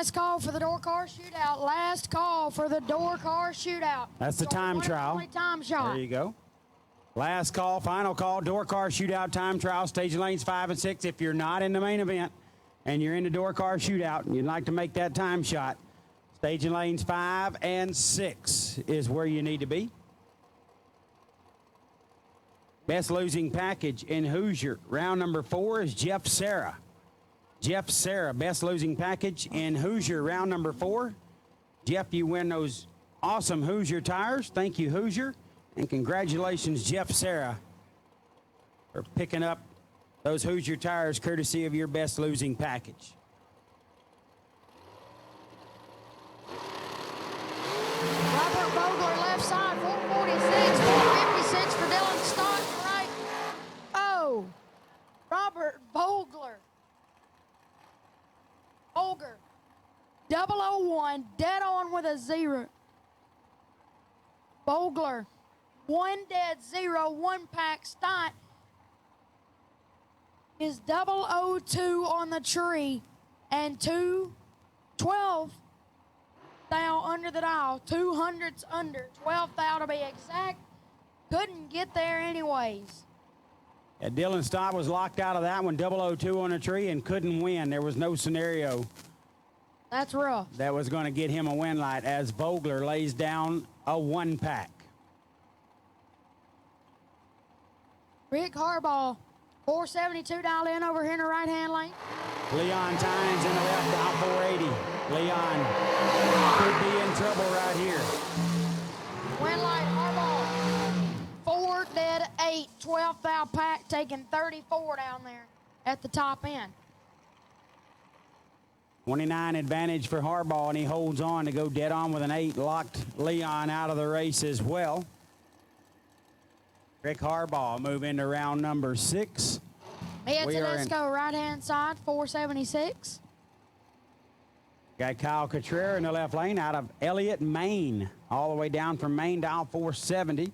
Last call for the door car shootout. Last call for the door car shootout. That's the time trial. Only time shot. There you go. Last call, final call, door car shootout time trial, staging lanes 5 and 6. If you're not in the main event and you're in the door car shootout and you'd like to make that time shot, staging lanes 5 and 6 is where you need to be. Best losing package in Hoosier. Round number 4 is Jeff Serra. Jeff Serra, best losing package in Hoosier, round number 4. Jeff, you win those awesome Hoosier tires. Thank you, Hoosier. And congratulations, Jeff Serra, for picking up those Hoosier tires courtesy of your best losing package. Robert Vogler, left side, 446, 456 for Dylan Stock, right. Oh, Robert Vogler. 001, dead on with a 0. Vogler, 1 dead, 0, 1 pack. Stott is 002 on the tree, and 212 thou under the dial. 200s under, 12 thou to be exact. Couldn't get there anyways. Yeah, Dylan Stott was locked out of that one, 002 on the tree, and couldn't win. There was no scenario That's rough. that was going to get him a win light as Vogler lays down a 1 pack. Rick Harbaugh, 472 dialed in over here in the right-hand lane. Leon Tynes in the left, out 480. Leon could be in trouble right here. Win light, Harbaugh. 4 dead, 8, 12 thou pack, taking 34 down there at the top end. 29 advantage for Harbaugh, and he holds on to go dead on with an 8. Locked Leon out of the race as well. Rick Harbaugh move into round number 6. Mia Tedesco, right-hand side, 476. Got Kyle Cotrera in the left lane out of Elliott, Maine. All the way down from Maine, dial 470.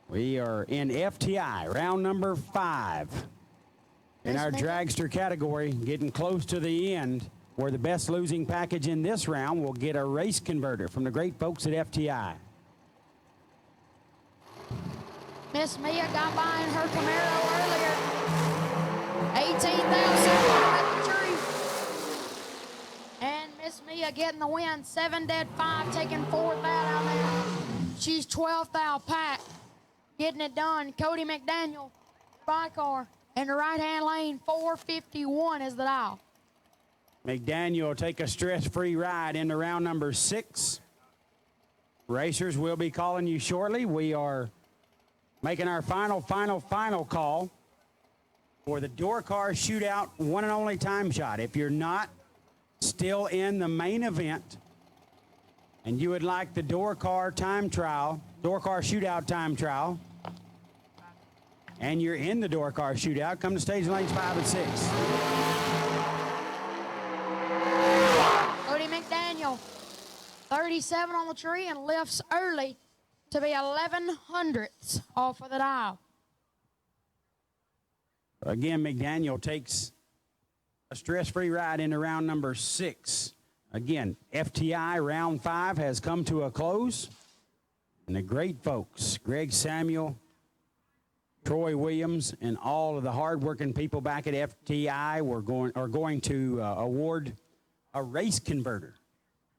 We are in FTI, round number 5. In our dragster category, getting close to the end, where the best losing package in this round will get a race converter from the great folks at FTI. Miss Mia got by in her Camaro earlier. 18,000 at the tree. And Miss Mia getting the win. 7 dead, 5, taking 4 thou down there. She's 12 thou pack. Getting it done. Cody McDaniel, by car. In the right-hand lane, 451 is the dial. McDaniel will take a stress-free ride into round number 6. Racers, will be calling you shortly. We are making our final call for the door car shootout, one and only time shot. If you're not still in the main event and you would like the door car shootout time trial, and you're in the door car shootout, come to stage lanes 5 and 6. Cody McDaniel, 37 on the tree and lifts early to be 1100ths off of the dial. Again, McDaniel takes a stress-free ride into round number 6. Again, FTI round 5 has come to a close. And the great folks, Greg Samuel, Troy Williams, and all of the hard-working people back at FTI are going to award a race converter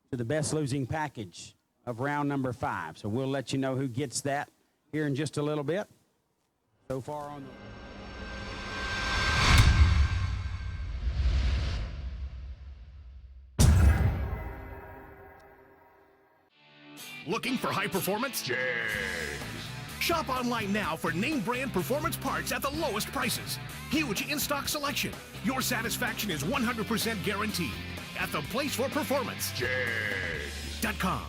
to the best losing package of round number 5. So we'll let you know who gets that here in just a little bit. So far on the... Looking for high performance? Jegs. Shop online now for name brand performance parts at the lowest prices. Huge in-stock selection. Your satisfaction is 100% guaranteed at the place for performance. Jegs.com.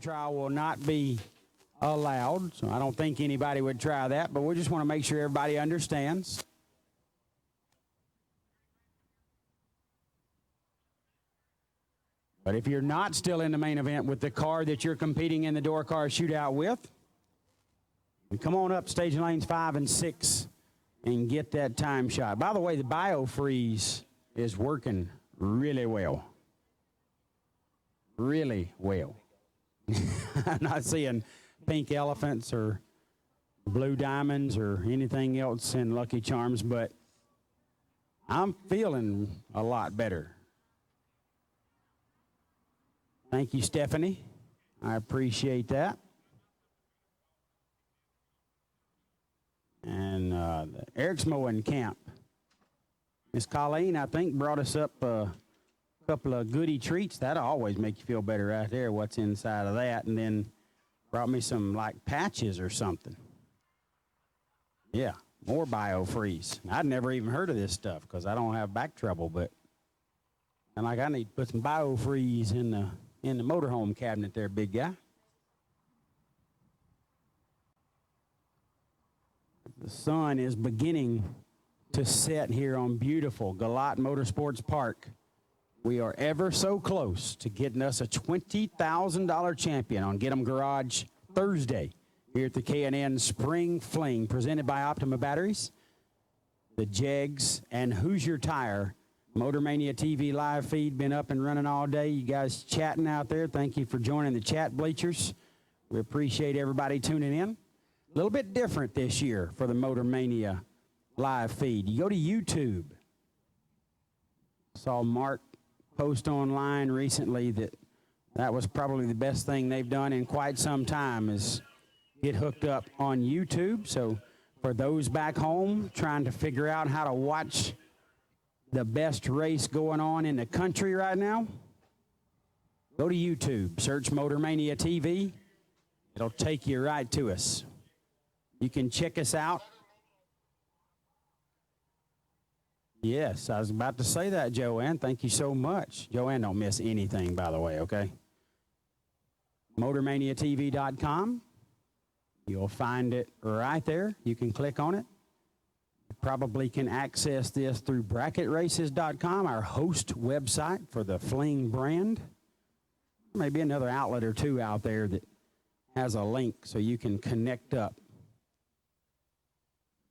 trial will not be allowed, so I don't think anybody would try that, but we just want to make sure everybody understands. But if you're not still in the main event with the car that you're competing in the door car shootout with, come on up staging lanes 5 and 6 and get that time shot. By the way, the biofreeze is working really well. Really well. I'm not seeing pink elephants or blue diamonds or anything else in Lucky Charms, but I'm feeling a lot better. Thank you, Stephanie. I appreciate that. And Eric's mowing camp. Miss Colleen, I think, brought us up a couple of goodie treats. That'll always make you feel better right there, what's inside of that. And then brought me some, like, patches or something. Yeah, more biofreeze. I'd never even heard of this stuff because I don't have back trouble, but and like I need to put some biofreeze in the motorhome cabinet there, big guy. The sun is beginning to set here on beautiful Galot Motorsports Park. We are ever so close to getting us a $20,000 champion on Get 'em Garage Thursday here at the K&N Spring Fling, presented by Optima Batteries, the Jegs, and Who's Your Tire. Motor Mania TV live feed been up and running all day. You guys chatting out there, thank you for joining the chat bleachers. We appreciate everybody tuning in. A little bit different this year for the Motor Mania live feed. You go to YouTube. Saw Mark post online recently that was probably the best thing they've done in quite some time is get hooked up on YouTube. So for those back home trying to figure out how to watch the best race going on in the country right now, go to YouTube, search Motor Mania TV. It'll take you right to us. You can check us out. Yes, I was about to say that, Joanne. Thank you so much. Joanne, don't miss anything, by the way, okay? MotorManiaTV.com. You'll find it right there. You can click on it. You probably can access this through BracketRaces.com, our host website for the Fling brand. Maybe another outlet or two out there that has a link so you can connect up.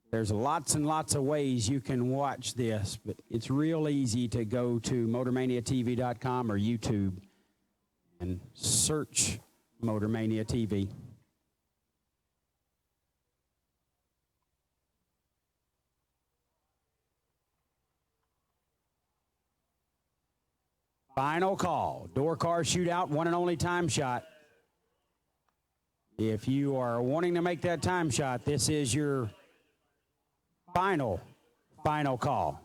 There's lots and lots of ways you can watch this, but it's real easy to go to MotorManiaTV.com or YouTube and search Motor Mania TV. Final call, door car shootout, one and only time shot. If you are wanting to make that time shot, this is your final call.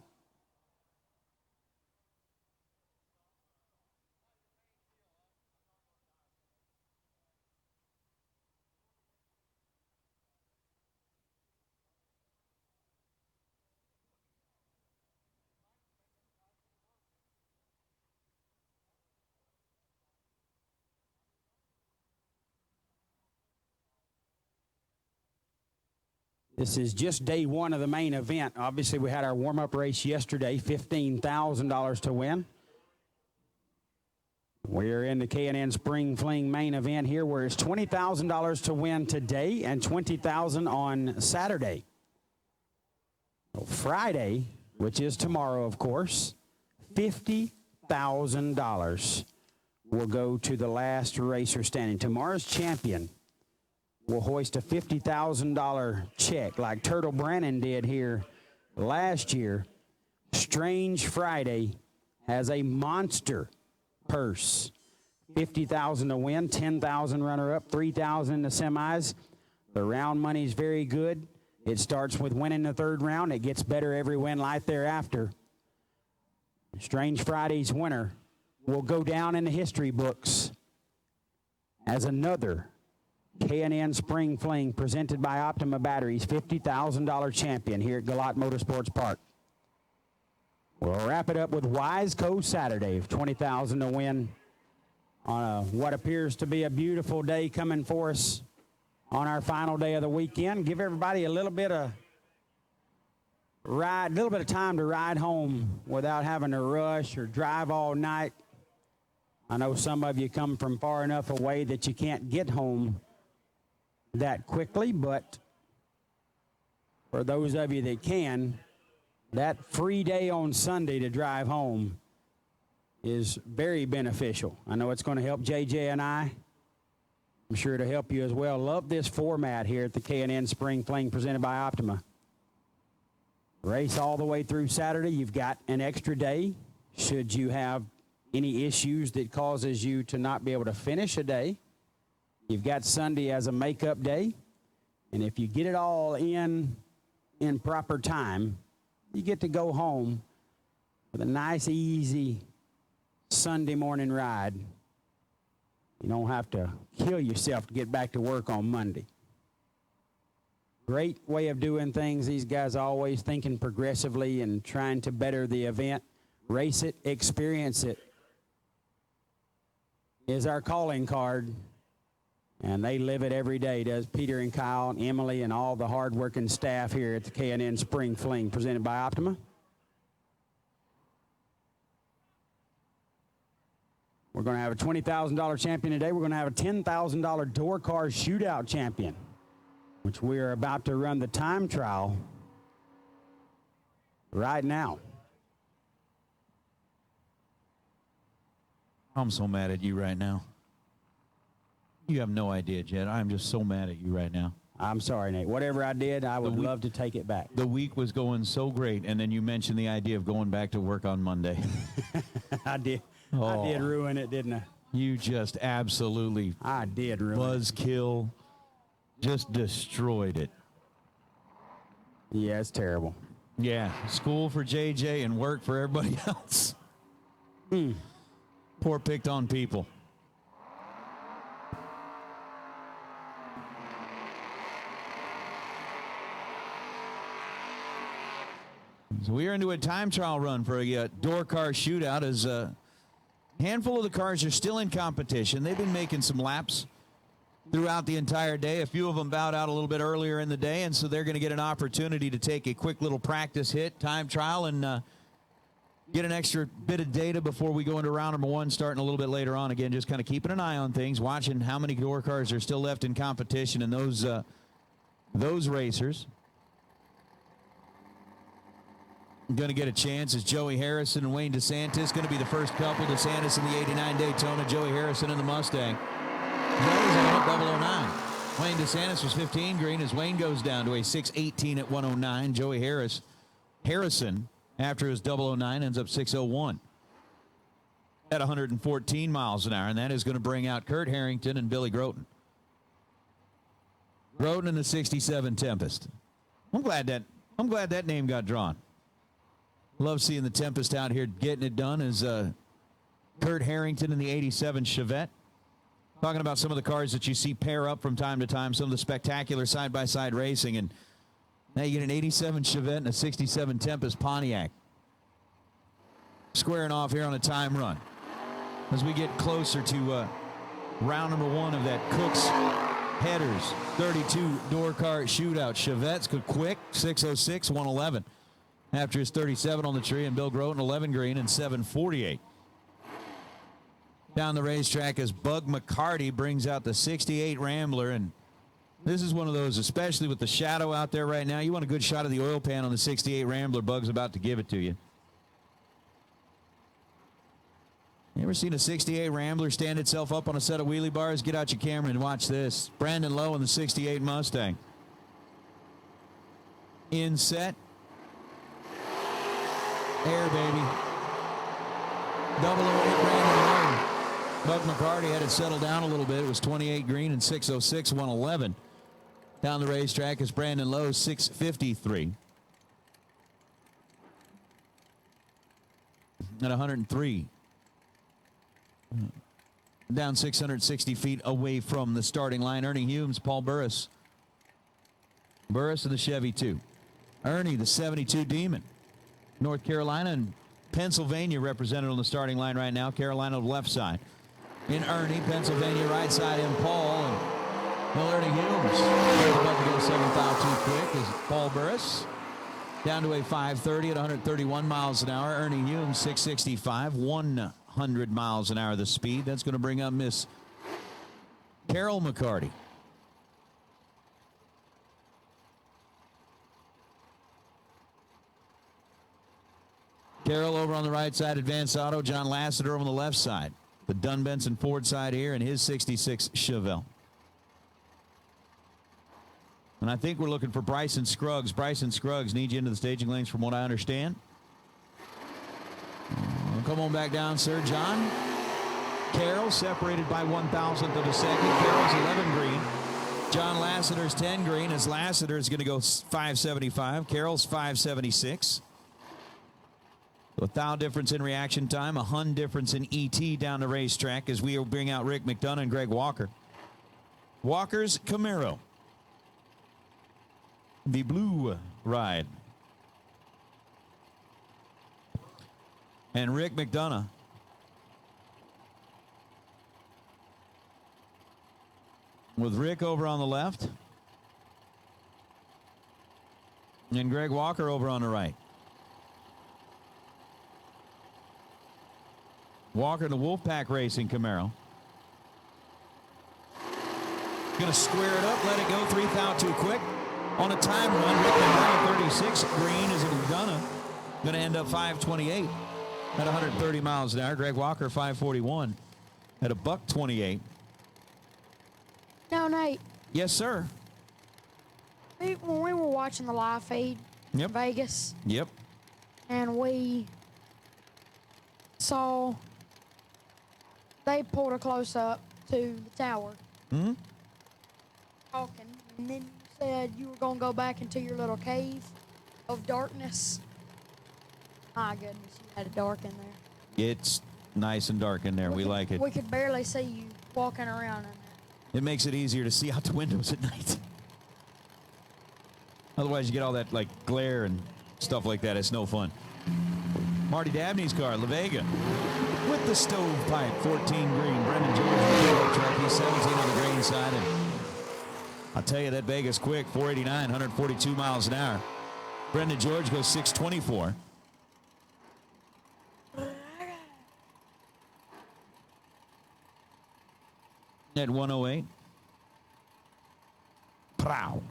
This is just day one of the main event. Obviously, we had our warm-up race yesterday, $15,000 to win. We're in the K&N Spring Fling main event here, where it's $20,000 to win today and $20,000 on Saturday. So Friday, which is tomorrow, of course, $50,000 will go to the last racer standing. Tomorrow's champion will hoist a $50,000 check like Turtle Brannon did here last year. Strange Friday has a monster purse. $50,000 to win, $10,000 runner-up, $3,000 in the semis. The round money is very good. It starts with winning the third round. It gets better every win light thereafter. Strange Friday's winner will go down in the history books as another K&N Spring Fling presented by Optima Batteries, $50,000 champion here at Galot Motorsports Park. We'll wrap it up with Wiseco Saturday of $20,000 to win on what appears to be a beautiful day coming for us on our final day of the weekend. Give everybody a little bit of time to ride home without having to rush or drive all night. I know some of you come from far enough away that you can't get home that quickly, but for those of you that can, that free day on Sunday to drive home is very beneficial. I know it's going to help JJ and I. I'm sure it'll help you as well. Love this format here at the K&N Spring Fling presented by Optima. Race all the way through Saturday. You've got an extra day should you have any issues that causes you to not be able to finish a day. You've got Sunday as a makeup day. And if you get it all in proper time, you get to go home with a nice, easy Sunday morning ride. You don't have to kill yourself to get back to work on Monday. Great way of doing things. These guys are always thinking progressively and trying to better the event. Race it, experience it is our calling card. And they live it every day, does Peter and Kyle and Emily and all the hard-working staff here at the K&N Spring Fling presented by Optima. We're going to have a $20,000 champion today. We're going to have a $10,000 door car shootout champion, which we are about to run the time trial right now. I'm so mad at you right now. You have no idea, Jed. I'm just so mad at you right now. I'm sorry, Nate. Whatever I did, I would love to take it back. The week was going so great, and then you mentioned the idea of going back to work on Monday. I did. Oh. I did ruin it, didn't I? You just absolutely I did ruin it. Buzzkill. Just destroyed it. Yeah, it's terrible. Yeah, school for JJ and work for everybody else. Poor picked on people. So we are into a time trial run for a door car shootout as a handful of the cars are still in competition. They've been making some laps throughout the entire day. A few of them bowed out a little bit earlier in the day, and so they're going to get an opportunity to take a quick little practice hit, time trial, and get an extra bit of data before we go into round number one, starting a little bit later on. Again, just kind of keeping an eye on things, watching how many door cars are still left in competition and those racers. Going to get a chance is Joey Harrison and Wayne DeSantis. Going to be the first couple. DeSantis in the 89 Daytona, Joey Harrison in the Mustang. Joey's on 009. Wayne DeSantis was 15 green as Wayne goes down to a 618 at 109. Joey Harrison, after his 009, ends up 601 at 114 miles an hour, and that is going to bring out Kurt Harrington and Billy Groten. Groten in the 67 Tempest. I'm glad that name got drawn. Love seeing the Tempest out here getting it done as Kurt Harrington in the 87 Chevette. Talking about some of the cars that you see pair up from time to time, some of the spectacular side-by-side racing. And now you get an 87 Chevette and a 67 Tempest Pontiac. Squaring off here on a time run. As we get closer to round number one of that Cook's Headers 32 door car shootout. Chevette's quick, 606, 111. After his 37 on the tree, and Bill Groten 11 green and 748. Down the racetrack as Bug McCarty brings out the 68 Rambler, and this is one of those, especially with the shadow out there right now, you want a good shot of the oil pan on the 68 Rambler. Bug's about to give it to you. You ever seen a 68 Rambler stand itself up on a set of wheelie bars? Get out your camera and watch this. Brandon Lowe in the 68 Mustang. In set. Air, baby. 008 Brandon Lowe. Bug McCarty had it settle down a little bit. It was 28 green and 606, 111. Down the racetrack is Brandon Lowe, 653. At 103. Down 660 feet away from the starting line. Ernie Humes, Paul Burris. Burris of the Chevy 2. Ernie, the 72 Demon. North Carolina and Pennsylvania represented on the starting line right now. Carolina on the left side. in Ernie, Pennsylvania, right side in Paul. And Ernie Humes about to go 7th out too quick is Paul Burris. Down to a 530 at 131 miles an hour. Ernie Humes, 665, 100 miles an hour the speed. That's going to bring up Miss Carol McCarty. Carol over on the right side, Advanced Auto. John Lasseter over on the left side. The Dunn Benson Ford side here and his 66 Chevelle. And I think we're looking for Bryson Scruggs. Bryson Scruggs needs you into the staging lanes from what I understand. Come on back down, Sir John. Carroll separated by 1,000th of a second. Carroll's 11 green. John Lasseter's 10 green as Lasseter is going to go 575. Carroll's 576. A thou difference in reaction time, a Hun difference in ET down the racetrack as we will bring out Rick McDonough and Greg Walker. Walker's Camaro. The blue ride. And Rick McDonough. With Rick over on the left. And Greg Walker over on the right. Walker in the Wolfpack Racing Camaro. Going to square it up, let it go, 3th out too quick. On a time run, Rick McDonough, 36. Green is McDonough. Going to end up 528 at 130 miles an hour. Greg Walker, 541 at $128. No, Nate. Yes, sir. When we were watching the live feed in Vegas, and we saw they pulled a close-up to the tower. Talking, and then you said you were going to go back into your little cave of darkness. My goodness, you had it dark in there. It's nice and dark in there. We like it. We could barely see you walking around in there. It makes it easier to see out the windows at night. Otherwise, you get all that like glare and stuff like that. It's no fun. Marty Dabney's car, La Vega, with the stovepipe, 14 green. Brendan George with the truck. He's 17 on the green side. And I'll tell you, that Vega's quick, 489, 142 miles an hour. Brendan George goes 624. At 108. Prow.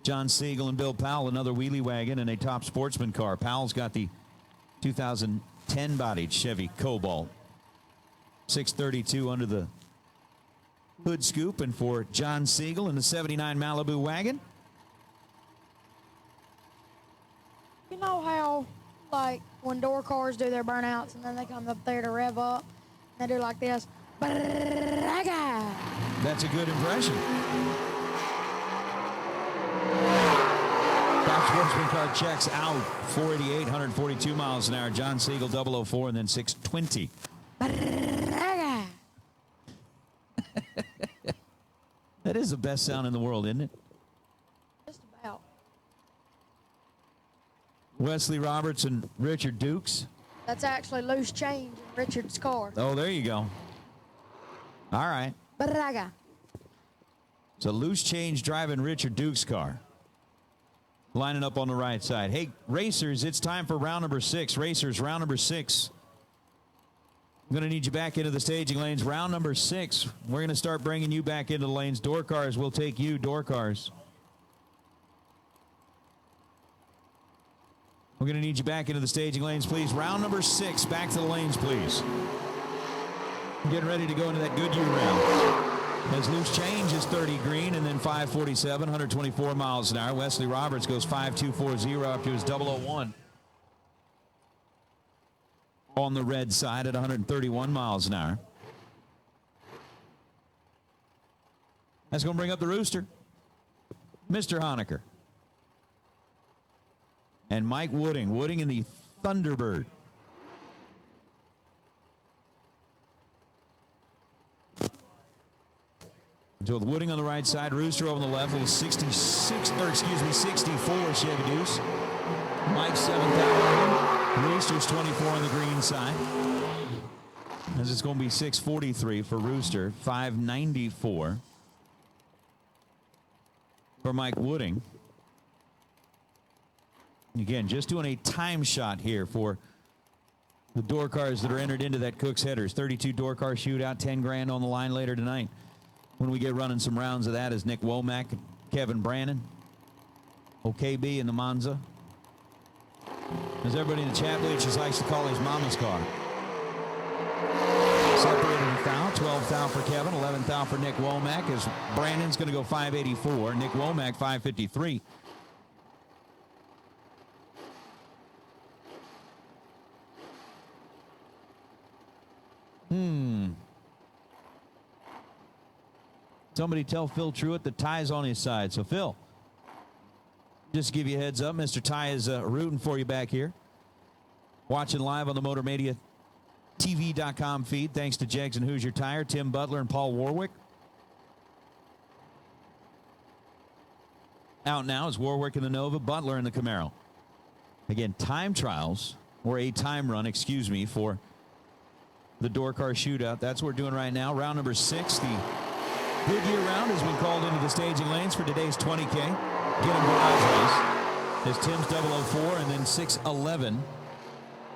John Siegel and Bill Powell, another wheelie wagon and a top sportsman car. Powell's got the 2010 bodied Chevy Cobalt. 632 under the hood scoop. And for John Siegel in the 79 Malibu wagon. You know how, like, when door cars do their burnouts and then they come up there to rev up, and they do like this. That's a good impression. Top sportsman car checks out. 488, 142 miles an hour. John Siegel, 004, and then 620. That is the best sound in the world, isn't it? Just about. Wesley Roberts and Richard Dukes. That's actually loose change in Richard's car. Oh, there you go. All right. So loose change driving Richard Duke's car. Lining up on the right side. Hey, racers, it's time for round number 6. Racers, round number 6. I'm going to need you back into the staging lanes. Round number 6. We're going to start bringing you back into the lanes. Door cars will take you. Door cars. We're going to need you back into the staging lanes, please. Round number 6. Back to the lanes, please. Getting ready to go into that Goodyear round. As loose change is 30 green and then 547, 124 miles an hour. Wesley Roberts goes 5240 up to his 001. On the red side at 131 miles an hour. That's going to bring up the rooster. Mr. Honecker. And Mike Wooding. Wooding in the Thunderbird. So with Wooding on the right side, Rooster over on the left, with 64 Chevy Deuce. Mike 7,000. Rooster's 24 on the green side. as it's going to be 6:43 for Rooster, 5:94 for Mike Wooding. Again, just doing a time shot here for the door cars that are entered into that Cook's Headers. 32 door car shootout, 10 grand on the line later tonight. When we get running some rounds of that is Nick Womack, Kevin Brannon, OKB in the Monza. As everybody in the chat bleachers likes to call his mama's car. Separated in foul, 12th foul for Kevin, 11th foul for Nick Womack, as Brandon's going to go 584, Nick Womack 553. Somebody tell Phil Truitt the tie's on his side. So, Phil, just to give you a heads up, Mr. Ty is rooting for you back here. Watching live on the MotorMania TV.com feed, thanks to Jegs and Hoosier Tire, Tim Butler and Paul Warwick. Out now is Warwick in the Nova, Butler in the Camaro. Again, time trials, or a time run, excuse me, for the door car shootout. That's what we're doing right now. Round number 6, the Goodyear round has been called into the staging lanes for today's 20K. Get him garage race. As Tim's 004 and then 611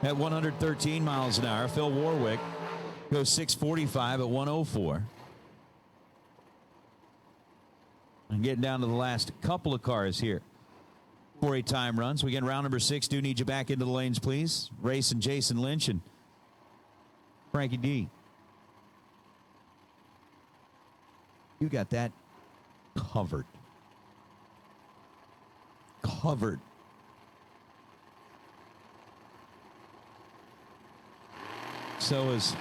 at 113 miles an hour. Phil Warwick goes 645 at 104. And getting down to the last couple of cars here for a time run. So again, round number 6. Do need you back into the lanes, please. Race and Jason Lynch and Frankie D. You got that covered. Covered. So is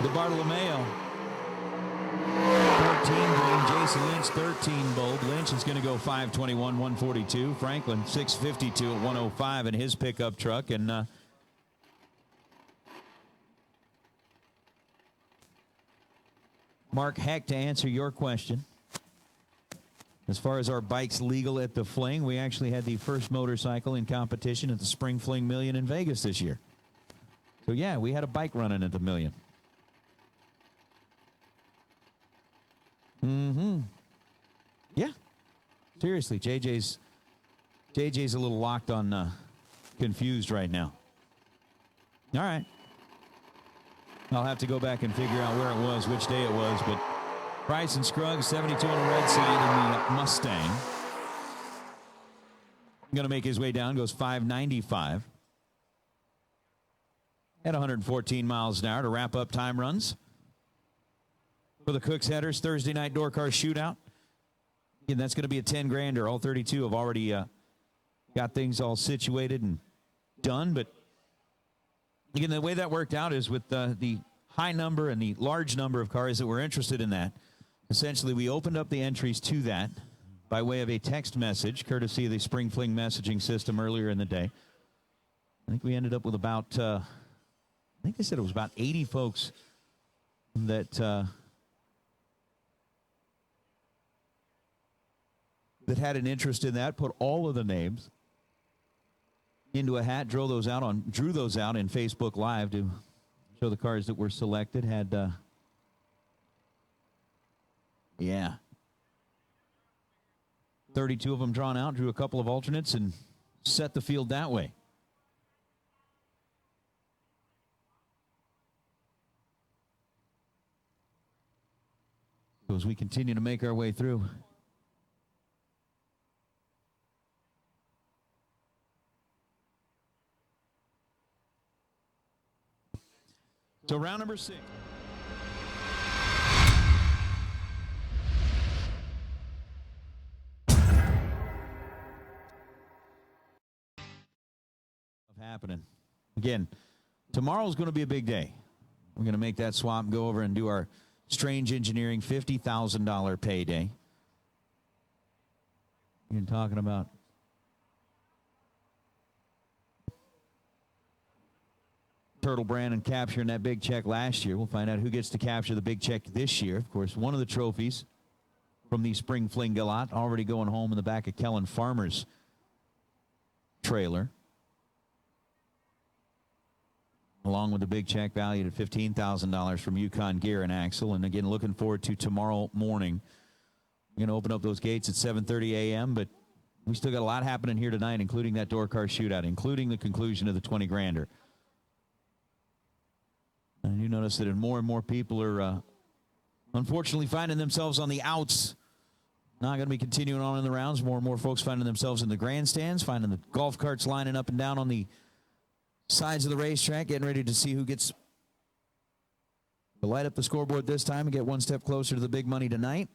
the Bartolomeo. 14 green. Jason Lynch 13 bold. Lynch is going to go 521, 142. Franklin 652 at 105 in his pickup truck. And Mark Heck, to answer your question, as far as our bikes legal at the Fling, we actually had the first motorcycle in competition at the Spring Fling Million in Vegas this year. So, yeah, we had a bike running at the Million. Yeah. Seriously, JJ's a little locked on, confused right now. All right. I'll have to go back and figure out where it was, which day it was, but Bryson Scruggs, 72 on the red side in the Mustang. Going to make his way down, goes 595 at 114 miles an hour to wrap up time runs for the Cook's Headers Thursday night door car shootout. Again, that's going to be a 10 grander. All 32 have already got things all situated and done, but again, the way that worked out is with the high number and the large number of cars that were interested in that. Essentially, we opened up the entries to that by way of a text message, courtesy of the Spring Fling messaging system earlier in the day. I think we ended up with about, I think they said it was about 80 folks that that had an interest in that, put all of the names into a hat, drew those out in Facebook Live to show the cars that were selected. Had, yeah, 32 of them drawn out, drew a couple of alternates, and set the field that way. So as we continue to make our way through, so round number 6. Happening. Again, tomorrow's going to be a big day. We're going to make that swap and go over and do our Strange Engineering $50,000 payday. You're talking about Turtle Brandon capturing that big check last year. We'll find out who gets to capture the big check this year. Of course, one of the trophies from the Spring Fling Galot already going home in the back of Kellen Farmer's trailer. along with the big check valued at $15,000 from Yukon Gear and Axle. And again, looking forward to tomorrow morning. We're going to open up those gates at 7:30 a.m., but we still got a lot happening here tonight, including that door car shootout, including the conclusion of the 20-grander. And you notice that more and more people are unfortunately finding themselves on the outs. Not going to be continuing on in the rounds. More and more folks finding themselves in the grandstands, finding the golf carts lining up and down on the sides of the racetrack, getting ready to see who gets to light up the scoreboard this time and get one step closer to the big money tonight.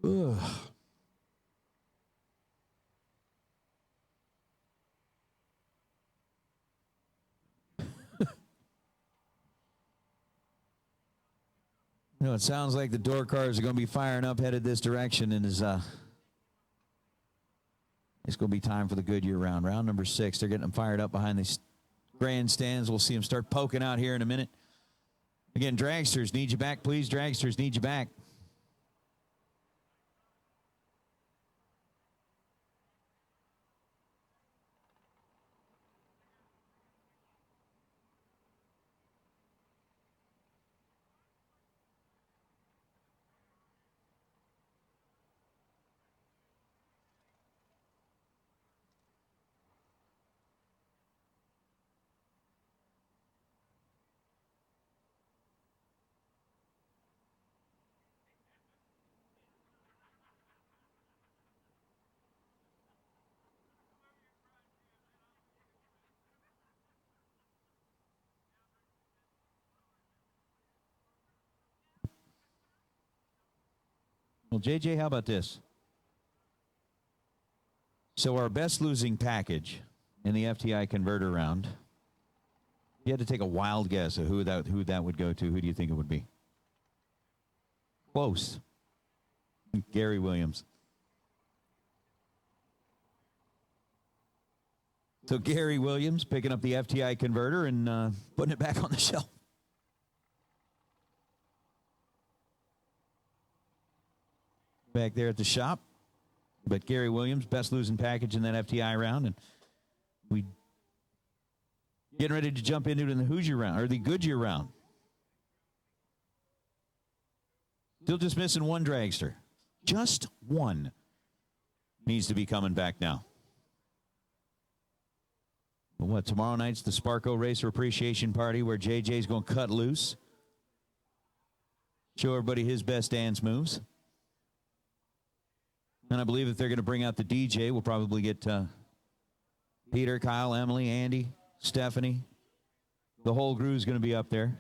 Ugh. You know, it sounds like the door cars are going to be firing up, headed this direction, and it's going to be time for the Goodyear round. Round number 6. They're getting them fired up behind these grandstands. We'll see them start poking out here in a minute. Again, dragsters, need you back, please. Dragsters, need you back. Well, JJ, how about this? So our best losing package in the FTI converter round, you had to take a wild guess of who that would go to. Who do you think it would be? Close. Gary Williams. So Gary Williams picking up the FTI converter and putting it back on the shelf. Back there at the shop. But Gary Williams, best losing package in that FTI round. And we getting ready to jump into it in the Hoosier round, or the Goodyear round. Still just missing one dragster. Just one needs to be coming back now. But what, tomorrow night's the Sparco Racer Appreciation Party where JJ's going to cut loose. Show everybody his best dance moves. And I believe if they're going to bring out the DJ, we'll probably get Peter, Kyle, Emily, Andy, Stephanie. The whole crew is going to be up there.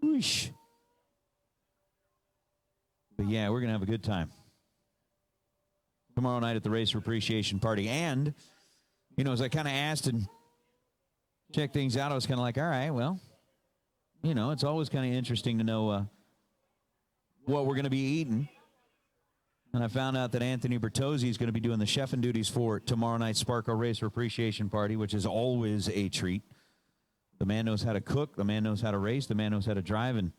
Whoosh. But yeah, we're going to have a good time tomorrow night at the Racer Appreciation Party. And, you know, as I kind of asked and checked things out, I was kind of like, all right, well, you know, it's always kind of interesting to know what we're going to be eating. And I found out that Anthony Bertozzi is going to be doing the chefing duties for tomorrow night's Sparco Racer Appreciation Party, which is always a treat. The man knows how to cook. The man knows how to race. The man knows how to drive. And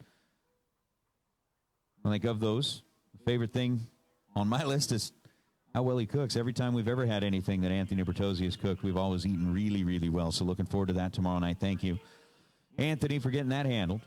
I think of those, the favorite thing on my list is how well he cooks. Every time we've ever had anything that Anthony Bertozzi has cooked, we've always eaten really, really well. So looking forward to that tomorrow night. Thank you, Anthony, for getting that handled.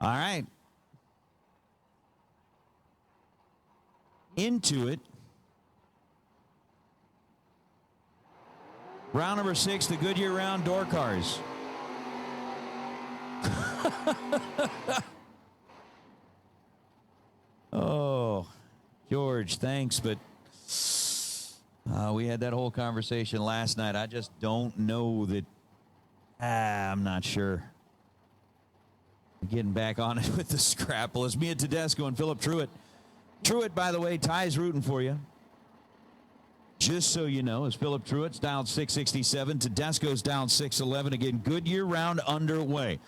All right. Into it. Round number 6, the Goodyear round door cars. Oh, George, thanks, but we had that whole conversation last night. I just don't know that. I'm not sure. Getting back on it with the scrapple. It's Mia Tedesco and Philip Truitt. Truitt, by the way, Ty's rooting for you. Just so you know, as Philip Truitt's down 667, Tedesco's down 611. Again, Goodyear round underway.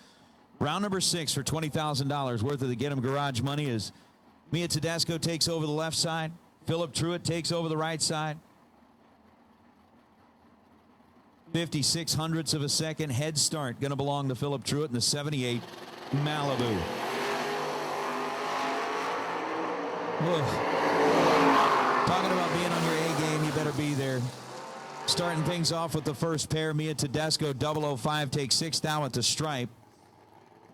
Round number 6 for $20,000 worth of the Get 'em Garage money is Mia Tedesco takes over the left side. Philip Truitt takes over the right side. 56 hundredths of a second head start going to belong to Philip Truitt in the 78 Malibu. Talking about being on your A game, you better be there. Starting things off with the first pair, Mia Tedesco 005 takes 6th down at the stripe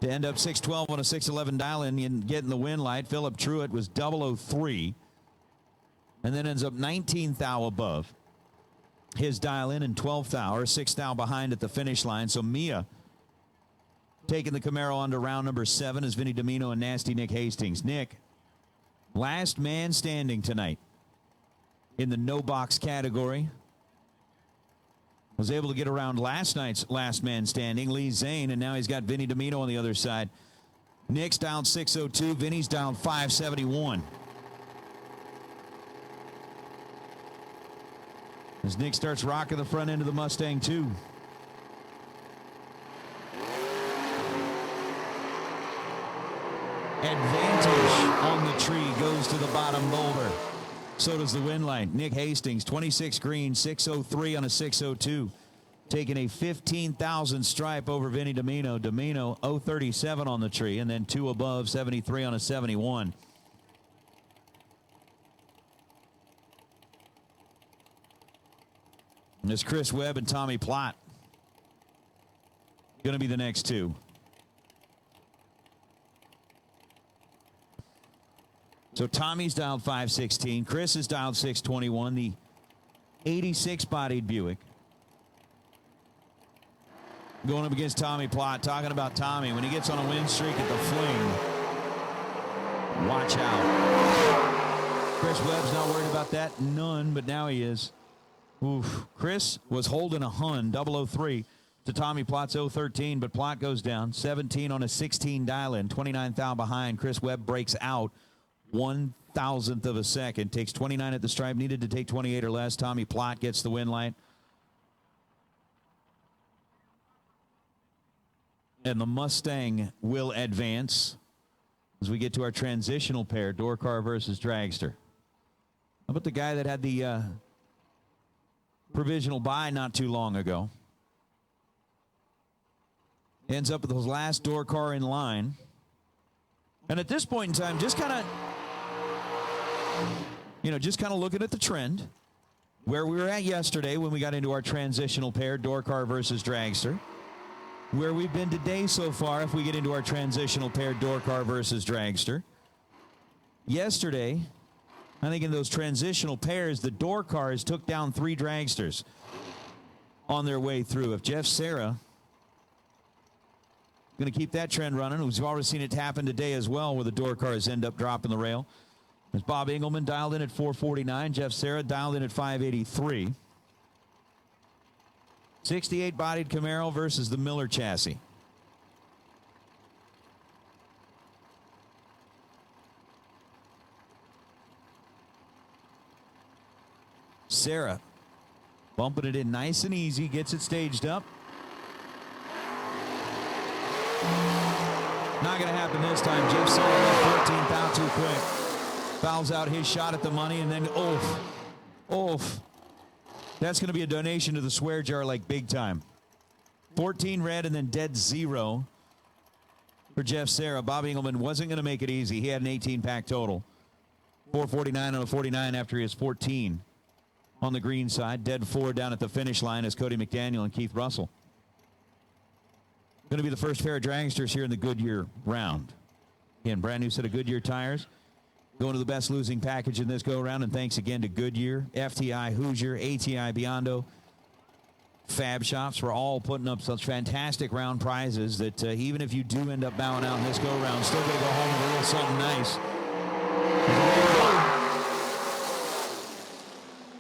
to end up 612 on a 611 dial-in and getting the win light. Philip Truitt was 003 and then ends up 19th thou above his dial-in and 12th thou, or 6th thou behind at the finish line. So Mia taking the Camaro onto round number 7 is Vinny Domino and Nasty Nick Hastings. Nick, last man standing tonight in the no box category. Was able to get around last night's last man standing, Lee Zane, and now he's got Vinny Domino on the other side. Nick's down 602, Vinny's down 571. As Nick starts rocking the front end of the Mustang too. Advantage on the tree goes to the bottom boulder. So does the win line. Nick Hastings, 26 green, 603 on a 602. Taking a 15,000 stripe over Vinny Domino. Domino 037 on the tree, and then 2 above, 73 on a 71. And it's Chris Webb and Tommy Plott going to be the next 2. So Tommy's dialed 516. Chris is dialed 621. The 86 bodied Buick. Going up against Tommy Plott. Talking about Tommy. When he gets on a win streak at the Fling, watch out. Chris Webb's not worried about that. None, but now he is. Oof. Chris was holding a Hun 003 to Tommy Plott's 013, but Plott goes down. 17 on a 16 dial-in. 29 thou behind. Chris Webb breaks out. 1,000th of a second. Takes 29 at the stripe. Needed to take 28 or less. Tommy Plott gets the win light. And the Mustang will advance as we get to our transitional pair, door car versus dragster. How about the guy that had the provisional buy not too long ago? Ends up with his last door car in line. And at this point in time, just kind of looking at the trend where we were at yesterday when we got into our transitional pair, door car versus dragster. Where we've been today so far if we get into our transitional pair, door car versus dragster. Yesterday, I think in those transitional pairs, the door cars took down 3 dragsters on their way through. If Jeff Serra going to keep that trend running, we've already seen it happen today as well, where the door cars end up dropping the rail. As Bob Engelman dialed in at 449, Jeff Serra dialed in at 583. 68 bodied Camaro versus the Miller chassis. Serra bumping it in nice and easy, gets it staged up. Not going to happen this time. Jeff Serra left 14th out too quick. Fouls out his shot at the money, and then oof. That's going to be a donation to the swear jar like big time. 14 red and then dead 0 for Jeff Serra. Bob Engelman wasn't going to make it easy. He had an 18-pack total. 449 on a 49 after his 14 on the green side. Dead 4 down at the finish line as Cody McDaniel and Keith Russell. Going to be the first pair of dragsters here in the Goodyear round. Again, brand new set of Goodyear tires. Going to the best losing package in this go-around, and thanks again to Goodyear, FTI, Hoosier, ATI, Biondo, Fab Shops for all putting up such fantastic round prizes that even if you do end up bowing out in this go-around, still going to go home with a little something nice.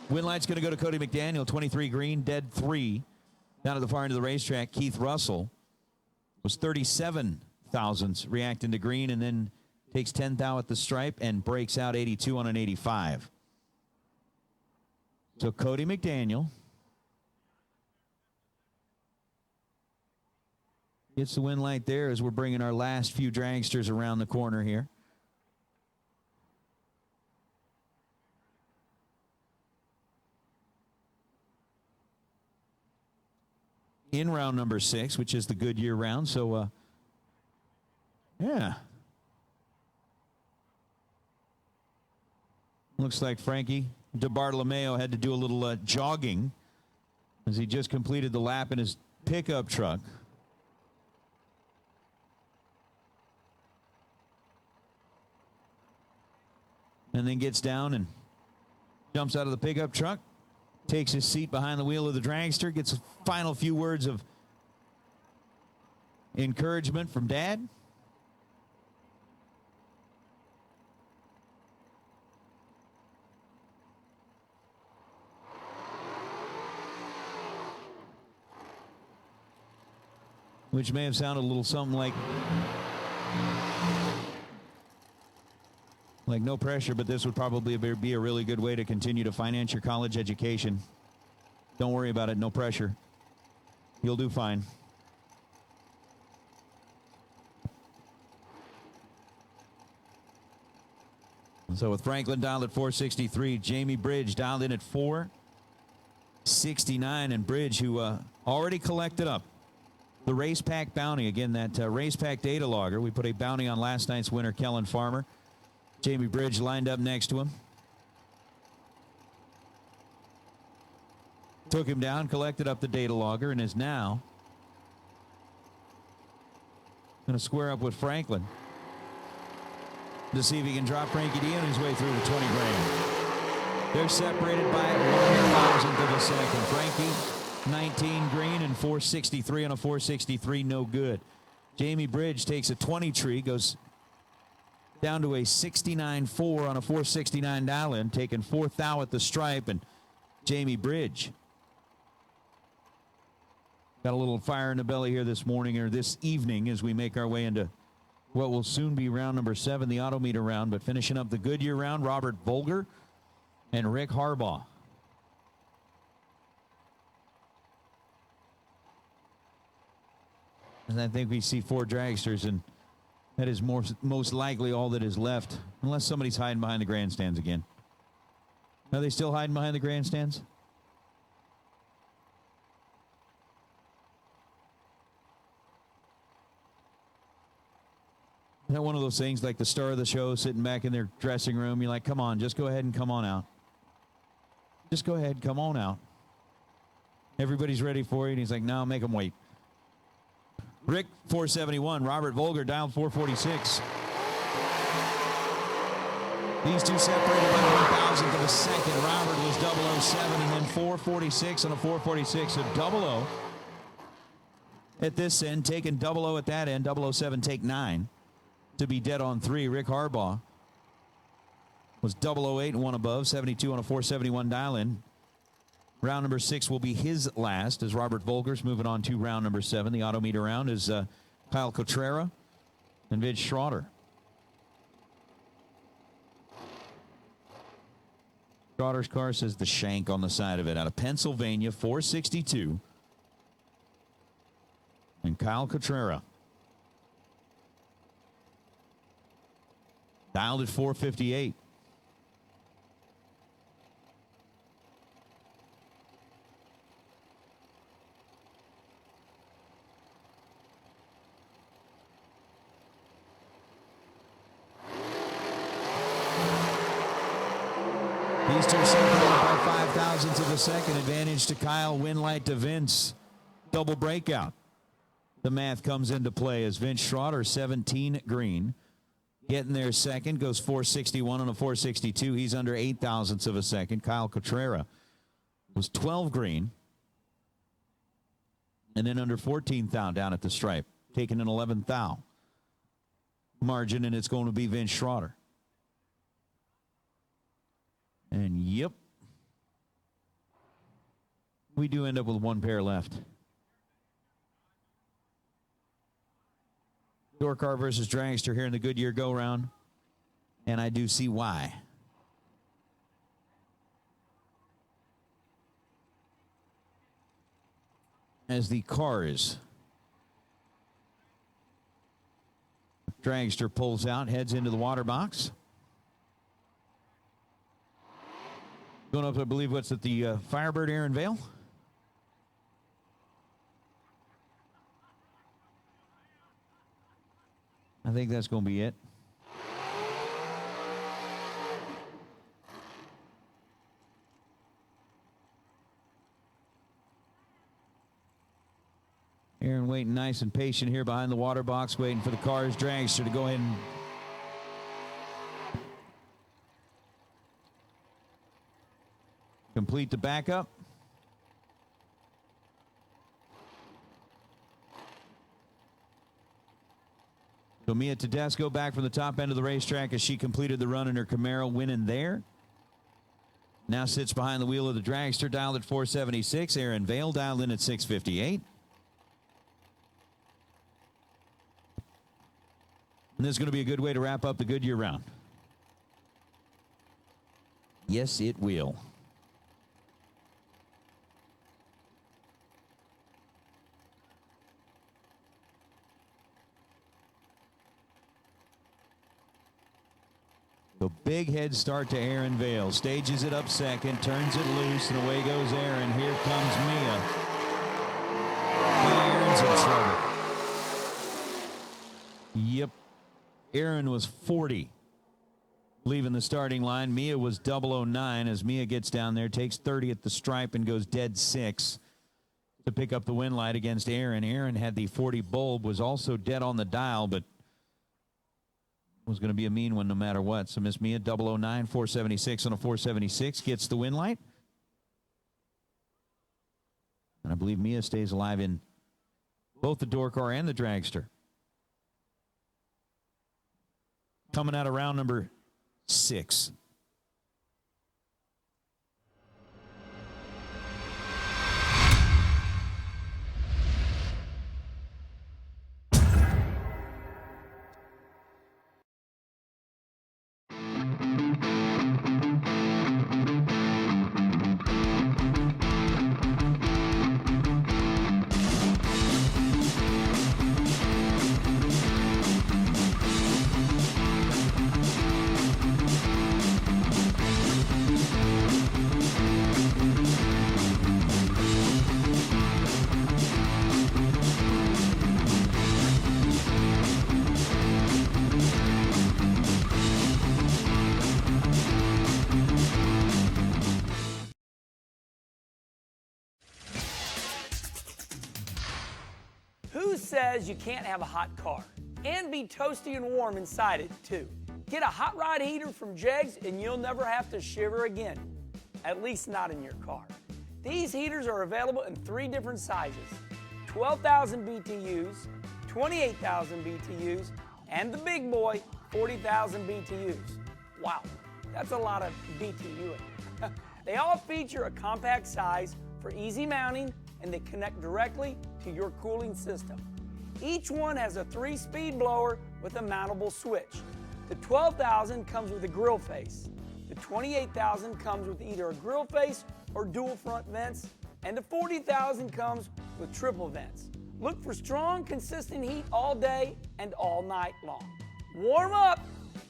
Win light's going to go to Cody McDaniel, 23 green, dead 3. Down at the far end of the racetrack, Keith Russell was 37 thousandths reacting to green, and then takes 10 thou at the stripe and breaks out 82 on an 85. So Cody McDaniel gets the win light there as we're bringing our last few dragsters around the corner here. In round number 6, which is the Goodyear round. So, yeah. Looks like Frankie DeBartolomeo had to do a little jogging as he just completed the lap in his pickup truck. And then gets down and jumps out of the pickup truck, takes his seat behind the wheel of the dragster, gets a final few words of encouragement from Dad. Which may have sounded a little something like no pressure, but this would probably be a really good way to continue to finance your college education. Don't worry about it, no pressure. You'll do fine. So with Franklin dialed at 463, Jamie Bridge dialed in at 469, and Bridge, who already collected up the race pack bounty. Again, that race pack data logger. We put a bounty on last night's winner, Kellen Farmer. Jamie Bridge lined up next to him. Took him down, collected up the data logger, and is now going to square up with Franklin to see if he can drop Frankie D on his way through to 20 grand. They're separated by 1,000th of a second. Frankie, 19 green and 463 on a 463, no good. Jamie Bridge takes a 20 tree, goes down to a 69.4 on a 469 dial-in, taking 4th thou at the stripe, and Jamie Bridge got a little fire in the belly here this morning, or this evening, as we make our way into what will soon be round number 7, the Autometer round. But finishing up the Goodyear round, Robert Volger and Rick Harbaugh. And I think we see 4 dragsters, and that is most likely all that is left, unless somebody's hiding behind the grandstands again. Are they still hiding behind the grandstands? Is that one of those things like the star of the show sitting back in their dressing room? You're like, come on, just go ahead and come on out. Just go ahead, come on out. Everybody's ready for you, and he's like, no, make them wait. Rick, 471. Robert Volger dialed 446. These two separated by 1,000th of a second. Robert was 007 and then 446 on a 446. So 00 at this end, taking 00 at that end. 007 take 9 to be dead on 3. Rick Harbaugh was 008 and 1 above. 72 on a 471 dial-in. Round number 6 will be his last as Robert Volger's moving on to round number 7. The Autometer round is Kyle Cotrera and Vince Schroeder. Schroeder's car says the shank on the side of it. Out of Pennsylvania, 462. And Kyle Cotrera dialed at 458. These two separated by 0.05 of a second. Advantage to Kyle, win light to Vince. Double breakout. The math comes into play as Vince Schroeder, 17 green, getting there second, goes 461 on a 462. He's under 8 thousandths of a second. Kyle Cotrera was 12 green. And then under 14 thou down at the stripe, taking an 11 thou margin, and it's going to be Vince Schroeder. And yep, we do end up with one pair left. Door car versus dragster here in the Goodyear go-round, and I do see why. As the cars, dragster pulls out, heads into the water box. Going up, I believe, what's at the Firebird Aaron Vail? I think that's going to be it. Aaron waiting nice and patient here behind the water box, waiting for the car's dragster to go ahead and complete the backup. So Mia Tedesco back from the top end of the racetrack as she completed the run in her Camaro, winning there. Now sits behind the wheel of the dragster, dialed at 476. Aaron Vail dialed in at 658. And this is going to be a good way to wrap up the Goodyear round. Yes, it will. The big head start to Aaron Vail. Stages it up second, turns it loose, and away goes Aaron. Here comes Mia. Aaron's in trouble. Yep. Aaron was 40 leaving the starting line. Mia was 009 as Mia gets down there, takes 30 at the stripe, and goes dead 6 to pick up the win light against Aaron. Aaron had the 40 bulb, was also dead on the dial, but was going to be a mean one no matter what. So Miss Mia, 009, 476 on a 476, gets the win light. And I believe Mia stays alive in both the door car and the dragster. Coming out of round number 6. Who says you can't have a hot car and be toasty and warm inside it too? Get a hot rod heater from Jegs and you'll never have to shiver again, at least not in your car. These heaters are available in 3 different sizes: 12,000 BTUs, 28,000 BTUs, and the big boy, 40,000 BTUs. Wow, that's a lot of BTUing. They all feature a compact size for easy mounting, and they connect directly to your cooling system. Each one has a 3-speed blower with a mountable switch. The 12,000 comes with a grill face. The 28,000 comes with either a grill face or dual front vents, and the 40,000 comes with triple vents. Look for strong, consistent heat all day and all night long. Warm up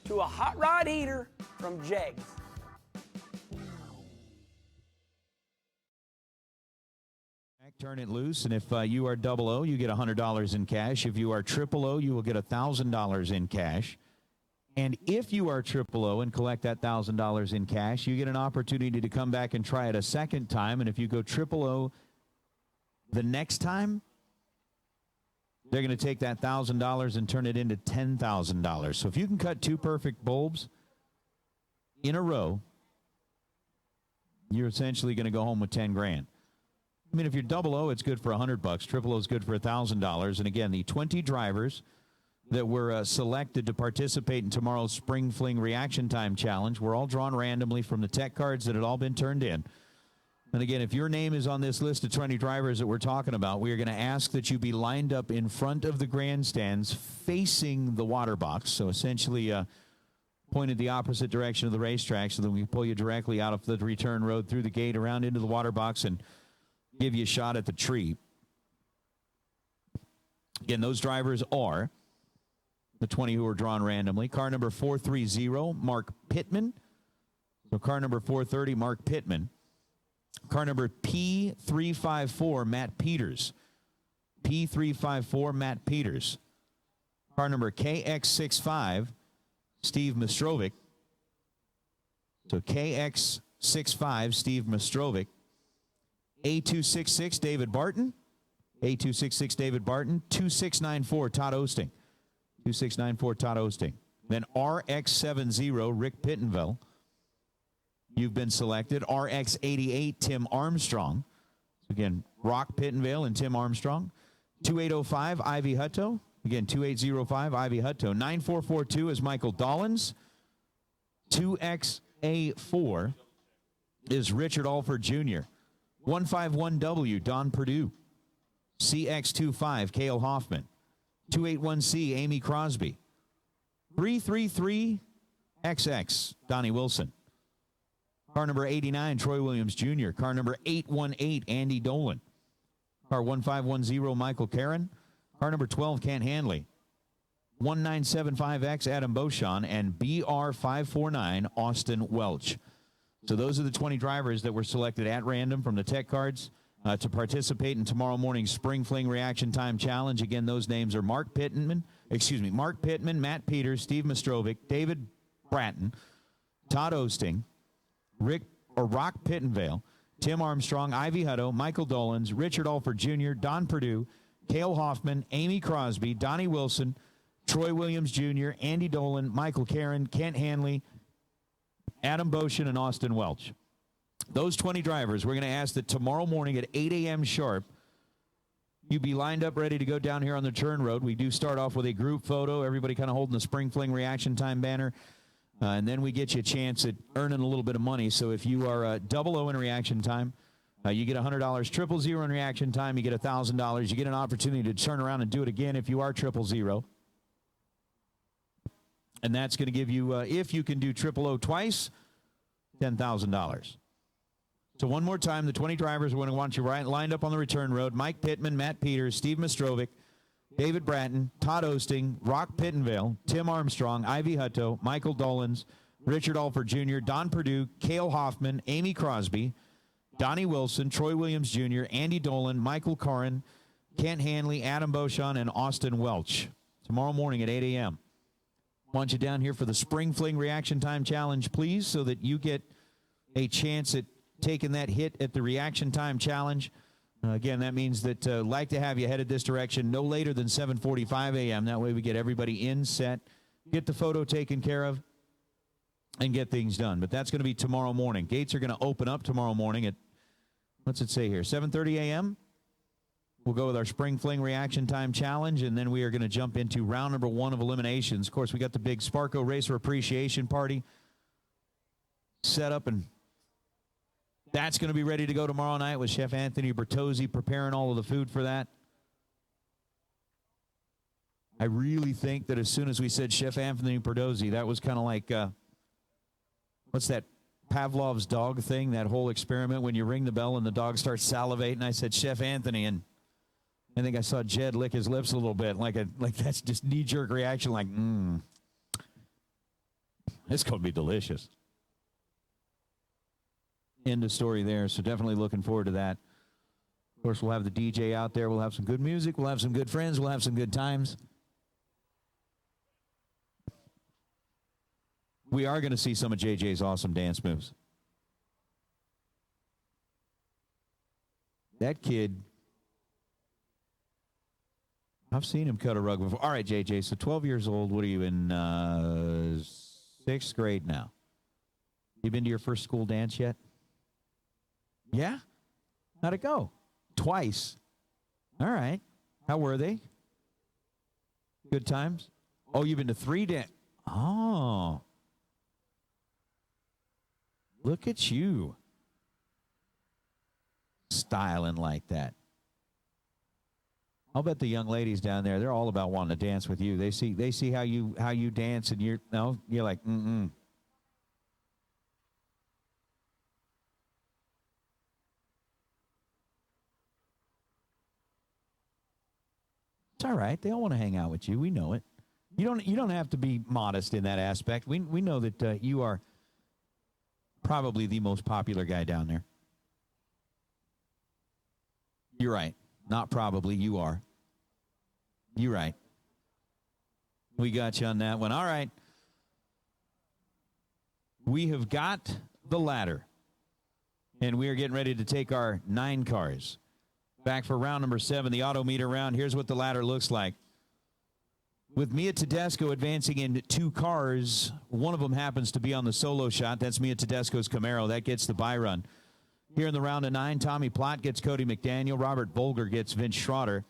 to a hot rod heater from Jegs. Turn it loose, and if you are 00, you get $100 in cash. If you are 000, you will get $1,000 in cash. And if you are 000 and collect that $1,000 in cash, you get an opportunity to come back and try it a second time. And if you go 000 the next time, they're going to take that $1,000 and turn it into $10,000. So if you can cut 2 perfect bulbs in a row, you're essentially going to go home with 10 grand. I mean, if you're double O, it's good for $100. Triple O is good for $1,000. And again, the 20 drivers that were selected to participate in tomorrow's Spring Fling Reaction Time Challenge were all drawn randomly from the tech cards that had all been turned in. And again, if your name is on this list of 20 drivers that we're talking about, we are going to ask that you be lined up in front of the grandstands facing the water box. So essentially pointed the opposite direction of the racetrack so that we can pull you directly out of the return road through the gate around into the water box and give you a shot at the tree. Again, those drivers are the 20 who are drawn randomly. Car number 430, Mark Pittman. So car number 430, Mark Pittman. Car number P354, Matt Peters. P354, Matt Peters. Car number KX65, Steve Mistrovic. So KX65, Steve Mistrovic. A266, David Barton. A266, David Barton. 2694, Todd Osting. 2694, Todd Osting. Then RX70, Rick Pittenville. You've been selected. RX88, Tim Armstrong. So again, Rock Pittenvale and Tim Armstrong. 2805, Ivy Hutto. Again, 2805, Ivy Hutto. 9442 is Michael Dollins. 2XA4 is Richard Alford Jr. 151W, Don Perdue. CX25, Cale Hoffman. 281C, Amy Crosby. 333XX, Donnie Wilson. Car number 89, Troy Williams Jr. Car number 818, Andy Dolan. Car 1510, Michael Karen. Car number 12, Kent Hanley. 1975X, Adam Beauchamp. And BR549, Austin Welch. So those are the 20 drivers that were selected at random from the tech cards to participate in tomorrow morning's Spring Fling Reaction Time Challenge. Again, those names are Mark Pittman, Matt Peters, Steve Mistrovic, David Bratton, Todd Osting, Rock Pittenvale, Tim Armstrong, Ivy Hutto, Michael Dolans, Richard Alford Jr., Don Perdue, Cale Hoffman, Amy Crosby, Donnie Wilson, Troy Williams Jr., Andy Dolan, Michael Karen, Kent Hanley, Adam Beauchamp, and Austin Welch. Those 20 drivers, we're going to ask that tomorrow morning at 8 a.m. sharp, you be lined up ready to go down here on the turn road. We do start off with a group photo, everybody kind of holding the Spring Fling Reaction Time banner, and then we get you a chance at earning a little bit of money. So if you are double O in reaction time, you get $100. Triple zero in reaction time, you get $1,000. You get an opportunity to turn around and do it again if you are triple zero. And that's going to give you, if you can do triple O twice, $10,000. So one more time, the 20 drivers are going to want you lined up on the return road. Mike Pittman, Matt Peters, Steve Mistrovic, David Bratton, Todd Osting, Rock Pittenvale, Tim Armstrong, Ivy Hutto, Michael Dolans, Richard Alford Jr., Don Perdue, Cale Hoffman, Amy Crosby, Donnie Wilson, Troy Williams Jr., Andy Dolan, Michael Corrin, Kent Hanley, Adam Beauchamp, and Austin Welch. Tomorrow morning at 8 a.m. Want you down here for the Spring Fling Reaction Time Challenge, please, so that you get a chance at taking that hit at the Reaction Time Challenge. Again, that means that like to have you headed this direction no later than 7:45 a.m. That way we get everybody in, set, get the photo taken care of, and get things done. But that's going to be tomorrow morning. Gates are going to open up tomorrow morning at, what's it say here, 7:30 a.m.? We'll go with our Spring Fling Reaction Time Challenge, and then we are going to jump into round number 1 of eliminations. Of course, we got the big Sparco Racer Appreciation Party set up, and that's going to be ready to go tomorrow night with Chef Anthony Bertozzi preparing all of the food for that. I really think that as soon as we said Chef Anthony Bertozzi, that was kind of like, what's that Pavlov's dog thing, that whole experiment when you ring the bell and the dog starts salivating. I said Chef Anthony, and I think I saw Jed lick his lips a little bit, like that's just knee-jerk reaction, like, it's going to be delicious. End of story there, so definitely looking forward to that. Of course, we'll have the DJ out there. We'll have some good music. We'll have some good friends. We'll have some good times. We are going to see some of JJ's awesome dance moves. That kid, I've seen him cut a rug before. All right, JJ, so 12 years old. What are you in 6th grade now? You been to your first school dance yet? Yeah? How'd it go? Twice. All right. How were they? Good times? Oh, you've been to 3 dance. Oh. Look at you. Styling like that. I'll bet the young ladies down there, they're all about wanting to dance with you. They see how you dance, and you're like, mm-mm. It's all right. They all want to hang out with you. We know it. You don't have to be modest in that aspect. We know that you are probably the most popular guy down there. You're right. Not probably. You are. You're right. We got you on that one. All right. We have got the ladder, and we are getting ready to take our 9 cars back for round number 7, the Autometer round. Here's what the ladder looks like. With Mia Tedesco advancing in 2 cars, one of them happens to be on the solo shot. That's Mia Tedesco's Camaro. That gets the bye run. Here in the round of 9, Tommy Plott gets Cody McDaniel. Robert Bolger gets Vince Schroeder.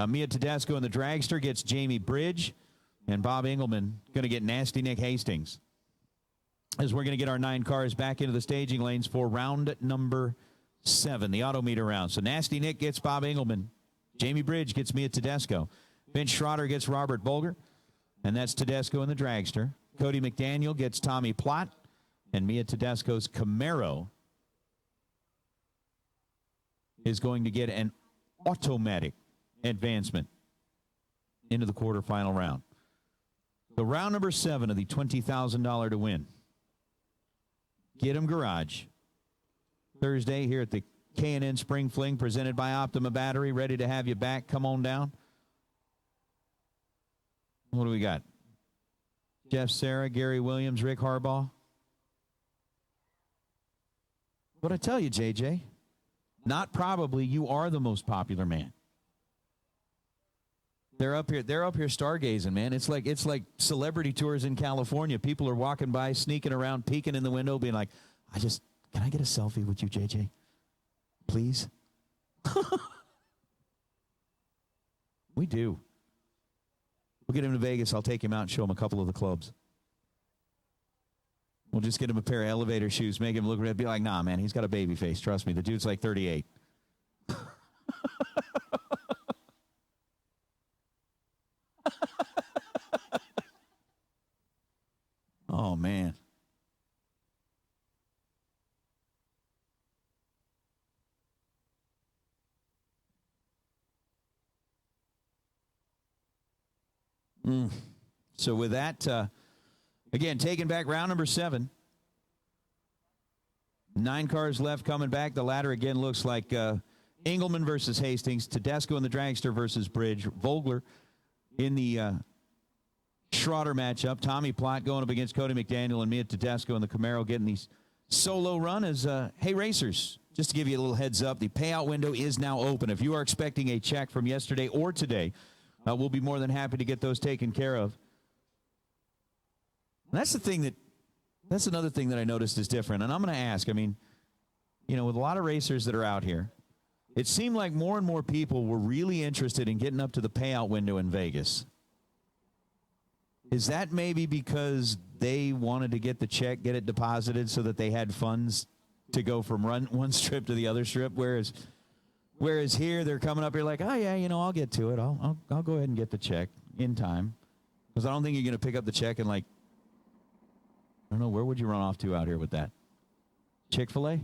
Mia Tedesco in the dragster gets Jamie Bridge. And Bob Engelman going to get Nasty Nick Hastings. As we're going to get our 9 cars back into the staging lanes for round number 7, the Autometer round. So Nasty Nick gets Bob Engelman. Jamie Bridge gets Mia Tedesco. Vince Schroeder gets Robert Bolger. And that's Tedesco in the dragster. Cody McDaniel gets Tommy Plott. And Mia Tedesco's Camaro is going to get an automatic advancement into the quarterfinal round. So round number 7 of the $20,000 to win. Get 'em Garage. Thursday here at the K&N Spring Fling presented by Optima Battery. Ready to have you back. Come on down. What do we got? Jeff Serra, Gary Williams, Rick Harbaugh. What'd I tell you, JJ? Not probably. You are the most popular man. They're up here stargazing, man. It's like celebrity tours in California. People are walking by, sneaking around, peeking in the window, being like, can I get a selfie with you, JJ? Please? We do. We'll get him to Vegas. I'll take him out and show him a couple of the clubs. We'll just get him a pair of elevator shoes, make him look red, be like, nah, man, he's got a baby face. Trust me, the dude's like 38. Oh, man. So with that, again, taking back round number 7. 9 cars left coming back. The ladder again looks like Engelman versus Hastings, Tedesco in the dragster versus Bridge, Vogler in the Schroeder matchup, Tommy Plott going up against Cody McDaniel, and Mia Tedesco in the Camaro getting these solo run as, hey, racers, just to give you a little heads up, the payout window is now open. If you are expecting a check from yesterday or today, we'll be more than happy to get those taken care of. And that's another thing that I noticed is different. And I'm going to ask, I mean, you know, with a lot of racers that are out here, it seemed like more and more people were really interested in getting up to the payout window in Vegas. Is that maybe because they wanted to get the check, get it deposited so that they had funds to go from one strip to the other strip, whereas here they're coming up here like, oh, yeah, you know, I'll get to it. I'll go ahead and get the check in time. Because I don't think you're going to pick up the check and, like, I don't know, where would you run off to out here with that? Chick-fil-A?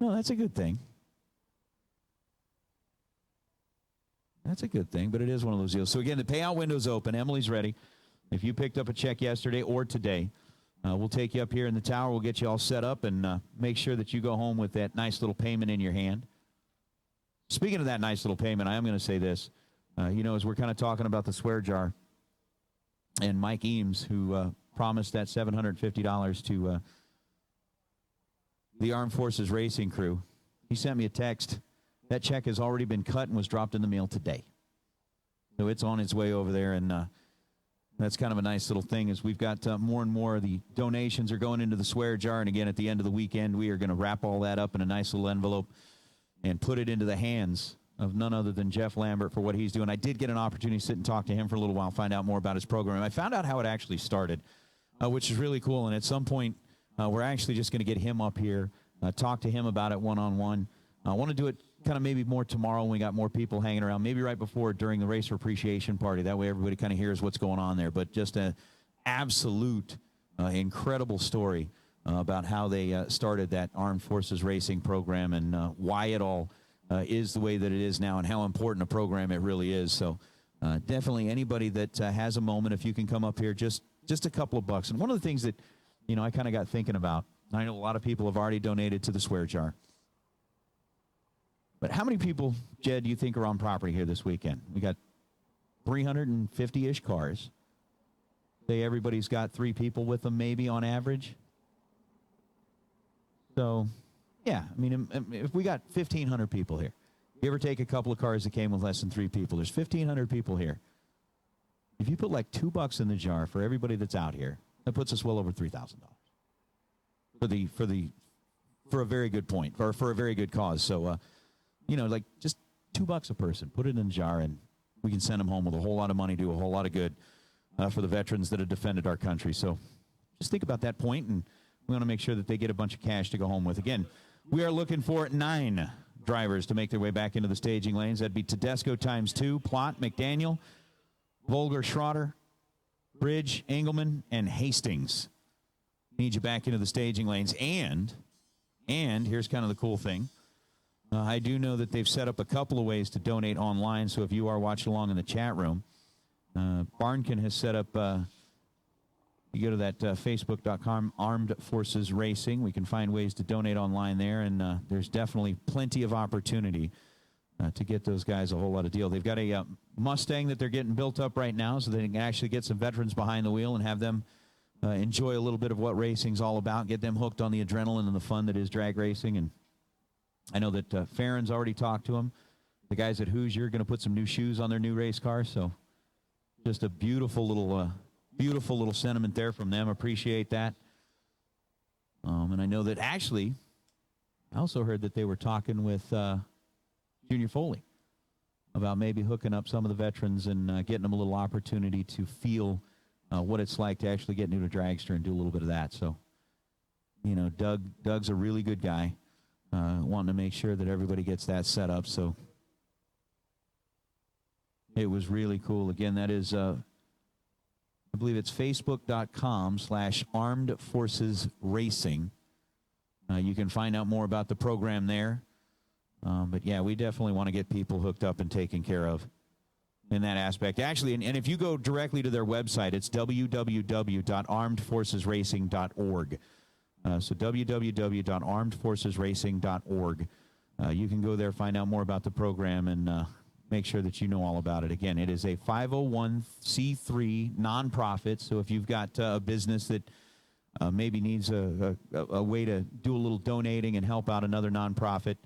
No, that's a good thing. That's a good thing, but it is one of those deals. So, again, the payout window's open. Emily's ready. If you picked up a check yesterday or today, we'll take you up here in the tower. We'll get you all set up and make sure that you go home with that nice little payment in your hand. Speaking of that nice little payment, I am going to say this. You know, as we're kind of talking about the swear jar, and Mike Eames, who promised that $750 to the Armed Forces Racing crew, He sent me a text. That check has already been cut and was dropped in the mail today. So it's on its way over there, and that's kind of a nice little thing as we've got more and more of the donations are going into the swear jar. And again, at the end of the weekend, we are going to wrap all that up in a nice little envelope and put it into the hands of none other than Jeff Lambert for what he's doing. I did get an opportunity to sit and talk to him for a little while, find out more about his program. I found out how it actually started, which is really cool. And at some point, we're actually just going to get him up here, talk to him about it one-on-one. I want to do it kind of maybe more tomorrow when we got more people hanging around, maybe right before during the racer appreciation party. That way everybody kind of hears what's going on there. But just an absolute incredible story about how they started that Armed Forces Racing program and why it all is the way that it is now and how important a program it really is. So definitely anybody that has a moment, if you can come up here, just a couple of bucks. And one of the things that, I kind of got thinking about, I know a lot of people have already donated to the swear jar. But how many people, Jed, do you think are on property here this weekend? We got 350-ish cars. Say everybody's got 3 people with them maybe on average. So, yeah, I mean, if we got 1,500 people here, you ever take a couple of cars that came with less than 3 people, there's 1,500 people here. If you put like $2 in the jar for everybody that's out here, that puts us well over $3,000 for a very good point, or for a very good cause. So, like just $2 a person, put it in a jar, and we can send them home with a whole lot of money, do a whole lot of good for the veterans that have defended our country. So just think about that point, and we want to make sure that they get a bunch of cash to go home with. Again, we are looking for 9 drivers to make their way back into the staging lanes. That'd be Tedesco ×2, Plott, McDaniel, Volger, Schroeder, Bridge, Engelman, and Hastings. Need you back into the staging lanes. And here's kind of the cool thing. I do know that they've set up a couple of ways to donate online, so if you are watching along in the chat room, Barnkin has set up, you go to that facebook.com, Armed Forces Racing. We can find ways to donate online there, and there's definitely plenty of opportunity to get those guys a whole lot of deal. They've got a Mustang that they're getting built up right now, so they can actually get some veterans behind the wheel and have them enjoy a little bit of what racing's all about, get them hooked on the adrenaline and the fun that is drag racing. And I know that Farron's already talked to him. The guys at Hoosier are going to put some new shoes on their new race car. So just a beautiful little sentiment there from them. Appreciate that. And I know that actually, I also heard that they were talking with Junior Foley about maybe hooking up some of the veterans and getting them a little opportunity to feel what it's like to actually get into a dragster and do a little bit of that. So, Doug's a really good guy. Wanting to make sure that everybody gets that set up. So it was really cool. Again, that is, I believe it's facebook.com/Armed Forces Racing. You can find out more about the program there. But, yeah, we definitely want to get people hooked up and taken care of in that aspect. Actually, and if you go directly to their website, it's www.armedforcesracing.org. So www.armedforcesracing.org. You can go there, find out more about the program, and make sure that you know all about it. Again, it is a 501c3 nonprofit, so if you've got a business that maybe needs a way to do a little donating and help out another nonprofit,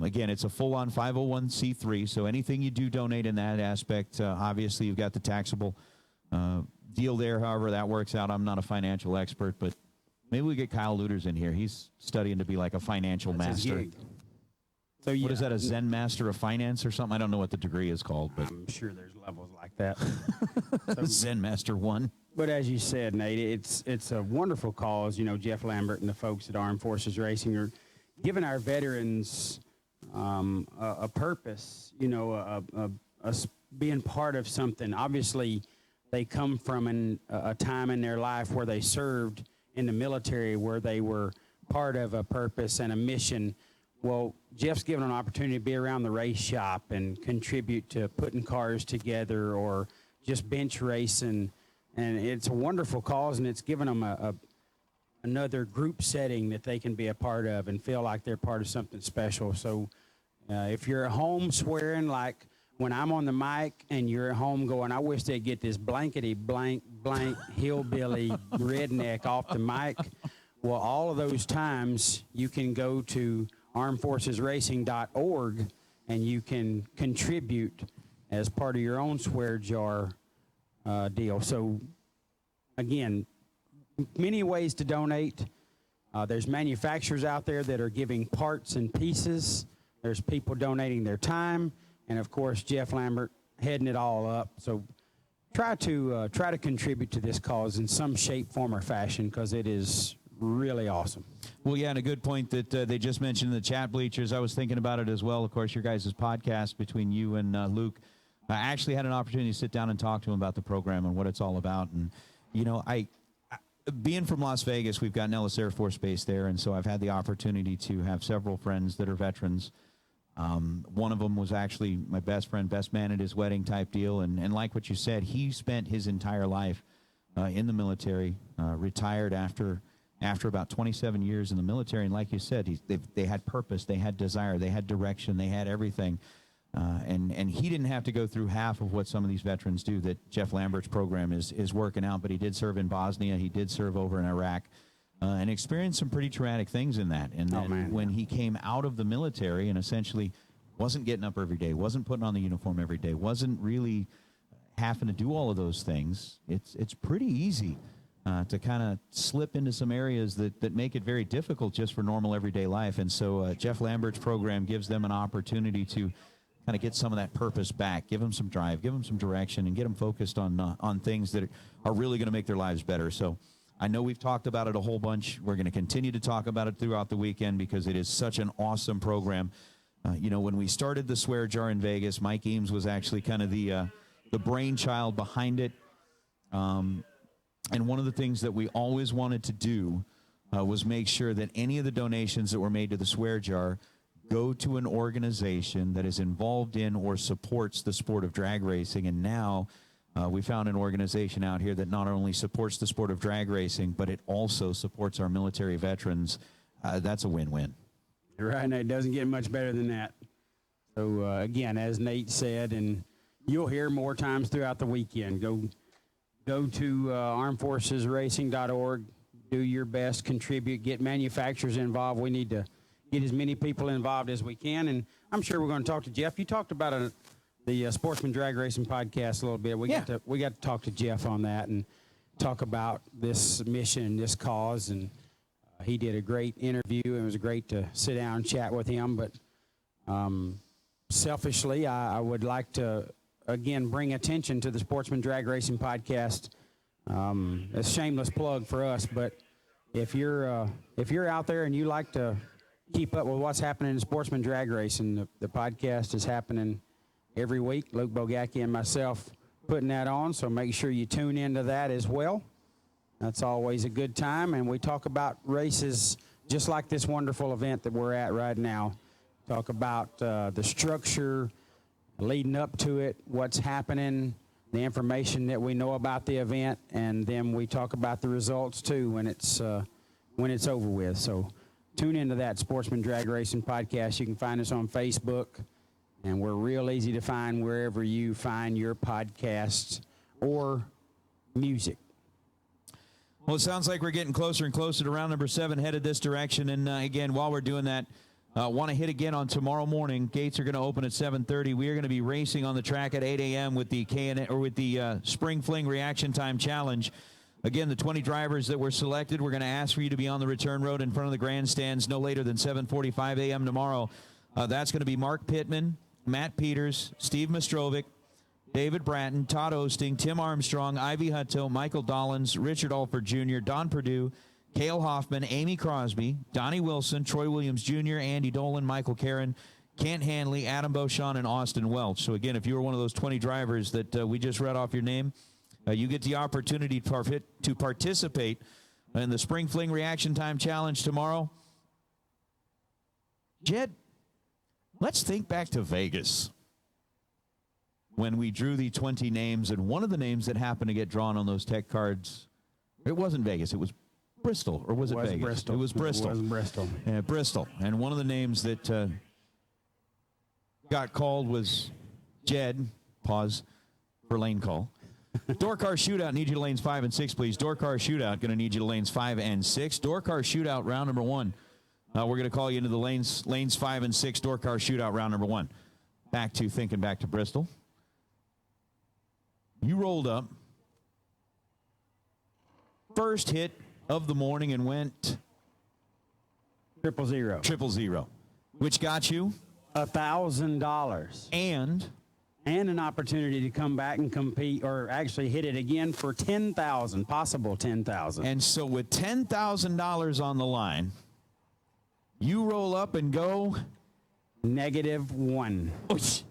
again, it's a full-on 501c3, so anything you do donate in that aspect, obviously you've got the taxable deal there, however that works out. I'm not a financial expert, but maybe we get Kyle Luters in here. He's studying to be like a financial master. So what is that, a Zen Master of Finance or something? I don't know what the degree is called, but I'm sure there's levels like that. Zen Master 1. But as you said, Nate, it's a wonderful cause. Jeff Lambert and the folks at Armed Forces Racing are giving our veterans a purpose, us being part of something. Obviously, they come from a time in their life where they served in the military, where they were part of a purpose and a mission. Well, Jeff's given an opportunity to be around the race shop and contribute to putting cars together or just bench racing. And it's a wonderful cause, and it's given them another group setting that they can be a part of and feel like they're part of something special. So if you're at home swearing, like when I'm on the mic and you're at home going, I wish they'd get this blankety blank hillbilly redneck off the mic. Well, all of those times you can go to armedforcesracing.org, and you can contribute as part of your own swear jar deal. So, again, many ways to donate. There's manufacturers out there that are giving parts and pieces. There's people donating their time, and of course Jeff Lambert heading it all up. So try to contribute to this cause in some shape, form, or fashion, because it is really awesome. Well, yeah, and a good point that they just mentioned in the chat bleachers. I was thinking about it as well. Of course, your guys' podcast between you and Luke. I actually had an opportunity to sit down and talk to him about the program and what it's all about. And, you know, I being from Las Vegas, we've got Nellis Air Force Base there, and so I've had the opportunity to have several friends that are veterans. One of them was actually my best friend, best man at his wedding type deal. And like what you said, he spent his entire life in the military, retired after about 27 years in the military. And like you said, they had purpose, they had desire, they had direction, they had everything. And he didn't have to go through half of what some of these veterans do that Jeff Lambert's program is working out. But he did serve in Bosnia. He did serve over in Iraq and experienced some pretty traumatic things in that. And then when he came out of the military and essentially wasn't getting up every day, wasn't putting on the uniform every day, wasn't really having to do all of those things, it's pretty easy to kind of slip into some areas that make it very difficult just for normal everyday life. And so Jeff Lambert's program gives them an opportunity to kind of get some of that purpose back, give them some drive, give them some direction, and get them focused on things that are really going to make their lives better. So I know we've talked about it a whole bunch. We're going to continue to talk about it throughout the weekend because it is such an awesome program. You know, when we started the Swear Jar in Vegas, Mike Eames was actually kind of the brainchild behind it. And one of the things that we always wanted to do was make sure that any of the donations that were made to the Swear Jar go to an organization that is involved in or supports the sport of drag racing. And now we found an organization out here that not only supports the sport of drag racing, but it also supports our military veterans. That's a win-win. You're right, Nate. It doesn't get much better than that. So, again, as Nate said, and you'll hear more times throughout the weekend, go to armedforcesracing.org, do your best, contribute, get manufacturers involved. We need to get as many people involved as we can, and I'm sure we're going to talk to Jeff. You talked about the Sportsman Drag Racing podcast a little bit. We got to talk to Jeff on that and talk about this mission, this cause, and he did a great interview. It was great to sit down and chat with him, but selfishly, I would like to, again, bring attention to the Sportsman Drag Racing podcast. A shameless plug for us, but if you're out there and you like to keep up with what's happening in sportsman drag racing, the podcast is happening every week. Luke Bogacki and myself putting that on, so make sure you tune into that as well. That's always a good time, and we talk about races just like this wonderful event that we're at right now. Talk about the structure leading up to it, what's happening, the information that we know about the event, and then we talk about the results too when it's over with. So tune into that Sportsman Drag Racing podcast. You can find us on Facebook, and we're real easy to find wherever you find your podcasts or music. Well, it sounds like we're getting closer and closer to round number 7, headed this direction. And, again, while we're doing that, want to hit again on tomorrow morning. Gates are going to open at 7:30. We are going to be racing on the track at 8 a.m. with the Spring Fling Reaction Time Challenge. Again, the 20 drivers that were selected, we're going to ask for you to be on the return road in front of the grandstands no later than 7:45 a.m. tomorrow. That's going to be Mark Pittman, Matt Peters, Steve Mastrovic, David Bratton, Todd Osting, Tim Armstrong, Ivy Hutto, Michael Dollins, Richard Alford Jr., Don Perdue, Cale Hoffman, Amy Crosby, Donnie Wilson, Troy Williams Jr., Andy Dolan, Michael Karen, Kent Hanley, Adam Beauchamp, and Austin Welch. So, again, if you were one of those 20 drivers that we just read off your name, you get the opportunity to participate in the Spring Fling Reaction Time Challenge tomorrow. Jed, let's think back to Vegas when we drew the 20 names, and one of the names that happened to get drawn on those tech cards, it wasn't Vegas, it was Bristol, or was it Vegas? Bristol. It was Bristol. It was Bristol. Yeah, Bristol. And one of the names that got called was Jed, pause for lane call. Door car shootout, need you to lanes 5 and 6, please. Door car shootout, going to need you to lanes 5 and 6. Door car shootout, round number 1. We're going to call you into the lanes 5 and 6 door car shootout round number 1. Back to Bristol. You rolled up. First hit of the morning and went 000. 000, which got you $1,000 and an opportunity to come back and compete, or actually hit it again for $10,000, possible $10,000. And so with $10,000 on the line, you roll up and go -1. Oosh.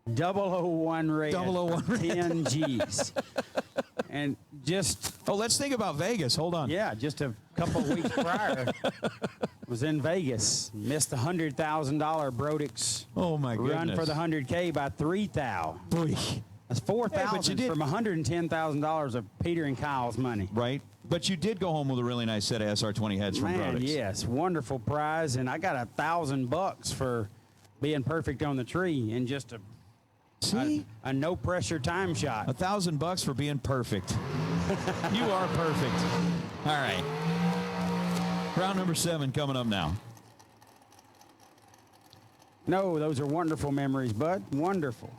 001 red. 001 red. 10 G's. And just, let's think about Vegas. Hold on. yeah, just a couple of weeks prior, was in Vegas. Missed the $100,000 Brodix Oh, my goodness. run for the 100K by 3 thou. That's $4,000 from $110,000 of Peter and Kyle's money. Right. But you did go home with a really nice set of SR20 heads from Man, Brodix. yes, wonderful prize, and I got $1,000 for being perfect on the tree in just a no pressure time shot. $1,000 for being perfect. You are perfect. All right. Round number 7 coming up now. No, those are wonderful memories, bud. Wonderful.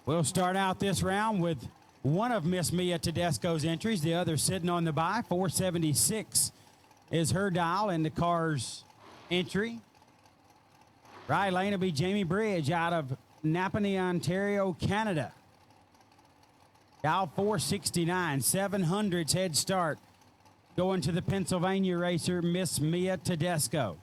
We'll start out this round with one of Miss Mia Tedesco's entries, the other sitting on the bye. 476 is her dial in the car's entry. Right lane will be Jamie Bridge out of Napanee, Ontario, Canada. Dial 469, 700's head start. Going to the Pennsylvania racer, Miss Mia Tedesco.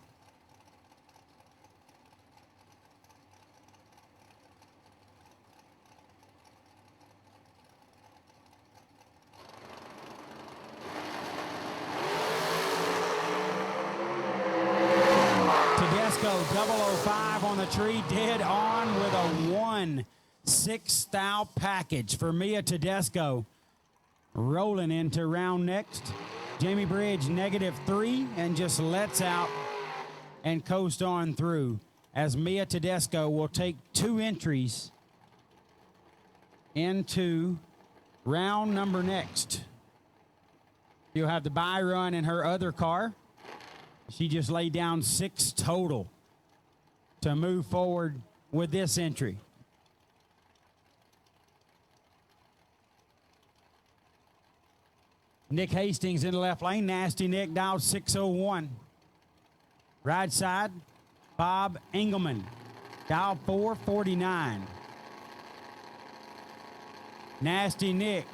Tedesco 005 on the tree, dead on with a 1/6 thou package for Mia Tedesco. Rolling into round next. Jamie Bridge -3 and just lets out and coast on through as Mia Tedesco will take 2 entries into round number next. You'll have the bye run in her other car. She just laid down 6 total to move forward with this entry. Nick Hastings in the left lane. Nasty Nick dialed 601. Right side, Bob Engelman, dialed 449. Nasty Nick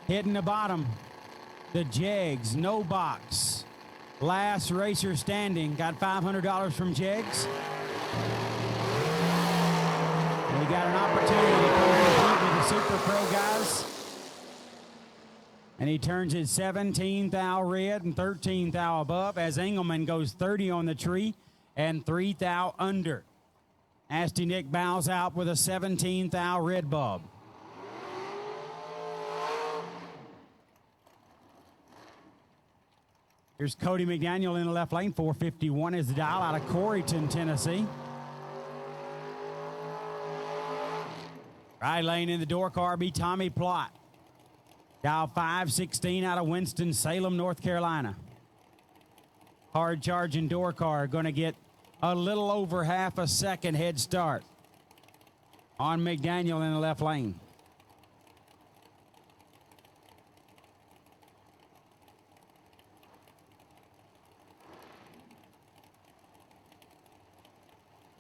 hitting the bottom. The Jegs, no box. Last racer standing, got $500 from Jegs. And he got an opportunity to compete with the Super Pro guys. And he turns his 17 thou red and 13 thou above as Engelman goes 30 on the tree and 3 thou under. Nasty Nick bows out with a 17 thou red bulb. Here's Cody McDaniel in the left lane. 451 is the dial out of Coreyton, Tennessee. Right lane in the door car be Tommy Plott. Dial 516 out of Winston-Salem, North Carolina. Hard charging door car going to get a little over half a second head start on McDaniel in the left lane.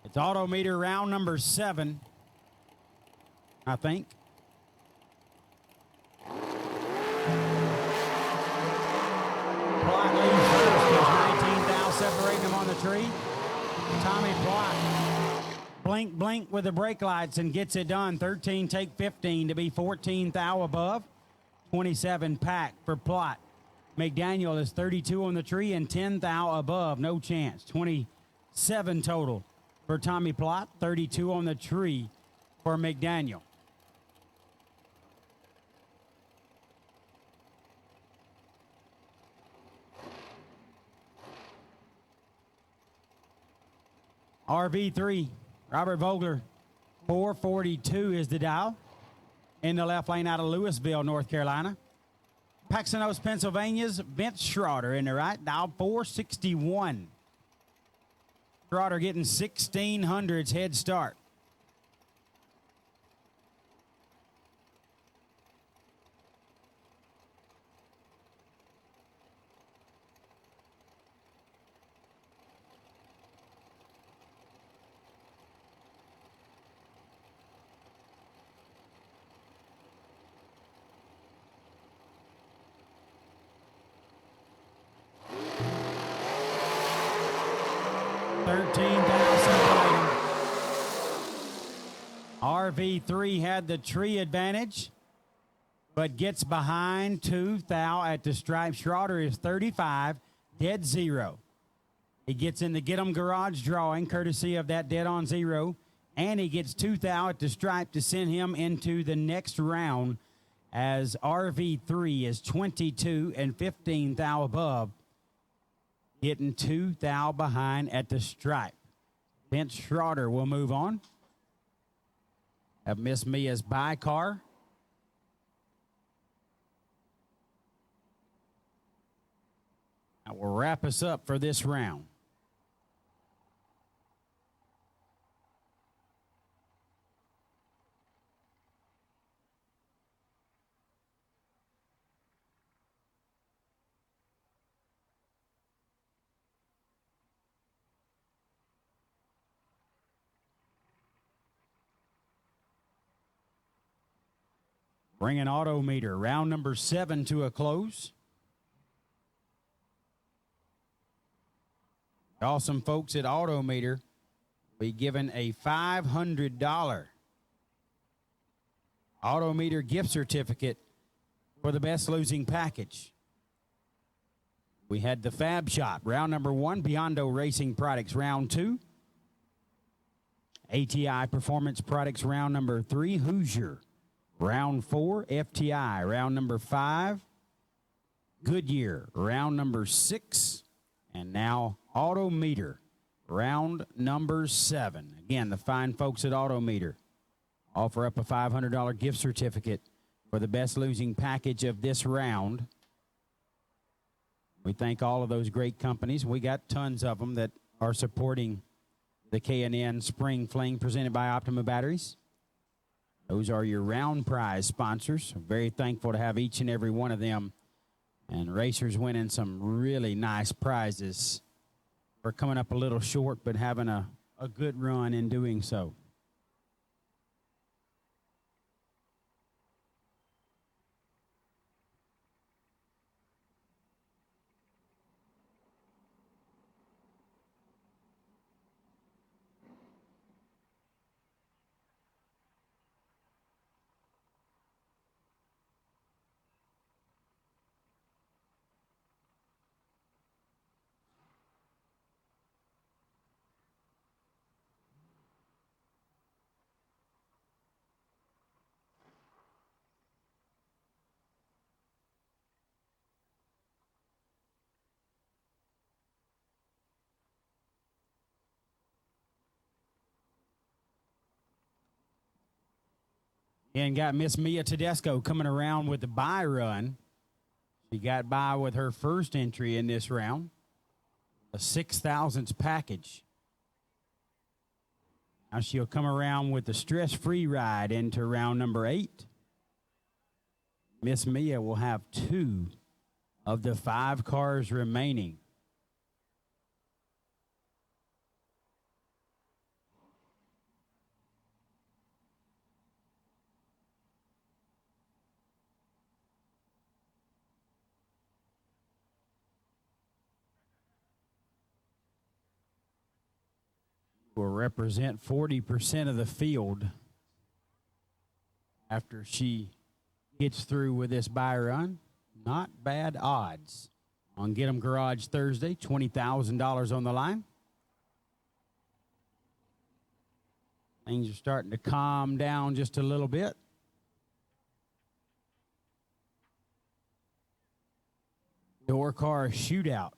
It's Autometer round number 7, I think. Plott leads first. There's 19 thou separating them on the tree. Tommy Plott blink, blink with the brake lights and gets it done. 13 take 15 to be 14 thou above. 27 pack for Plott. McDaniel is 32 on the tree and 10 thou above. No chance. 27 total for Tommy Plott. 32 on the tree for McDaniel. RV3, Robert Vogler, 442 is the dial. in the left lane out of Louisville, North Carolina. Paxenos, Pennsylvania's Vince Schroeder in the right, now 461. Schroeder getting 1600s head start. RV3 had the tree advantage, but gets behind 2 thou at the stripe. Schroeder is 35, dead zero. He gets in the Get 'em Garage drawing, courtesy of that dead on zero, and he gets 2 thou at the stripe to send him into the next round as RV3 is 22 and 15 thou above, getting 2 thou behind at the stripe. Vince Schroeder will move on. Have Miss Mia's by car. That will wrap us up for this round. Bringing Autometer, round number 7 to a close. Awesome folks at Autometer will be given a $500 Autometer gift certificate for the best losing package. We had the Fab Shop, round number 1, Biondo Racing Products, round 2. ATI Performance Products, round number 3, Hoosier. Round 4, FTI. Round number 5, Goodyear. Round number 6, and now Autometer. Round number 7. Again, the fine folks at Autometer offer up a $500 gift certificate for the best losing package of this round. We thank all of those great companies. We got tons of them that are supporting the K&N Spring Fling presented by Optima Batteries. Those are your round prize sponsors. Very thankful to have each and every one of them. And racers winning some really nice prizes. We're coming up a little short, but having a good run in doing so. And got Miss Mia Tedesco coming around with the bye run. She got by with her first entry in this round, a 6,000th package. Now she'll come around with the stress-free ride into round number 8. Miss Mia will have 2 of the 5 cars remaining. Will represent 40% of the field after she gets through with this buy run. Not bad odds on Get 'em Garage Thursday, $20,000 on the line. Things are starting to calm down just a little bit. Door car shootout.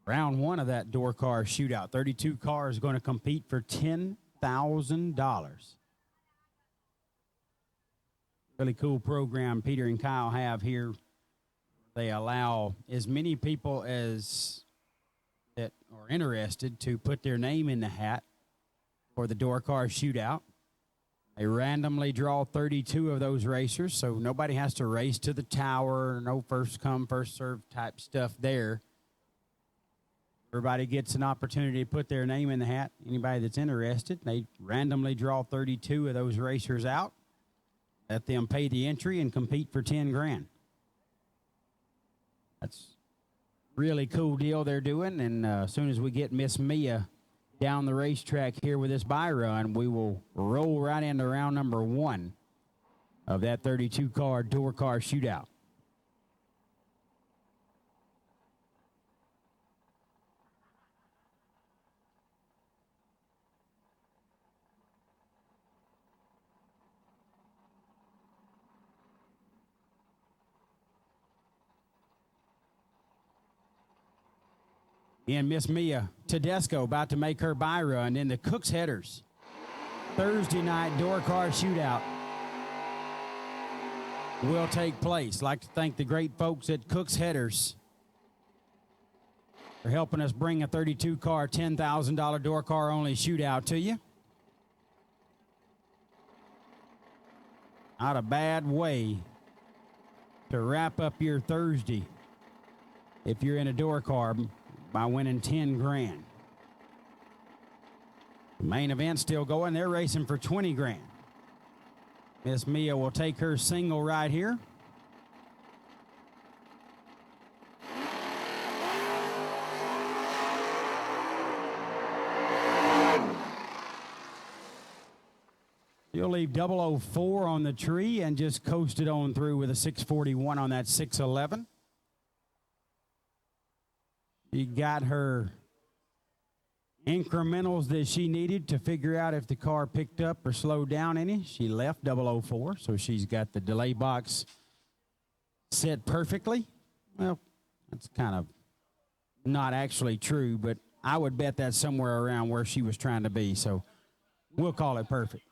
Round one of that door car shootout. 32 cars going to compete for $10,000. Really cool program Peter and Kyle have here. They allow as many people as that are interested to put their name in the hat for the door car shootout. They randomly draw 32 of those racers, so nobody has to race to the tower. No first come, first serve type stuff there. Everybody gets an opportunity to put their name in the hat. Anybody that's interested, they randomly draw 32 of those racers out, let them pay the entry and compete for 10 grand. That's a really cool deal they're doing, and as soon as we get Miss Mia down the racetrack here with this buy run, we will roll right into round number one of that 32-car door car shootout. And Miss Mia Tedesco about to make her buy run in the Cook's Headers Thursday night door car shootout will take place. I'd like to thank the great folks at Cook's Headers for helping us bring a 32-car, $10,000 door car only shootout to you. Not a bad way to wrap up your Thursday if you're in a door car by winning 10 grand. The main event still going. They're racing for 20 grand. Miss Mia will take her single right here. You'll leave 004 on the tree and just coast it on through with a 641 on that 611. She got her incrementals that she needed to figure out if the car picked up or slowed down any. She left 004, so she's got the delay box set perfectly. Well, that's kind of not actually true, but I would bet that's somewhere around where she was trying to be, so we'll call it perfect.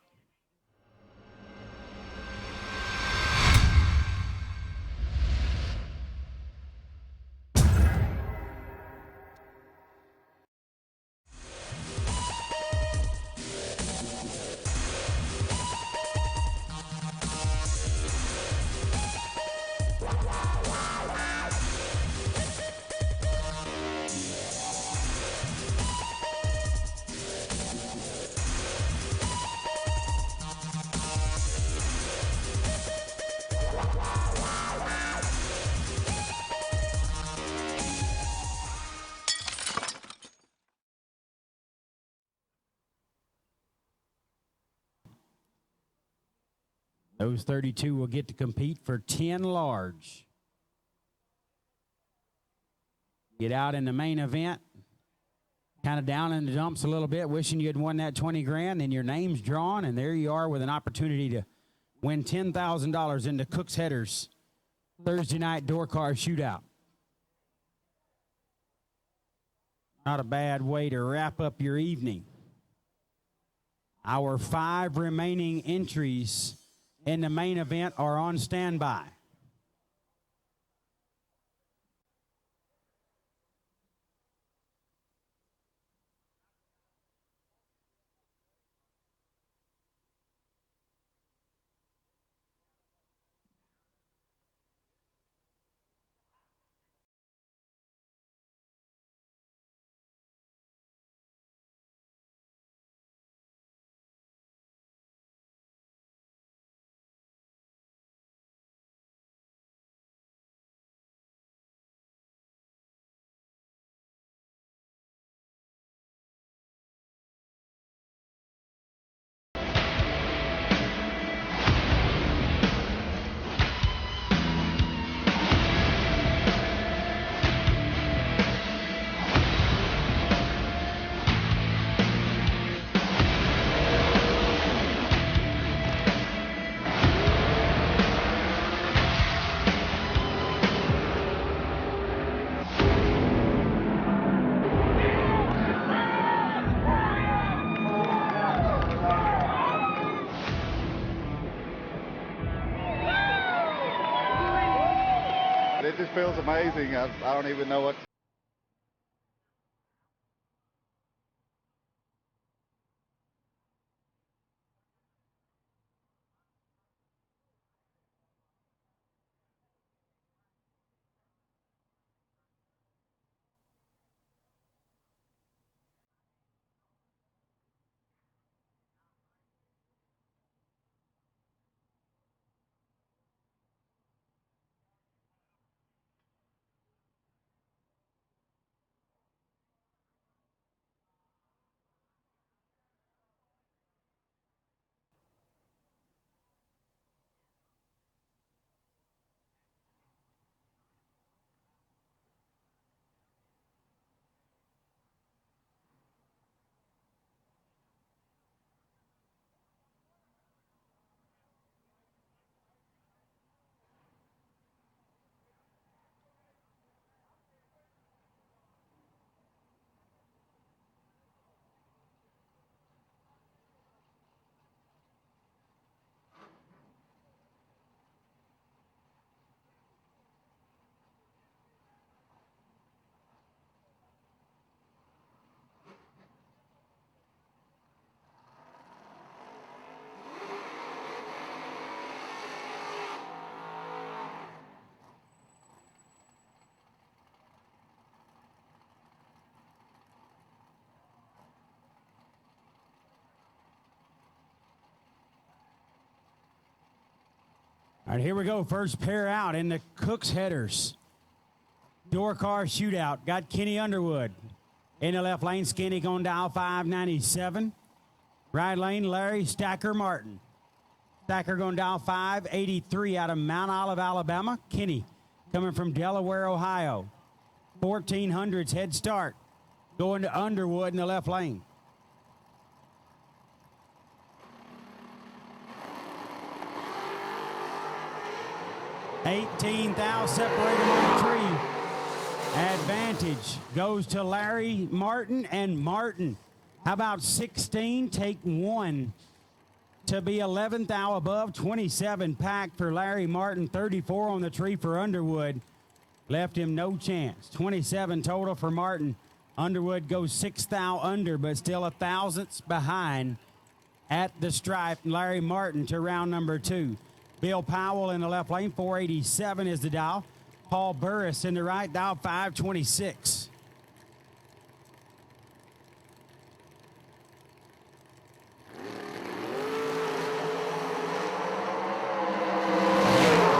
Those 32 will get to compete for 10 large. Get out in the main event, kind of down in the dumps a little bit, wishing you had won that 20 grand, and your name's drawn, and there you are with an opportunity to win $10,000 into Cook's Headers Thursday night door car shootout. Not a bad way to wrap up your evening. Our 5 remaining entries in the main event are on standby. It just feels amazing. I don't even know what. All right, here we go. First pair out in the Cook's headers. Door car shootout. Got Kenny Underwood. In the left lane, Skinny going dial 597. Right lane, Larry Stacker Martin. Stacker going dial 583 out of Mount Olive, Alabama. Kenny coming from Delaware, Ohio. 1400s head start. Going to Underwood in the left lane. 18 thou separate them on the tree. Advantage goes to Larry Martin and Martin. How about 16? Take one to be 11th thou above. 27 pack for Larry Martin. 34 on the tree for Underwood. Left him no chance. 27 total for Martin. Underwood goes 6th thou under, but still a thousandths behind at the stripe. Larry Martin to round number 2. Bill Powell in the left lane, 487 is the dial. Paul Burris in the right, dial 526.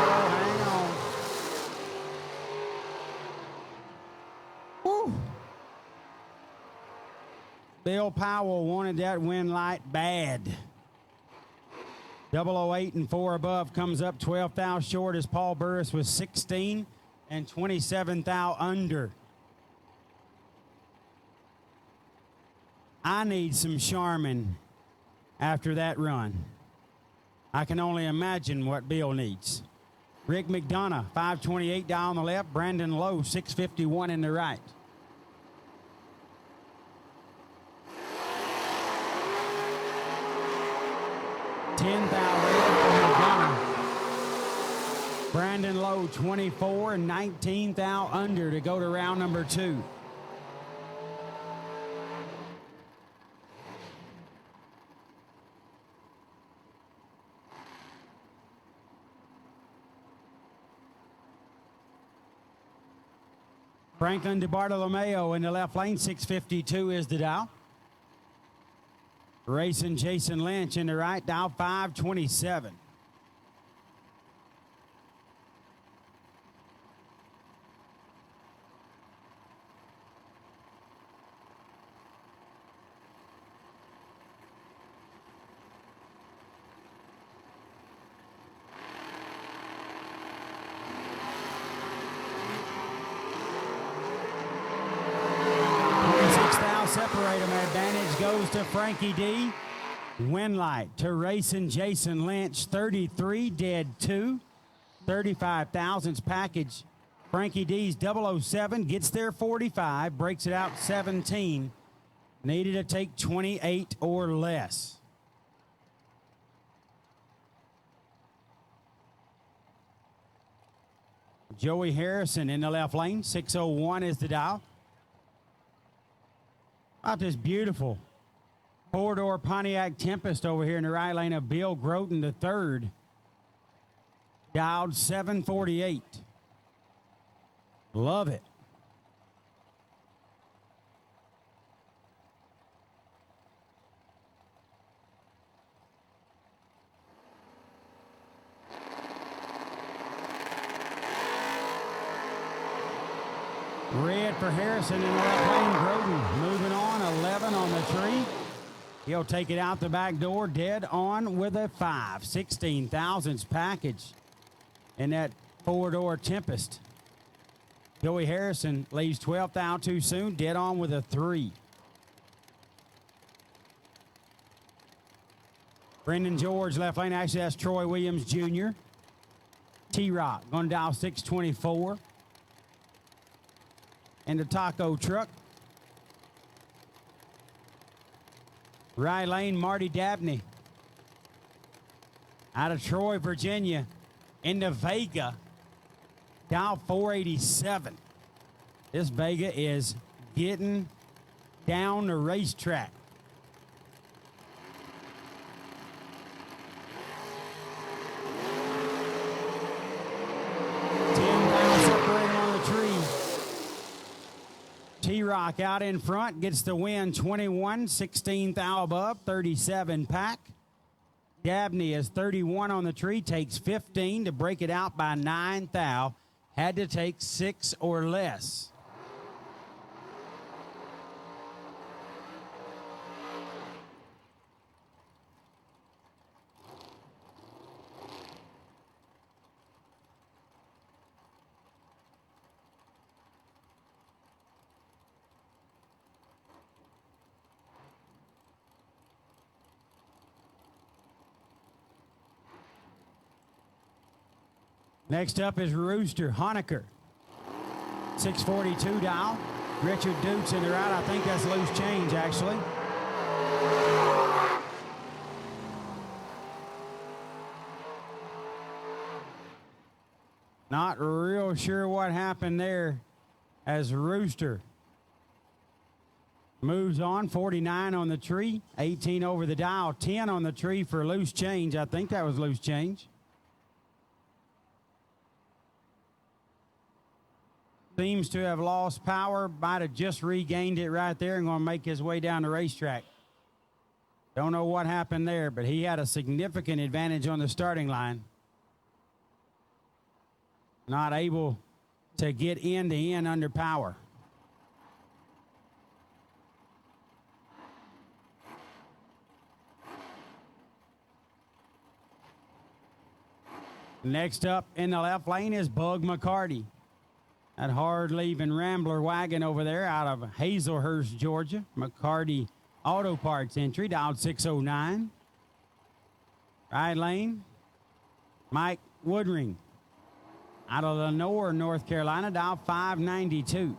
Hang on. Woo. Bill Powell wanted that win light bad. 008 and 4 above comes up 12 thou short as Paul Burris was 16 and 27 thou under. I need some Charmin after that run. I can only imagine what Bill needs. Rick McDonough, 528 down on the left. Brandon Lowe, 651 in the right. $10,000 for McDonough. Brandon Lowe, 24 and 19 thou under to go to round number 2. Franklin DeBartolomeo in the left lane, 652 is the dial. Racing Jason Lynch in the right, dial 527. Separate them. Advantage goes to Frankie D. Winlight to Racing Jason Lynch. 33 dead 2. 35 thousandths package. Frankie D's 007 gets there 45. Breaks it out 17. Needed to take 28 or less. Joey Harrison in the left lane. 601 is the dial. Out this beautiful four-door Pontiac Tempest over here in the right lane of Bill Groton III. Dialed 748. Love it. Red for Harrison in the left lane. Groton moving on, 11 on the tree. He'll take it out the back door, dead on with a 5. 16 thousandths package in that four-door Tempest. Joey Harrison leaves 12th out too soon, dead on with a 3. Brendan George, left lane. Actually, that's Troy Williams Jr. T-Rock going to dial 624. And the taco truck. Right lane, Marty Dabney. Out of Troy, Virginia. Into Vega. Dial 487. This Vega is getting down the racetrack. T-Rock out in front, gets the win, 21, 16 thou above, 37 pack. Dabney is 31 on the tree, takes 15 to break it out by 9 thou. Had to take 6 or less. Next up is Rooster Honecker. 642 dial. Richard Dukes in the route. I think that's loose change, actually. Not real sure what happened there as Rooster moves on. 49 on the tree, 18 over the dial, 10 on the tree for loose change. I think that was loose change. Seems to have lost power, might have just regained it right there and going to make his way down the racetrack. Don't know what happened there, but he had a significant advantage on the starting line. Not able to get end to end under power. Next up in the left lane is Bug McCarty. That hard-leaving Rambler wagon over there out of Hazelhurst, Georgia. McCarty Auto Parts entry, dialed 609. Right lane, Mike Woodring. Out of Lenore, North Carolina, dialed 592.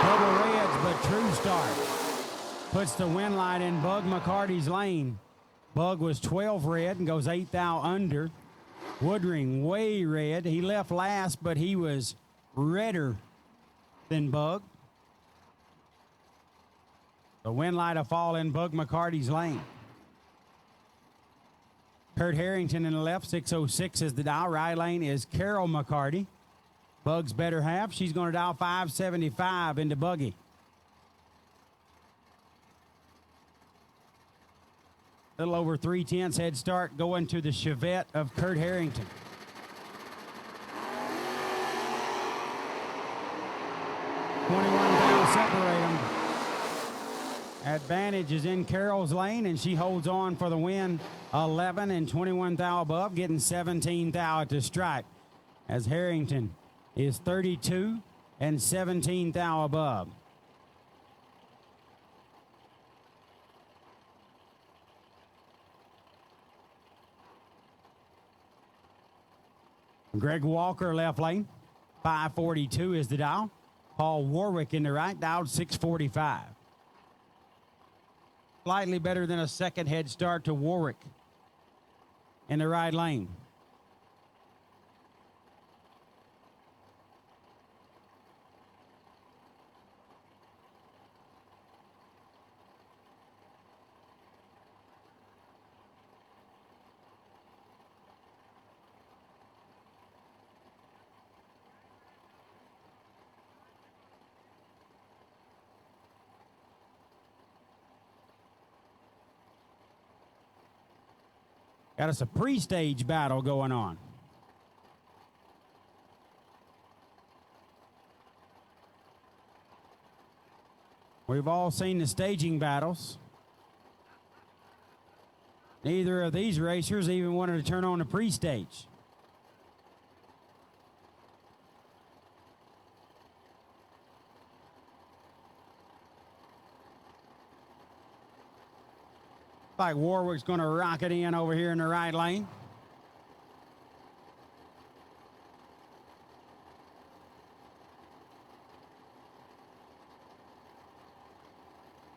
Double reds, but true start. Puts the win light in Bug McCarty's lane. Bug was 12 red and goes 8 thou under. Woodring way red. He left last, but he was redder than Bug. The win light will fall in Bug McCarty's lane. Kurt Harrington in the left, 606 is the dial. Right lane is Carol McCarty. Bug's better half. She's going to dial 575 into Buggy. Little over 3/10 head start going to the Chevette of Kurt Harrington. Separate them. Advantage is in Carol's lane, and she holds on for the win. 11 and 21 thou above, getting 17 thou at the stripe. As Harrington is 32 and 17 thou above. Greg Walker left lane. 542 is the dial. Paul Warwick in the right, dialed 645. Slightly better than a second head start to Warwick in the right lane. Got us a pre-stage battle going on. We've all seen the staging battles. Neither of these racers even wanted to turn on the pre-stage. Like Warwick's going to rocket in over here in the right lane.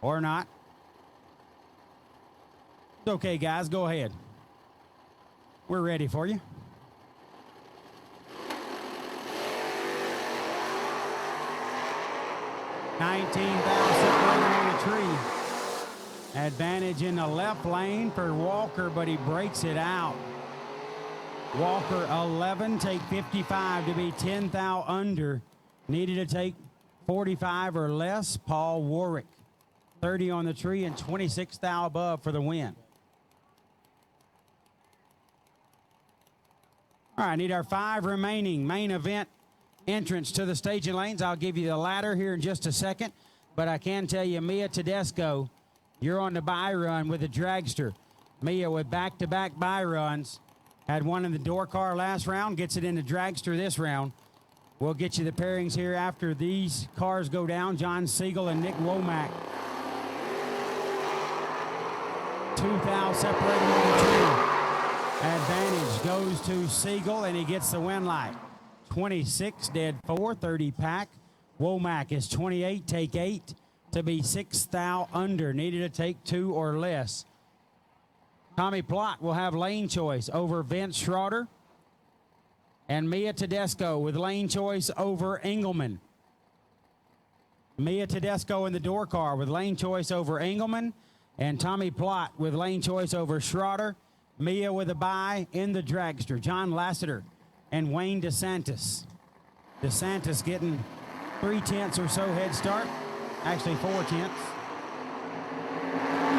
Or not. It's okay, guys. Go ahead. We're ready for you. $19,000 on the tree. Advantage in the left lane for Walker, but he breaks it out. Walker 11, take 55 to be 10 thou under. Needed to take 45 or less. Paul Warwick 30 on the tree and 26 thou above for the win. All right, need our 5 remaining main event entrants to the staging lanes. I'll give you the ladder here in just a second, but I can tell you Mia Tedesco, you're on the bye run with a dragster. Mia with back-to-back bye runs. Had one in the door car last round, gets it in the dragster this round. We'll get you the pairings here after these cars go down. John Siegel and Nick Womack. 2 thou separating on the tree. Advantage goes to Siegel, and he gets the win light. 26, dead 4, 30 pack. Womack is 28, take 8. To be 6 thou under, needed to take 2 or less. Tommy Plott will have lane choice over Vince Schroeder. And Mia Tedesco with lane choice over Engelman. Mia Tedesco in the door car with lane choice over Engelman. And Tommy Plott with lane choice over Schroeder. Mia with a bye in the dragster. John Lasseter and Wayne DeSantis. DeSantis getting 3/10 or so head start. Actually 4/10.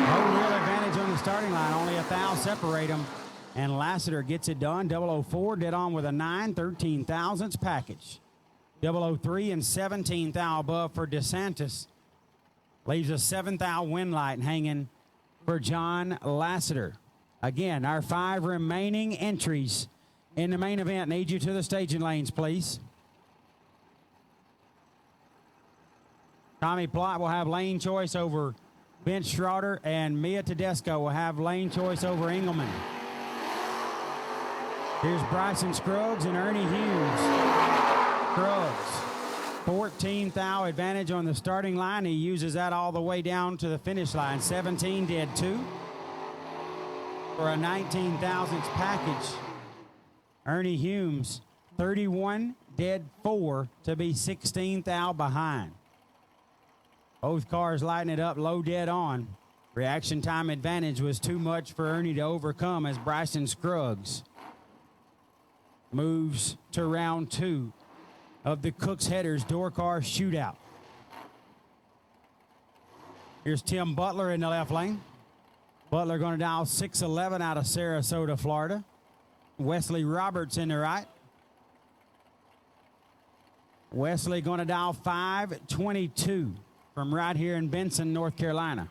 No real advantage on the starting line. Only a thou separate them. And Lasseter gets it done. 004 dead on with a 9, 13 thousandths package. 003 and 17 thou above for DeSantis. Leaves a 7 thou win light hanging for John Lasseter. Again, our 5 remaining entries in the main event. Need you to the staging lanes, please. Tommy Plott will have lane choice over Vince Schroeder, and Mia Tedesco will have lane choice over Engelman. Here's Bryson Scruggs and Ernie Hughes. Scruggs, 14 thou advantage on the starting line. He uses that all the way down to the finish line. 17 dead 2 for a 19 thousandths package. Ernie Humes, 31 dead 4 to be 16 thou behind. Both cars lighting it up low dead on. Reaction time advantage was too much for Ernie to overcome as Bryson Scruggs moves to round 2 of the Cook's Headers door car shootout. Here's Tim Butler in the left lane. Butler going to dial 611 out of Sarasota, Florida. Wesley Roberts in the right. Wesley going to dial 522 from right here in Benson, North Carolina.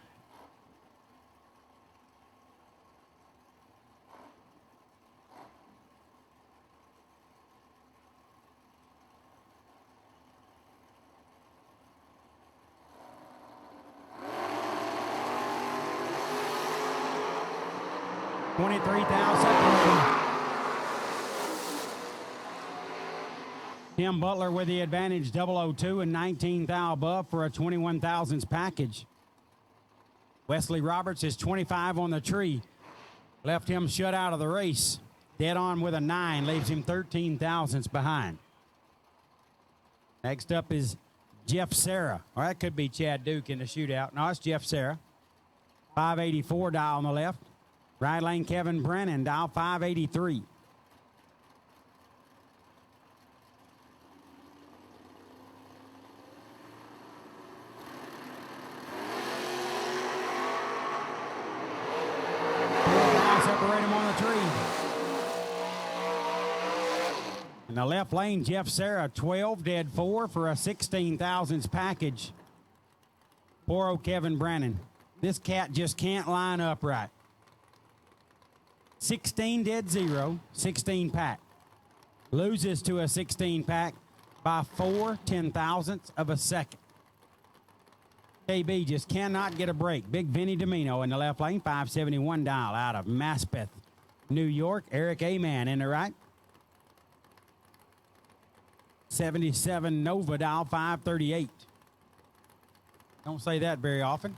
$23,000. Tim Butler with the advantage, 002 and 19 thou above for a 21 thousandths package. Wesley Roberts is 25 on the tree. Left him shut out of the race. Dead on with a 9, leaves him 13 thousandths behind. Next up is Jeff Serra. Or that could be Chad Duke in the shootout. No, it's Jeff Serra. 584 dial on the left. Right lane Kevin Brennan, dial 583. Separate him on the tree. In the left lane, Jeff Serra, 12, dead 4 for a 16 thousandths package. Poor old Kevin Brennan. This cat just can't line up right. 16 dead 0, 16 pack. Loses to a 16 pack by 4 10,000ths of a second. KB just cannot get a break. Big Vinny Domino in the left lane, 571 dial out of Maspeth, New York. Eric Aman in the right. 77 Nova dial 538. Don't say that very often.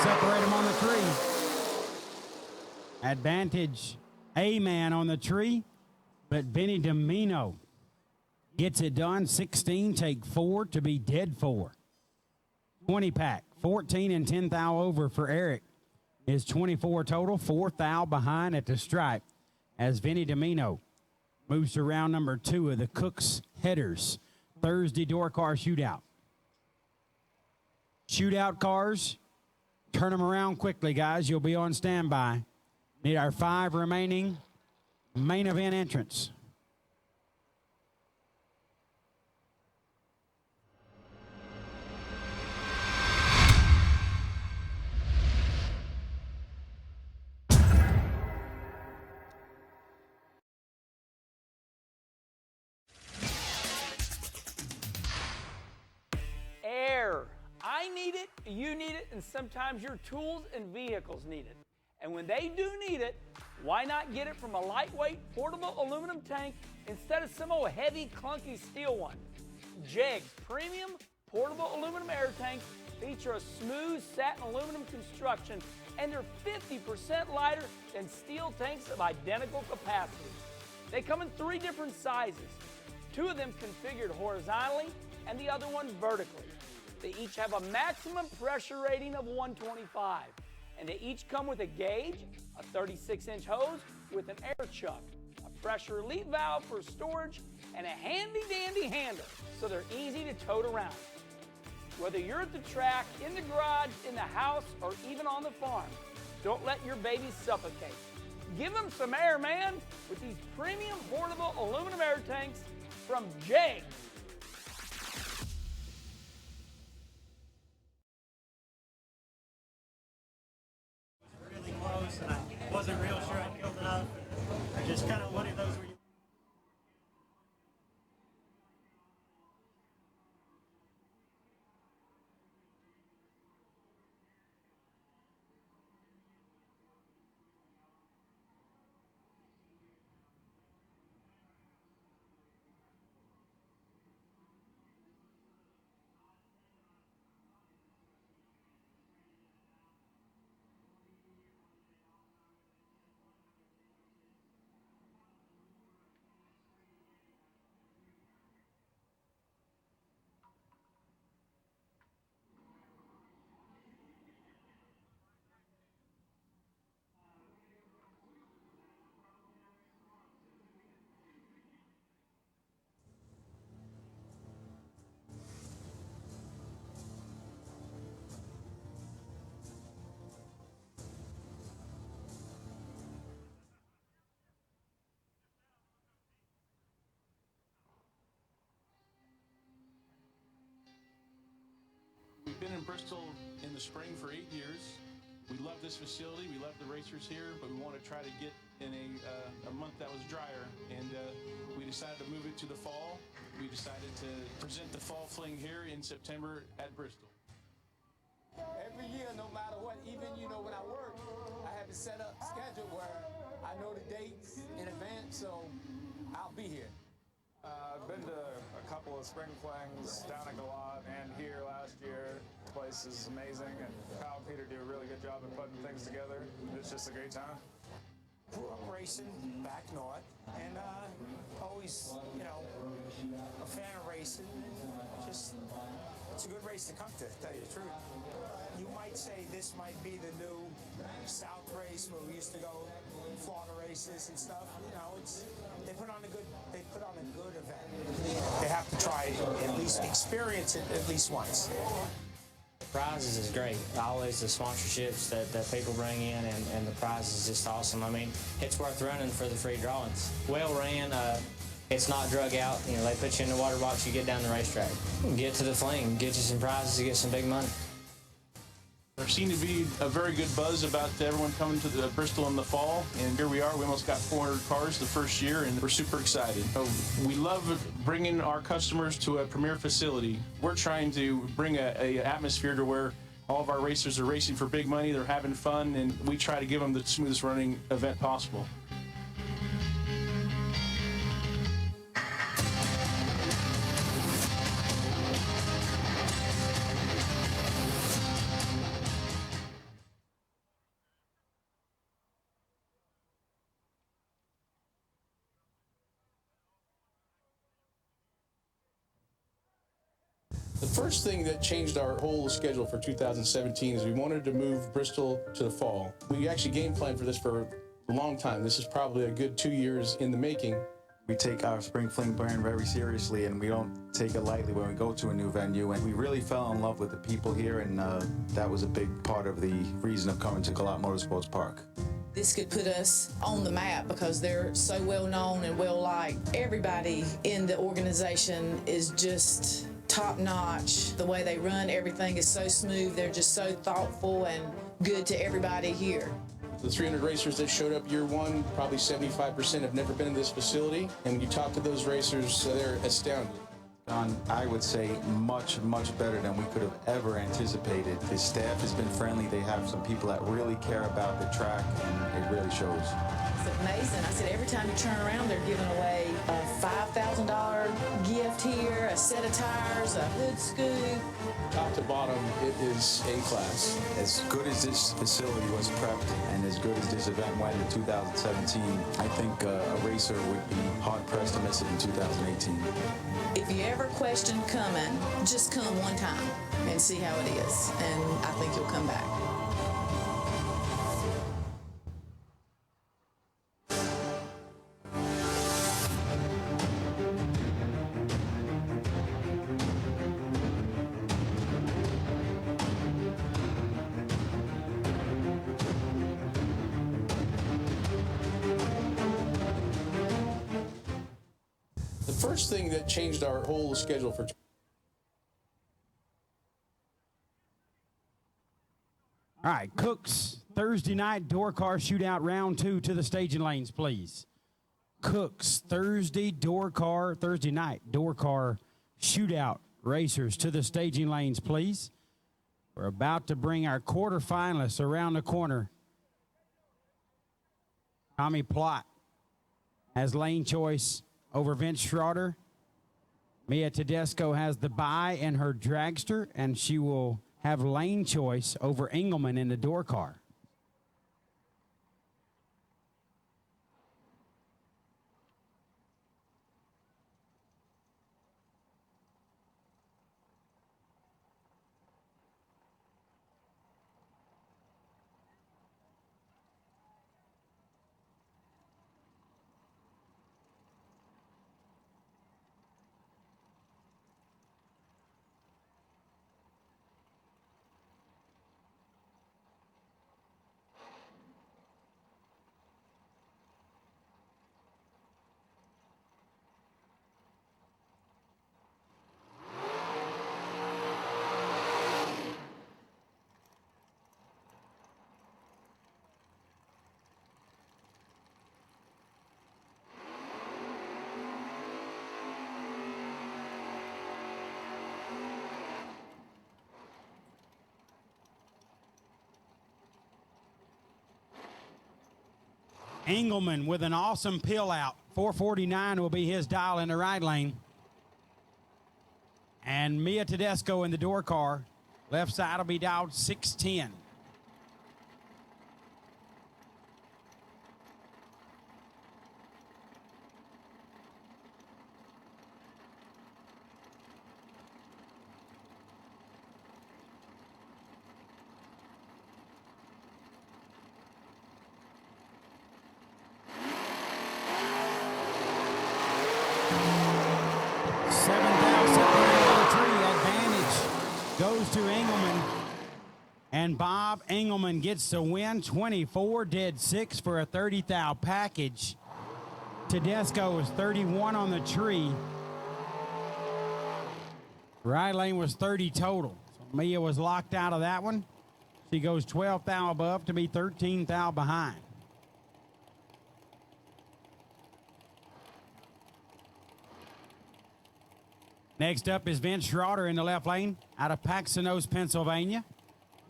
Separate him on the tree. Advantage A-Man on the tree, but Vinny Domino gets it done. 16, take 4 to be dead 4. 20 pack, 14 and 10 thou over for Eric is 24 total, 4 thou behind at the stripe as Vinny Domino moves to round number 2 of the Cook's Headers Thursday door car shootout. Shootout cars, turn them around quickly, guys. You'll be on standby. Need our 5 remaining main event entrants. Air. I need it, you need it, and sometimes your tools and vehicles need it. And when they do need it, why not get it from a lightweight, portable aluminum tank instead of some old heavy, clunky steel one? Jegs premium portable aluminum air tanks feature a smooth satin aluminum construction, and they're 50% lighter than steel tanks of identical capacity. They come in 3 different sizes, 2 of them configured horizontally and the other one vertically. They each have a maximum pressure rating of 125, and they each come with a gauge, a 36-inch hose with an air chuck, a pressure relief valve for storage, and a handy-dandy handle, so they're easy to tote around. Whether you're at the track, in the garage, in the house, or even on the farm, don't let your baby suffocate. Give them some air, man, with these premium portable aluminum air tanks from Jegs. And I wasn't real sure I killed enough. I just kind of one of those where you We've been in Bristol in the spring for 8 years. We love this facility. We love the racers here, but we want to try to get in a month that was drier, and we decided to move it to the fall. We decided to present the fall fling here in September at Bristol. Every year, no matter what, even, when I work, I have to set up schedule where I know the dates in advance, so I'll be here. I've been to a couple of spring flings down at Galot and here last year. The place is amazing, and Kyle and Peter do a really good job of putting things together. It's just a great time. Grew up racing back north, and always, a fan of racing. Just, it's a good race to come to tell you the truth. You might say this might be the new South race where we used to go Florida races and stuff. They put on a good event. They have to try at least experience it at least once. Prizes is great. Always the sponsorships that people bring in, and the prize is just awesome. I mean, it's worth running for the free drawings. Well ran. It's not drug out. They put you in the water box, you get down the racetrack. Get to the fling, get you some prizes, you get some big money. There seemed to be a very good buzz about everyone coming to the Bristol in the fall, and here we are. We almost got 400 cars the first year, and we're super excited. We love bringing our customers to a premier facility. We're trying to bring a atmosphere to where all of our racers are racing for big money, they're having fun, and we try to give them the smoothest running event possible. The first thing that changed our whole schedule for 2017 is we wanted to move Bristol to the fall. We actually game planned for this for a long time. This is probably a good 2 years in the making. We take our Spring Fling brand very seriously, and we don't take it lightly when we go to a new venue. And we really fell in love with the people here, and that was a big part of the reason of coming to Galot Motorsports Park. This could put us on the map because they're so well known and well liked. Everybody in the organization is just top notch. The way they run everything is so smooth. They're just so thoughtful and good to everybody here. The 300 racers that showed up year one, probably 75% have never been in this facility. And when you talk to those racers, they're astounded. I would say much, much better than we could have ever anticipated. The staff has been friendly. They have some people that really care about the track, and it really shows. It's amazing. I said every time you turn around, they're giving away a $5,000 gift here, a set of tires, a hood scoop. Top to bottom, it is A-class. As good as this facility was prepped and as good as this event went in 2017, I think a racer would be hard-pressed to miss it in 2018. If you ever question coming, just come one time and see how it is, and I think you'll come back. The first thing that changed our whole schedule for All right, Cooks, Thursday night door car shootout round 2 to the staging lanes, please. Cooks, Thursday night door car shootout racers to the staging lanes, please. We're about to bring our quarterfinalists around the corner. Tommy Plott has lane choice over Vince Schroeder. Mia Tedesco has the bye in her dragster, and she will have lane choice over Engelman in the door car. Engelman with an awesome pill out. 449 will be his dial in the right lane. And Mia Tedesco in the door car. Left side will be dialed 610. Goes to Engelman, and Bob Engelman gets the win. 24 did 6 for a 30,000 package. Tedesco was 31 on the tree. Right lane was 30 total. So Mia was locked out of that one. She goes 12,000 above to be 13,000 behind. Next up is Vince Schroeder in the left lane out of Paxenos, Pennsylvania.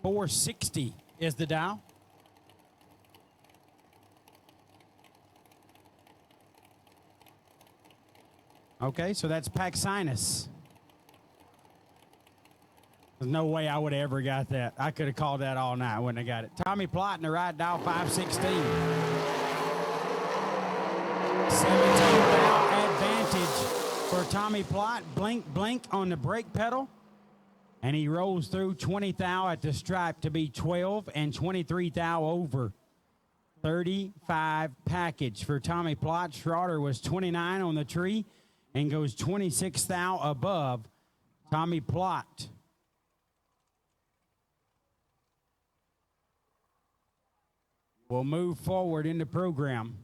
460 is the dial. Okay, so that's Paxinus. There's no way I would have ever got that. I could have called that all night. I wouldn't have got it. Tommy Plott in the right dial, 516. 17,000 advantage for Tommy Plott. Blink, blink on the brake pedal. And he rolls through 20,000 at the stripe to be 12 and 23,000 over. 35 package for Tommy Plott. Schroeder was 29 on the tree and goes 26,000 above Tommy Plott. We'll move forward in the program.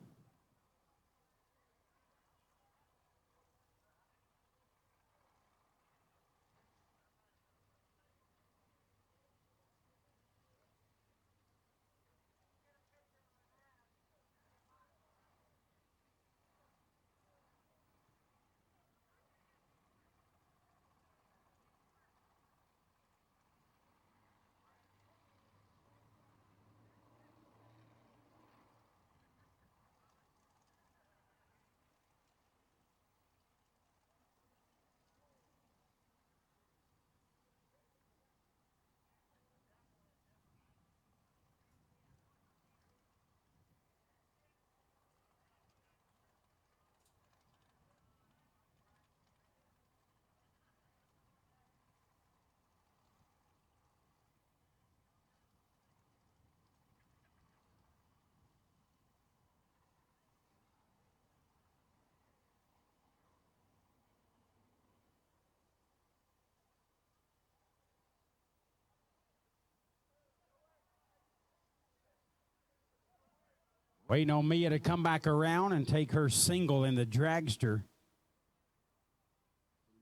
Waiting on Mia to come back around and take her single in the dragster.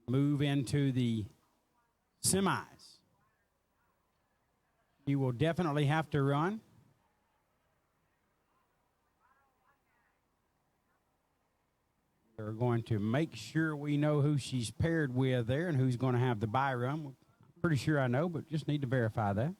Move into the semis. She will definitely have to run. They're going to make sure we know who she's paired with there and who's going to have the bye run. Pretty sure I know, but just need to verify that.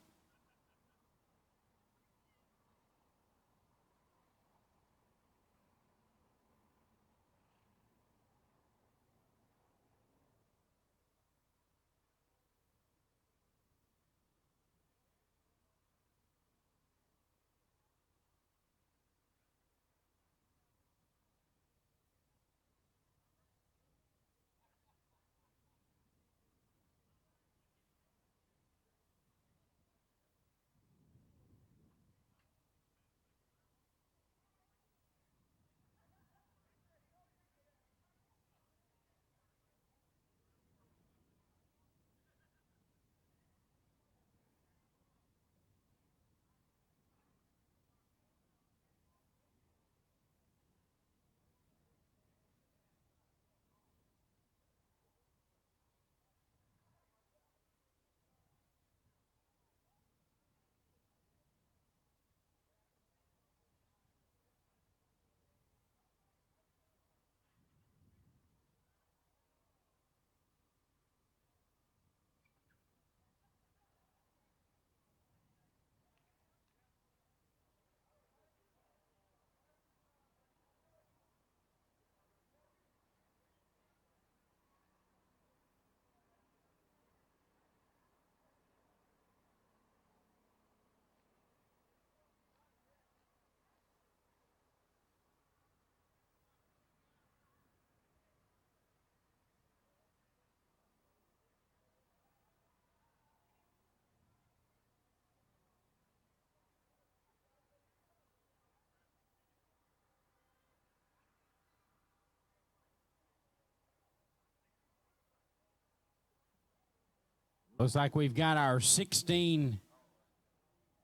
Looks like we've got our 16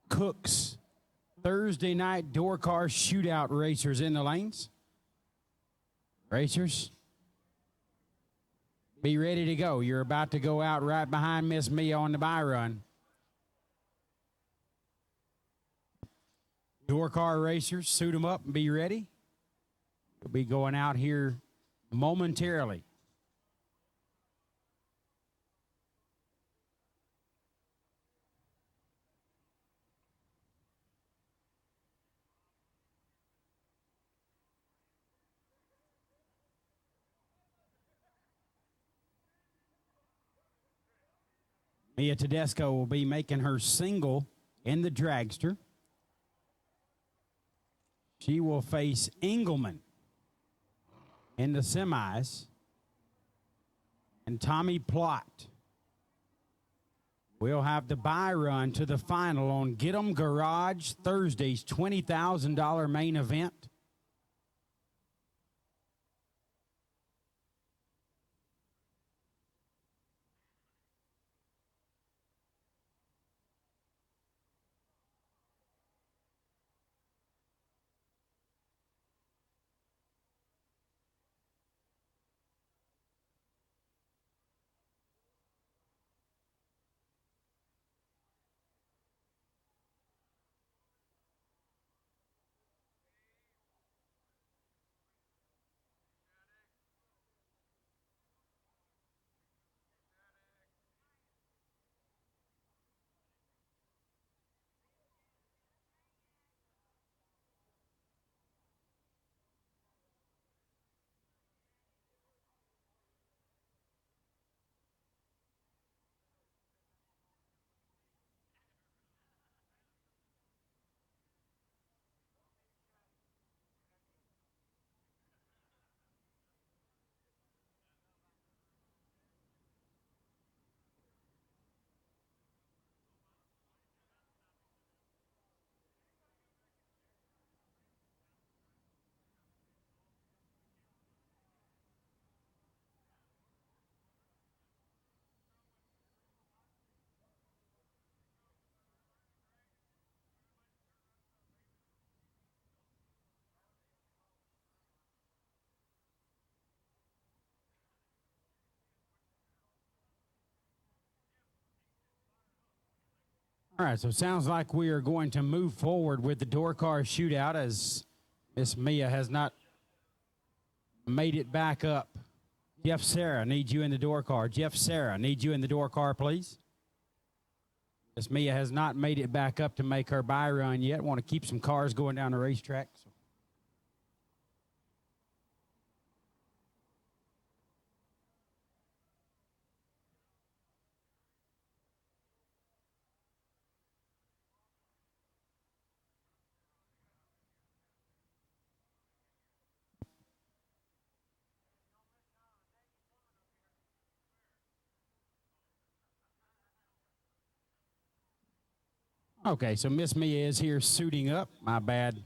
Cooks Thursday night door car shootout racers in the lanes. Racers, be ready to go. You're about to go out right behind Miss Mia on the bye run. Door car racers, suit them up and be ready. We'll be going out here momentarily. Mia Tedesco will be making her single in the dragster. She will face Engelman in the semis. And Tommy Plott will have the bye run to the final on Get 'em Garage Thursday's $20,000 main event. All right, so it sounds like we are going to move forward with the door car shootout as Miss Mia has not made it back up. Jeff Sarah needs you in the door car. Jeff Sarah needs you in the door car, please. Miss Mia has not made it back up to make her bye run yet. Want to keep some cars going down the racetrack. So. Okay, so Miss Mia is here suiting up. My bad.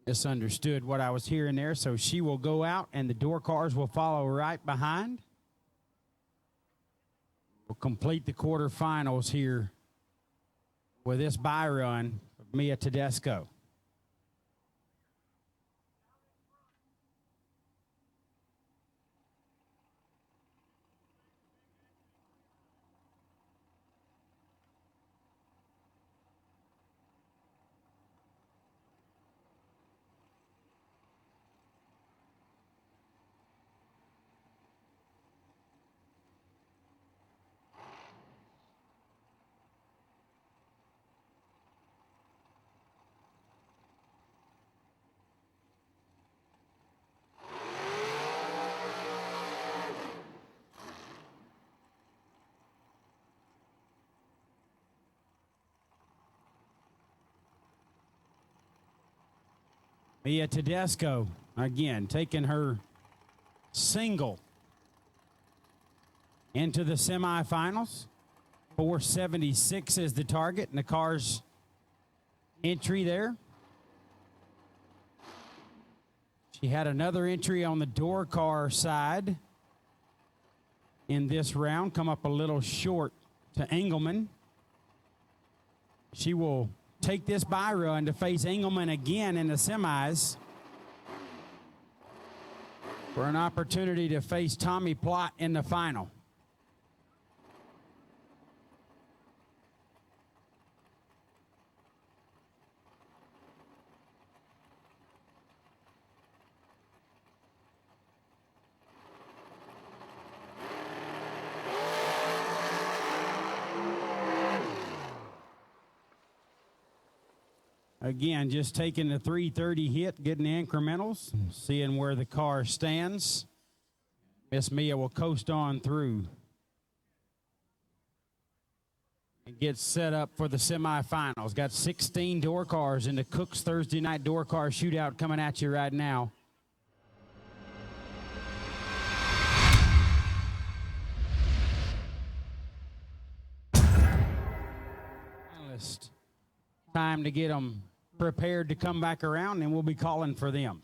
Misunderstood what I was hearing there. So she will go out and the door cars will follow right behind. We'll complete the quarterfinals here with this bye run of Mia Tedesco. Mia Tedesco, again, taking her single into the semifinals. 476 is the target, and the car's entry there. She had another entry on the door car side in this round, come up a little short to Engelman. She will take this bye run to face Engelman again in the semis for an opportunity to face Tommy Plott in the final. Again, just taking the 330 hit, getting the incrementals, seeing where the car stands. Miss Mia will coast on through and get set up for the semifinals. Got 16 door cars in the Cook's Thursday night door car shootout coming at you right now. Finalist. Time to get them prepared to come back around, and we'll be calling for them.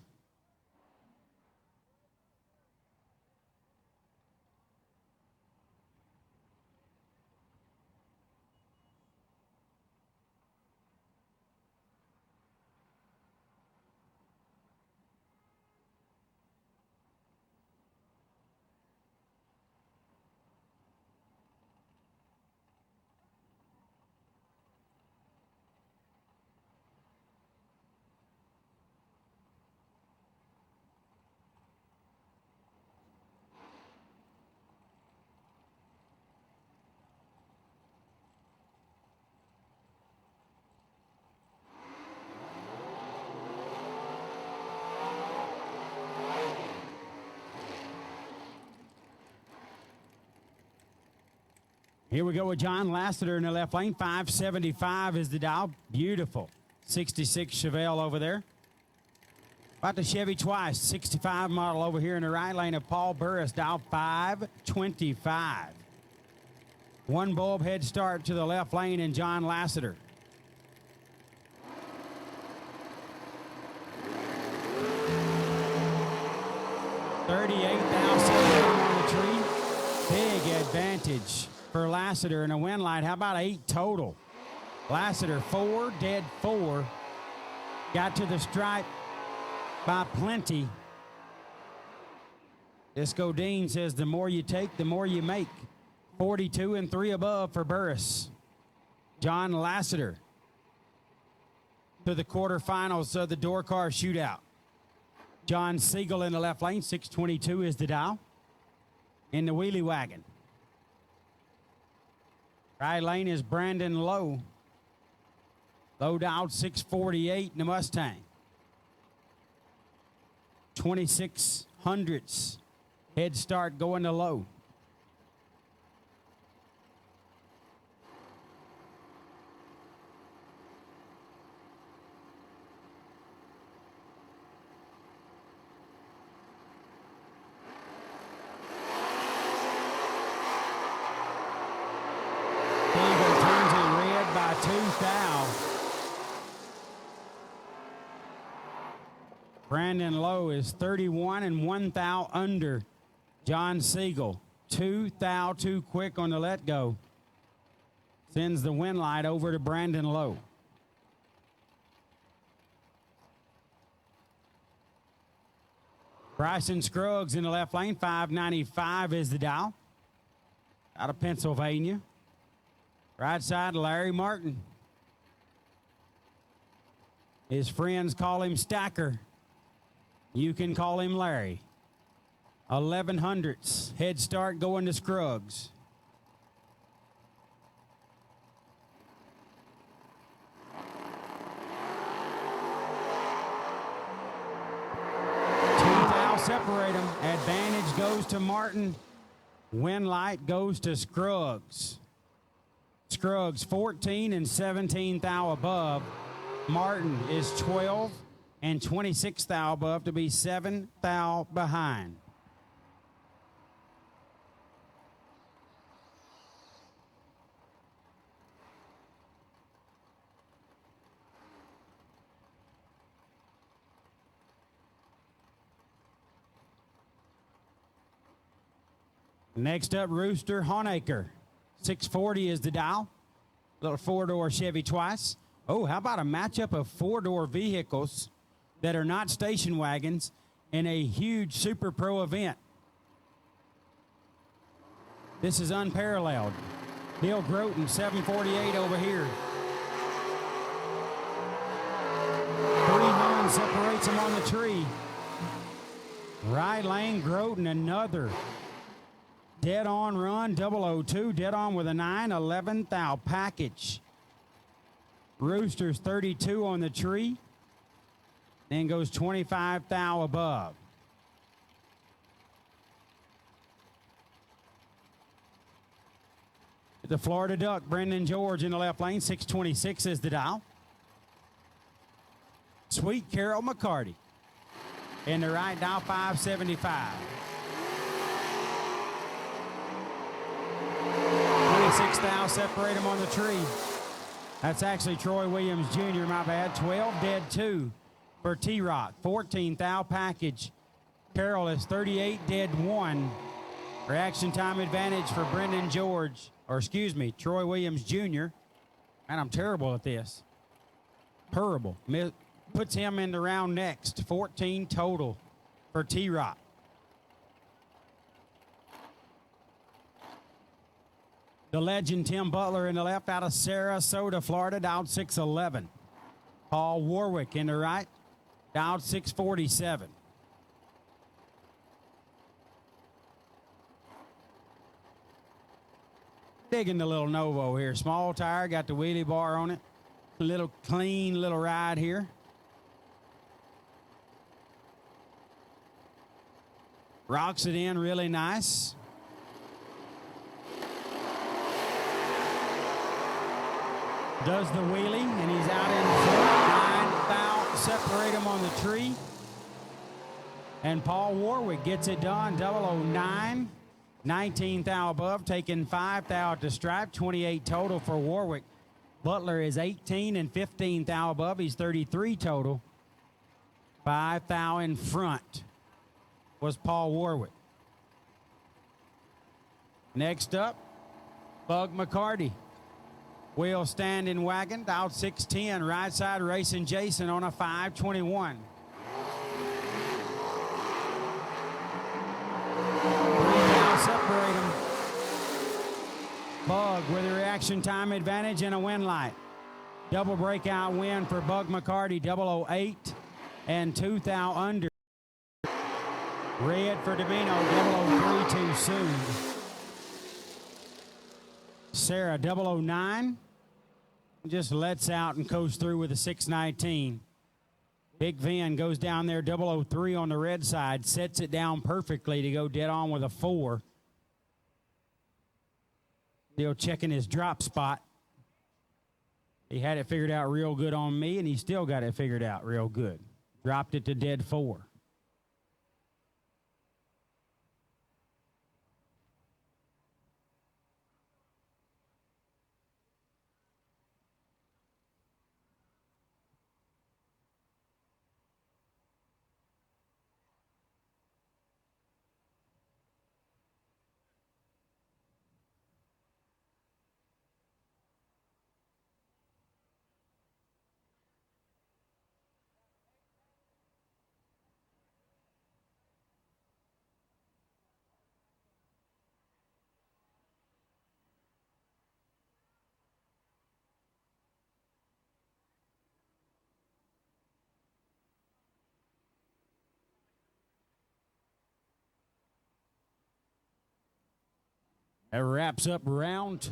Here we go with John Lasseter in the left lane. 575 is the dial. Beautiful. 66 Chevelle over there. About the Chevy twice. 65 model over here in the right lane of Paul Burris. Dial 525. One bulb head start to the left lane in John Lasseter. $38,000 on the tree. Big advantage for Lasseter and a win light. How about 8 total? Lasseter 4, dead 4. Got to the stripe by plenty. Disco Dean says the more you take, the more you make. 42 and 3 above for Burris. John Lasseter to the quarterfinals of the door car shootout. John Siegel in the left lane. 622 is the dial in the wheelie wagon. Right lane is Brandon Lowe. Low dialed 648 in the Mustang. 2600s. Head start going to Lowe. Brandon Lowe is 31 and 1 thou under John Siegel. 2 thou too quick on the let go. Sends the win light over to Brandon Lowe. Bryson Scruggs in the left lane. 595 is the dial. Out of Pennsylvania. Right side, Larry Martin. His friends call him Stacker. You can call him Larry. 1100s. Head start going to Scruggs. Separate them. Advantage goes to Martin. Win light goes to Scruggs. Scruggs 14 and 17 thou above. Martin is 12 and 26 thou above to be 7 thou behind. Next up, Rooster Honaker, 640 is the dial. Little four-door Chevy twice. Oh, how about a matchup of four-door vehicles that are not station wagons in a huge Super Pro event? This is unparalleled. Bill Groton, 748 over here. 3-1 separates him on the tree. Right lane, Groton, another dead on run, 002, dead on with a 9, 11 thou package. Roosters 32 on the tree, then goes 25 thou above. The Florida Duck, Brendan George in the left lane, 626 is the dial. Sweet Carol McCarty in the right dial, 575. 26 thou separate them on the tree. That's actually Troy Williams Jr., my bad. 12 dead 2 for T-Rock. 14 thou package. Carroll is 38 dead 1. Reaction time advantage for Brendan George, or excuse me, Troy Williams Jr. Man, I'm terrible at this. Terrible. Puts him in the round next. 14 total for T-Rock. The legend Tim Butler in the left out of Sarasota, Florida, dialed 611. Paul Warwick in the right, dialed 647. Digging the little Novo here. Small tire, got the wheelie bar on it. A little clean little ride here. Rocks it in really nice. Does the wheelie, and he's out in front. 9 thou separate him on the tree. And Paul Warwick gets it done. 009. 19 thou above, taking 5 thou at the stripe, 28 total for Warwick. Butler is 18 and 15 thou above. He's 33 total. 5 thou in front was Paul Warwick. Next up, Bug McCarty. Wheel standing wagon, dialed 610, right side racing Jason on a 521. Separate them. Bug with a reaction time advantage and a win light. Double breakout win for Bug McCarty, 008 and 2 thou under. Red for Domino, 003 too soon. Sarah, 009, just lets out and goes through with a 619. Big Van goes down there, 003 on the red side, sets it down perfectly to go dead on with a 4. Still checking his drop spot. He had it figured out real good on me, and he still got it figured out real good. Dropped it to dead 4. That wraps up round 2.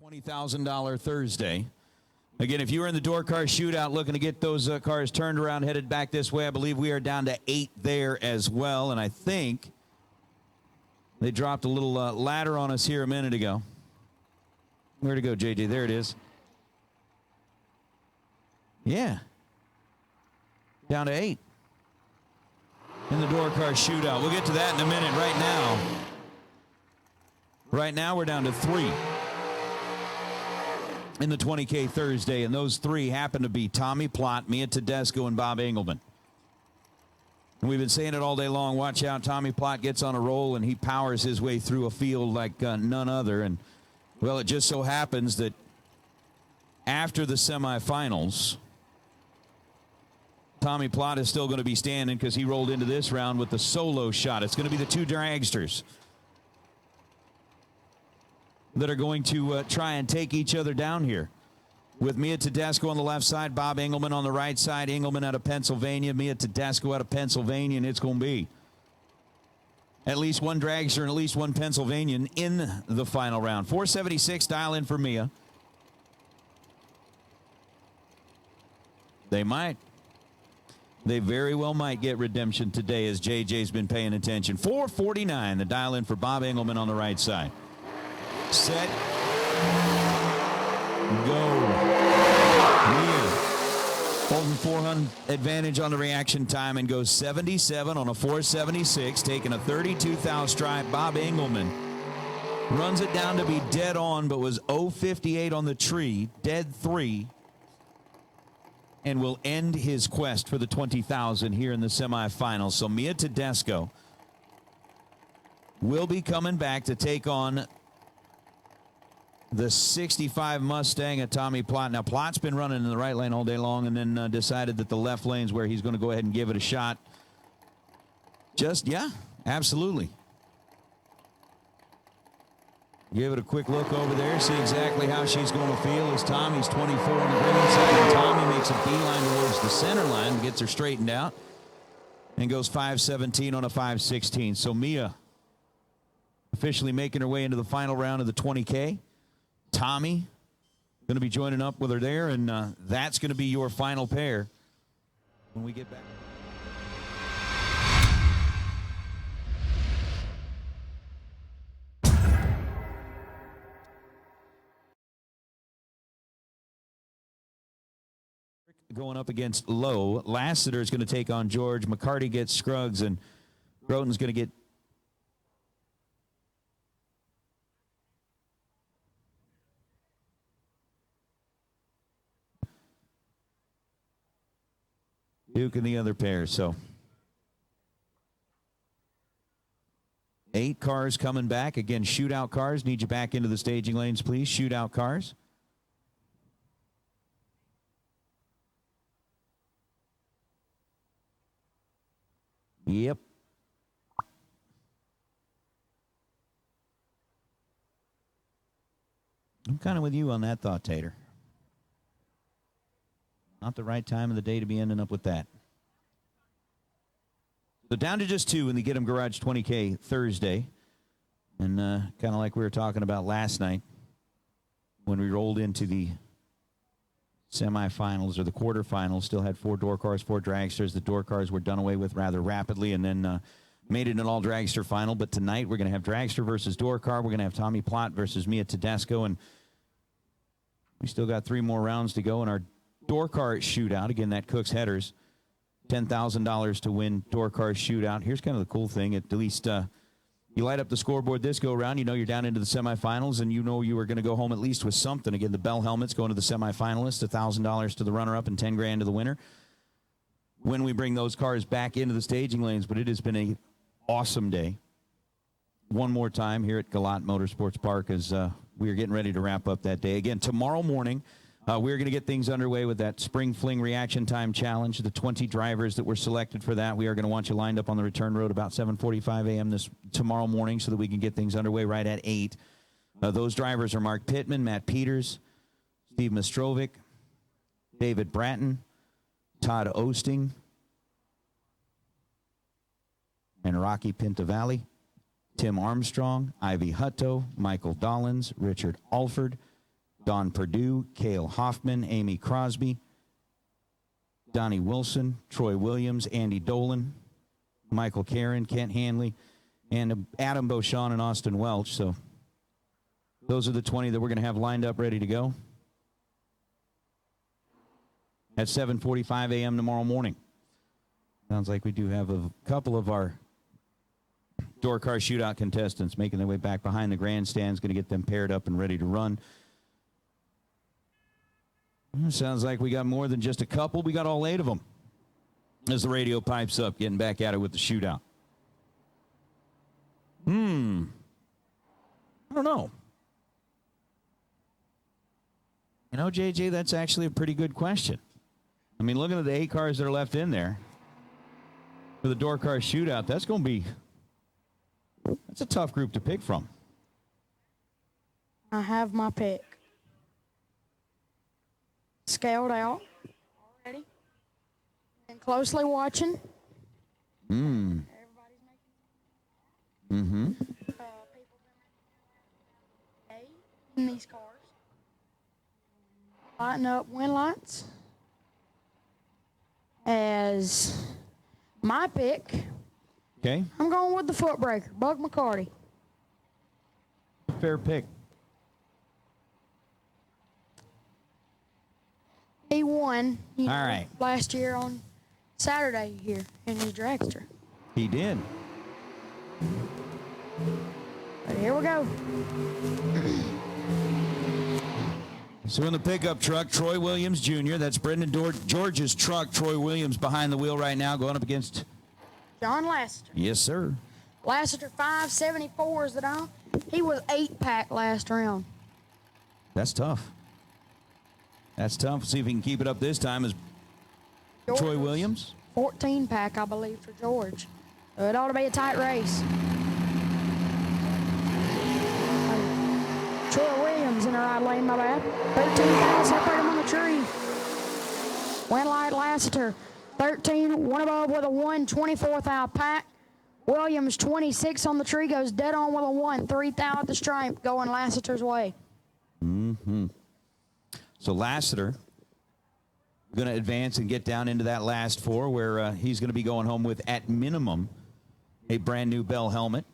$20,000 Thursday. Again, if you were in the door car shootout looking to get those cars turned around, headed back this way, I believe we are down to 8 there as well. And I think they dropped a little ladder on us here a minute ago. Where'd it go, JJ? There it is. Yeah. Down to 8 in the door car shootout. We'll get to that in a minute. Right now we're down to 3 in the 20K Thursday, and those 3 happen to be Tommy Plott, Mia Tedesco, and Bob Engelman. And we've been saying it all day long. Watch out, Tommy Plott gets on a roll, and he powers his way through a field like none other. And, well, it just so happens that after the semifinals, Tommy Plott is still going to be standing because he rolled into this round with the solo shot. It's going to be the 2 dragsters that are going to try and take each other down here. With Mia Tedesco on the left side, Bob Engelman on the right side. Engelman out of Pennsylvania, Mia Tedesco out of Pennsylvania, and it's going to be at least one dragster and at least one Pennsylvanian in the final round. 476, dial in for Mia. They might. They very well might get redemption today, as JJ's been paying attention. 449, the dial in for Bob Engelman on the right side. Set. Go. Mia holding 400 advantage on the reaction time and goes 77 on a 476, taking a 32 thou strike. Bob Engelman runs it down to be dead on, but was 058 on the tree, dead 3, and will end his quest for the 20,000 here in the semifinals. So Mia Tedesco will be coming back to take on the 65 Mustang of Tommy Plott. Now, Plott's been running in the right lane all day long and then decided that the left lane's where he's going to go ahead and give it a shot. Yeah, absolutely. Give it a quick look over there, see exactly how she's going to feel as Tommy's 24 on the green side, and Tommy makes a beeline towards the center line and gets her straightened out and goes 517 on a 516. So Mia officially making her way into the final round of the 20K. Tommy going to be joining up with her there, and that's going to be your final pair when we get back. Going up against Lowe. Lassiter is going to take on George. McCarty gets Scruggs, and Groton's going to get Duke and the other pair. So 8 cars coming back. Again, shootout cars. Need you back into the staging lanes, please. Shootout cars. Yep. I'm kind of with you on that thought, Tater. Not the right time of the day to be ending up with that. So down to just 2 in the Get 'em Garage 20K Thursday. And kind of like we were talking about last night when we rolled into the semifinals or the quarterfinals, still had 4 door cars, 4 dragsters. The door cars were done away with rather rapidly and then made it an all dragster final. But tonight we're going to have dragster versus door car. We're going to have Tommy Plott versus Mia Tedesco. And we still got 3 more rounds to go in our door car shootout. Again, that Cook's Headers, $10,000 to win door car shootout. Here's kind of the cool thing. At least you light up the scoreboard this go around, you know you're down into the semifinals, and you know you are going to go home at least with something. Again, the Bell helmets going to the semifinalists, $1,000 to the runner-up, and $10,000 to the winner when we bring those cars back into the staging lanes. But it has been an awesome day. One more time here at Galot Motorsports Park as we are getting ready to wrap up that day. Again, tomorrow morning, we're going to get things underway with that Spring Fling Reaction Time Challenge. The 20 drivers that were selected for that, we are going to want you lined up on the return road about 7:45 a.m. tomorrow morning so that we can get things underway right at 8. Those drivers are Mark Pittman, Matt Peters, Steve Mastrovic, David Bratton, Todd Osting, and Rocky Pintavalli, Tim Armstrong, Ivy Hutto, Michael Dollins, Richard Alford, Don Perdue, Cale Hoffman, Amy Crosby, Donnie Wilson, Troy Williams, Andy Dolan, Michael Karen, Kent Hanley, and Adam Beauchamp and Austin Welch. So those are the 20 that we're going to have lined up ready to go at 7:45 a.m. tomorrow morning. Sounds like we do have a couple of our door car shootout contestants making their way back behind the grandstands, going to get them paired up and ready to run. Sounds like we got more than just a couple. We got all 8 of them as the radio pipes up, getting back at it with the shootout. I don't know. You know, JJ, that's actually a pretty good question. I mean, looking at the 8 cars that are left in there for the door car shootout, that's a tough group to pick from. I have my pick. Scaled out already. And closely watching. Mm-hmm. People in these cars. Lighting up wind lights. As my pick, okay, I'm going with the foot breaker, Bug McCarty. Fair pick. He won right. last year on Saturday here in his dragster. He did. But here we go. So in the pickup truck, Troy Williams Jr., that's Brendan George's truck. Troy Williams behind the wheel right now, going up against John Lassiter. Yes, sir. Lassiter 574s that on. He was 8-pack last round. That's tough. That's tough. See if he can keep it up this time as Troy Williams. 14-pack, I believe, for George. So it ought to be a tight race. Troy Williams in the right lane, my bad. 13,000 separate him on the tree. Wind light Lassiter. 13, one above with a 1, 24th out pack. Williams 26 on the tree, goes dead on with a 1, 3th out at the stripe, going Lassiter's way. So Lassiter going to advance and get down into that last 4 where he's going to be going home with, at minimum, a brand new Bell helmet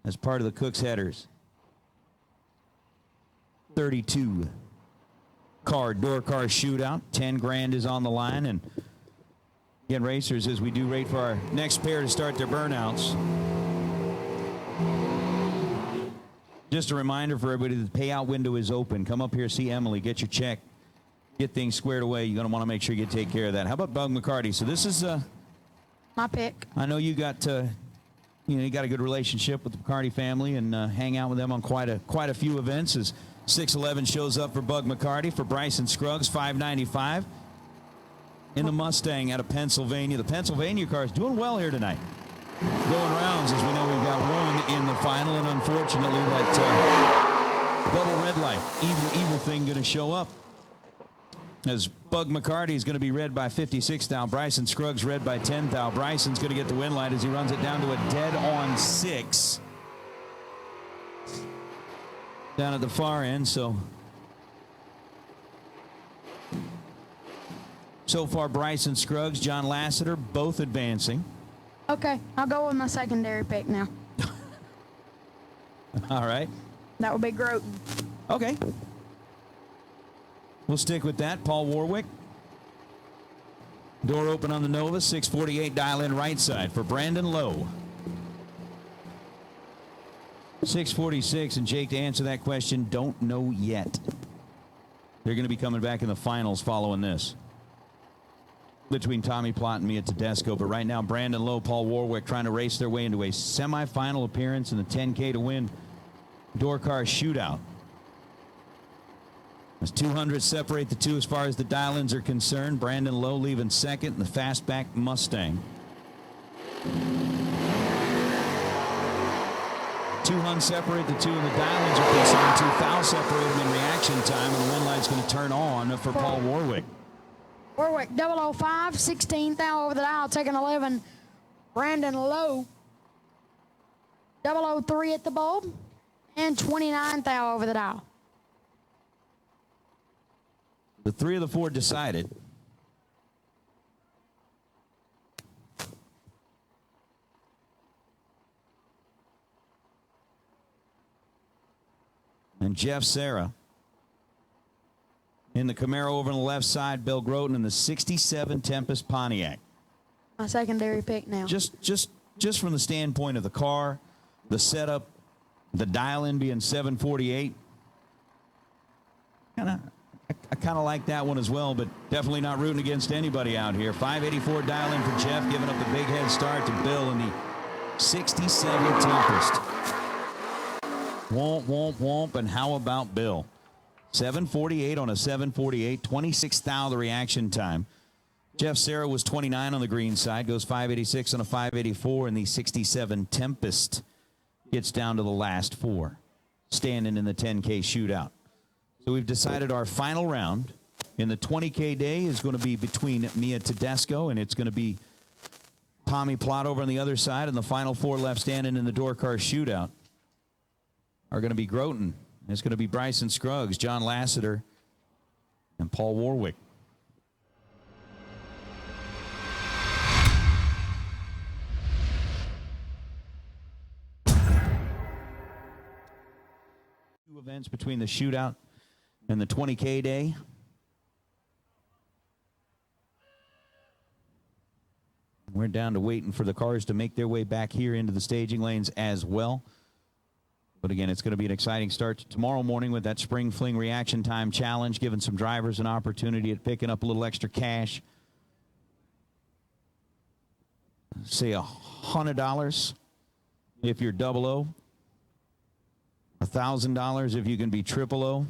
as part of the Cook's Headers 32 door car shootout. 10 grand is on the line. And again, racers, as we do rate for our next pair to start their burnouts, just a reminder for everybody, the payout window is open. Come up here, see Emily, get your check, get things squared away. You're going to want to make sure you take care of that. How about Bug McCarty? So this is my pick. I know you got you got a good relationship with the McCarty family and hang out with them on quite a few events. As 611 shows up for Bug McCarty. For Bryson Scruggs, $595 in the Mustang out of Pennsylvania. The Pennsylvania car is doing well here tonight. Going rounds, as we know we've got one in the final, and unfortunately that double red light, evil thing going to show up. As Bug McCarty is going to be red by 56 thou. Bryson Scruggs red by 10 thou. Bryson's going to get the win light as he runs it down to a dead on 6. Down at the far end, so far Bryson Scruggs, John Lassiter, both advancing. Okay, I'll go with my secondary pick now. All right. That would be Groton. Okay. We'll stick with that. Paul Warwick. Door open on the Nova, 648 dial in right side for Brandon Lowe. 646, and Jake, to answer that question, don't know yet. They're going to be coming back in the finals following this, between Tommy Plott and me at Tedesco. But right now, Brandon Lowe, Paul Warwick trying to race their way into a semifinal appearance in the 10K to win door car shootout. As 200 separate the two as far as the dial-ins are concerned. Brandon Lowe leaving second in the fastback Mustang. 200 separate the two and the dial-ins are concerned. 2,000 separate them in reaction time, and the win light's going to turn on for Paul Warwick. Warwick 005, 16 thou over the dial, taking 11. Brandon Lowe 003 at the bulb, and 29 thou over the dial. The 3 of the 4 decided. And Jeff Serra in the Camaro over on the left side, Bill Groten in the 67 Tempest Pontiac. My secondary pick now. Just from the standpoint of the car, the setup, the dial-in being 748. I kind of like that one as well, but definitely not rooting against anybody out here. 584 dial-in for Jeff, giving up the big head start to Bill in the 67 Tempest. Womp, and how about Bill? 748 on a 748, 26 thou the reaction time. Jeff Serra was 29 on the green side, goes 586 on a 584, and the 67 Tempest gets down to the last 4, standing in the 10K shootout. So we've decided our final round in the 20K day is going to be between Mia Tedesco, and it's going to be Tommy Plott over on the other side, and the final 4 left standing in the door car shootout are going to be Groten. It's going to be Bryson Scruggs, John Lasseter, and Paul Warwick. Two events between the shootout and the 20K day. We're down to waiting for the cars to make their way back here into the staging lanes as well. But again, it's going to be an exciting start tomorrow morning with that Spring Fling Reaction Time Challenge, giving some drivers an opportunity at picking up a little extra cash. Say $100 if you're 00, $1,000 if you can be 000.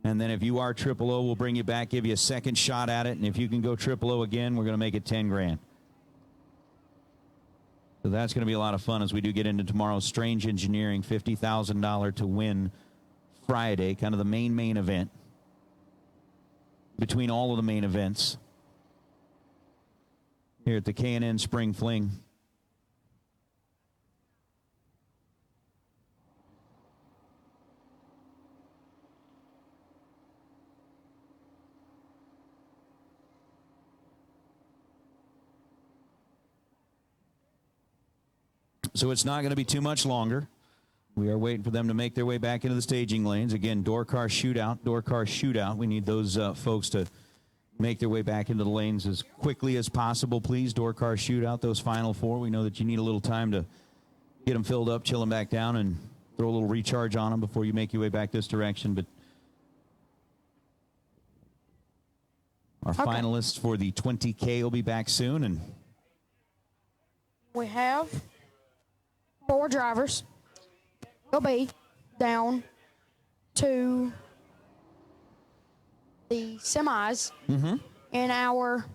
And then if you are 000, we'll bring you back, give you a second shot at it. And if you can go 000 again, we're going to make it 10 grand. So that's going to be a lot of fun as we do get into tomorrow's Strange Engineering $50,000 to win Friday, kind of the main event between all of the main events here at the K&N Spring Fling. So it's not going to be too much longer. We are waiting for them to make their way back into the staging lanes. Again, door car shootout. We need those folks to make their way back into the lanes as quickly as possible, please. Door car shootout, those final 4. We know that you need a little time to get them filled up, chill them back down, and throw a little recharge on them before you make your way back this direction. But our finalists for the 20K will be back soon. And we have 4 drivers will be down to the semis in our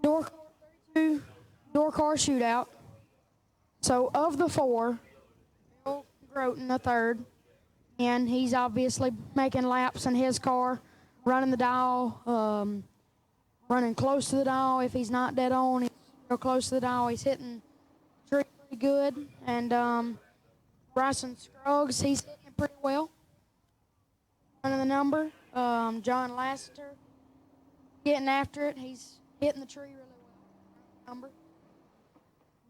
door car shootout. So of the 4, Bill Groten, the 3rd, and he's obviously making laps in his car, running the dial, running close to the dial. If he's not dead on, he's real close to the dial. He's hitting pretty good. And Bryson Scruggs, he's hitting it pretty well. Running the number. John Lasseter getting after it. He's hitting the tree really well. Number.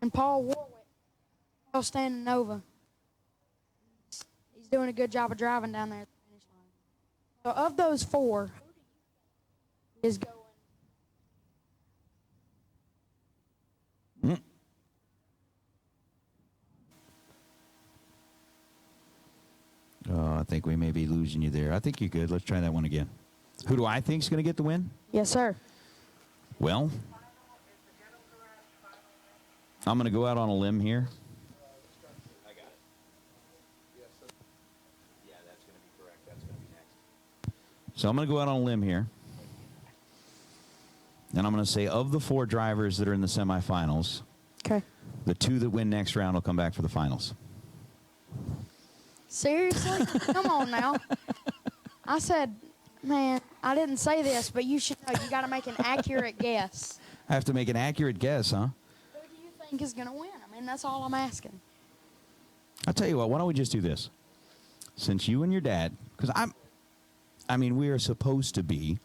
And Paul Warwick, standing Nova. He's doing a good job of driving down there at the finish line. So of those 4, who is going? Oh, I think we may be losing you there. I think you're good. Let's try that one again. Who do I think is going to get the win? Yes, sir. Well, I'm going to go out on a limb here. I got it. Yes, sir. Yeah, that's going to be correct. That's going to be next. So I'm going to go out on a limb here. And I'm going to say of the 4 drivers that are in the semifinals, the 2 that win next round will come back for the finals. Seriously? Come on now. I said, man, I didn't say this, but you should know. You got to make an accurate guess. I have to make an accurate guess, huh? Who do you think is going to win? I mean, that's all I'm asking. I'll tell you what, why don't we just do this? Since you and your dad, because I mean, we are supposed to be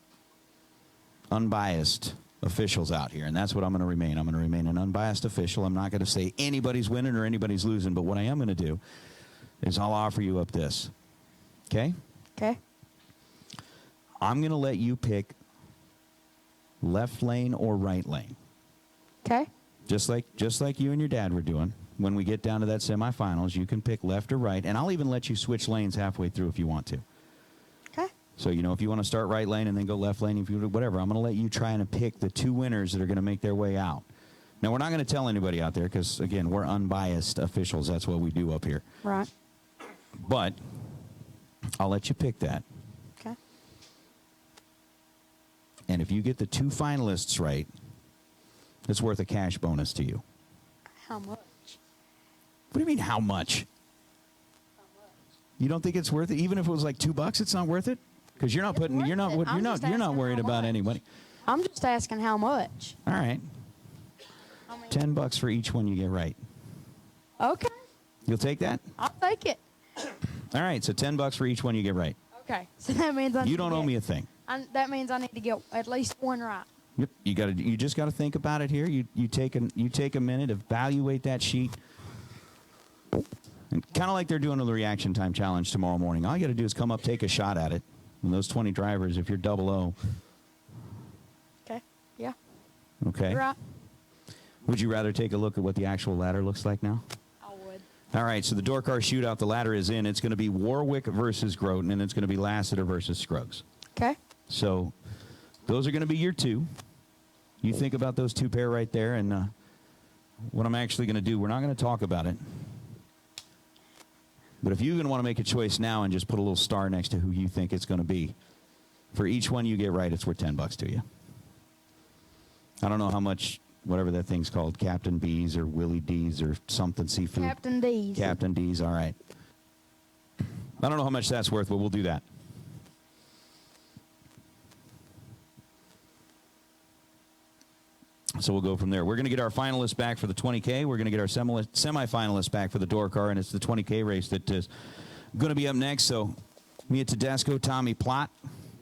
unbiased officials out here, and that's what I'm going to remain. I'm going to remain an unbiased official. I'm not going to say anybody's winning or anybody's losing, but what I am going to do is I'll offer you up this. Okay? Okay. I'm going to let you pick left lane or right lane. Okay. Just like you and your dad were doing. When we get down to that semifinals, you can pick left or right, and I'll even let you switch lanes halfway through if you want to. Okay. So, you know, if you want to start right lane and then go left lane, if you whatever, I'm going to let you try and pick the 2 winners that are going to make their way out. Now, we're not going to tell anybody out there because, again, we're unbiased officials. That's what we do up here. Right. But I'll let you pick that. Okay. And if you get the 2 finalists right, it's worth a cash bonus to you. How much? What do you mean, how much? You don't think it's worth it? Even if it was like $2, it's not worth it? Because you're not putting, you're not worried about anybody. I'm just asking how much. All right. $10 for each one you get right. Okay. You'll take that? I'll take it. All right, so $10 for each one you get right. Okay. So that means You don't owe me a thing. That means I need to get at least 1 right. Yep. You just got to think about it here. You take a minute, evaluate that sheet. And kind of like they're doing the reaction time challenge tomorrow morning. All you got to do is come up, take a shot at it. And those 20 drivers, if you're 00. Okay. Yeah. Okay. You're right. Would you rather take a look at what the actual ladder looks like now? I would. All right, so the door car shootout, the ladder is in. It's going to be Warwick versus Groton, and it's going to be Lassiter versus Scruggs. Okay. So those are going to be your 2. You think about those 2 pair right there, and what I'm actually going to do, we're not going to talk about it. But if you're going to want to make a choice now and just put a little star next to who you think it's going to be, for each one you get right, it's worth $10 to you. I don't know how much, whatever that thing's called, Captain B's or Willie D's or something seafood. Captain D's. Captain D's, all right. I don't know how much that's worth, but we'll do that. So we'll go from there. We're going to get our finalists back for the 20K. We're going to get our semifinalists back for the door car, and it's the 20K race that is going to be up next. So me at Tedesco, Tommy Plott,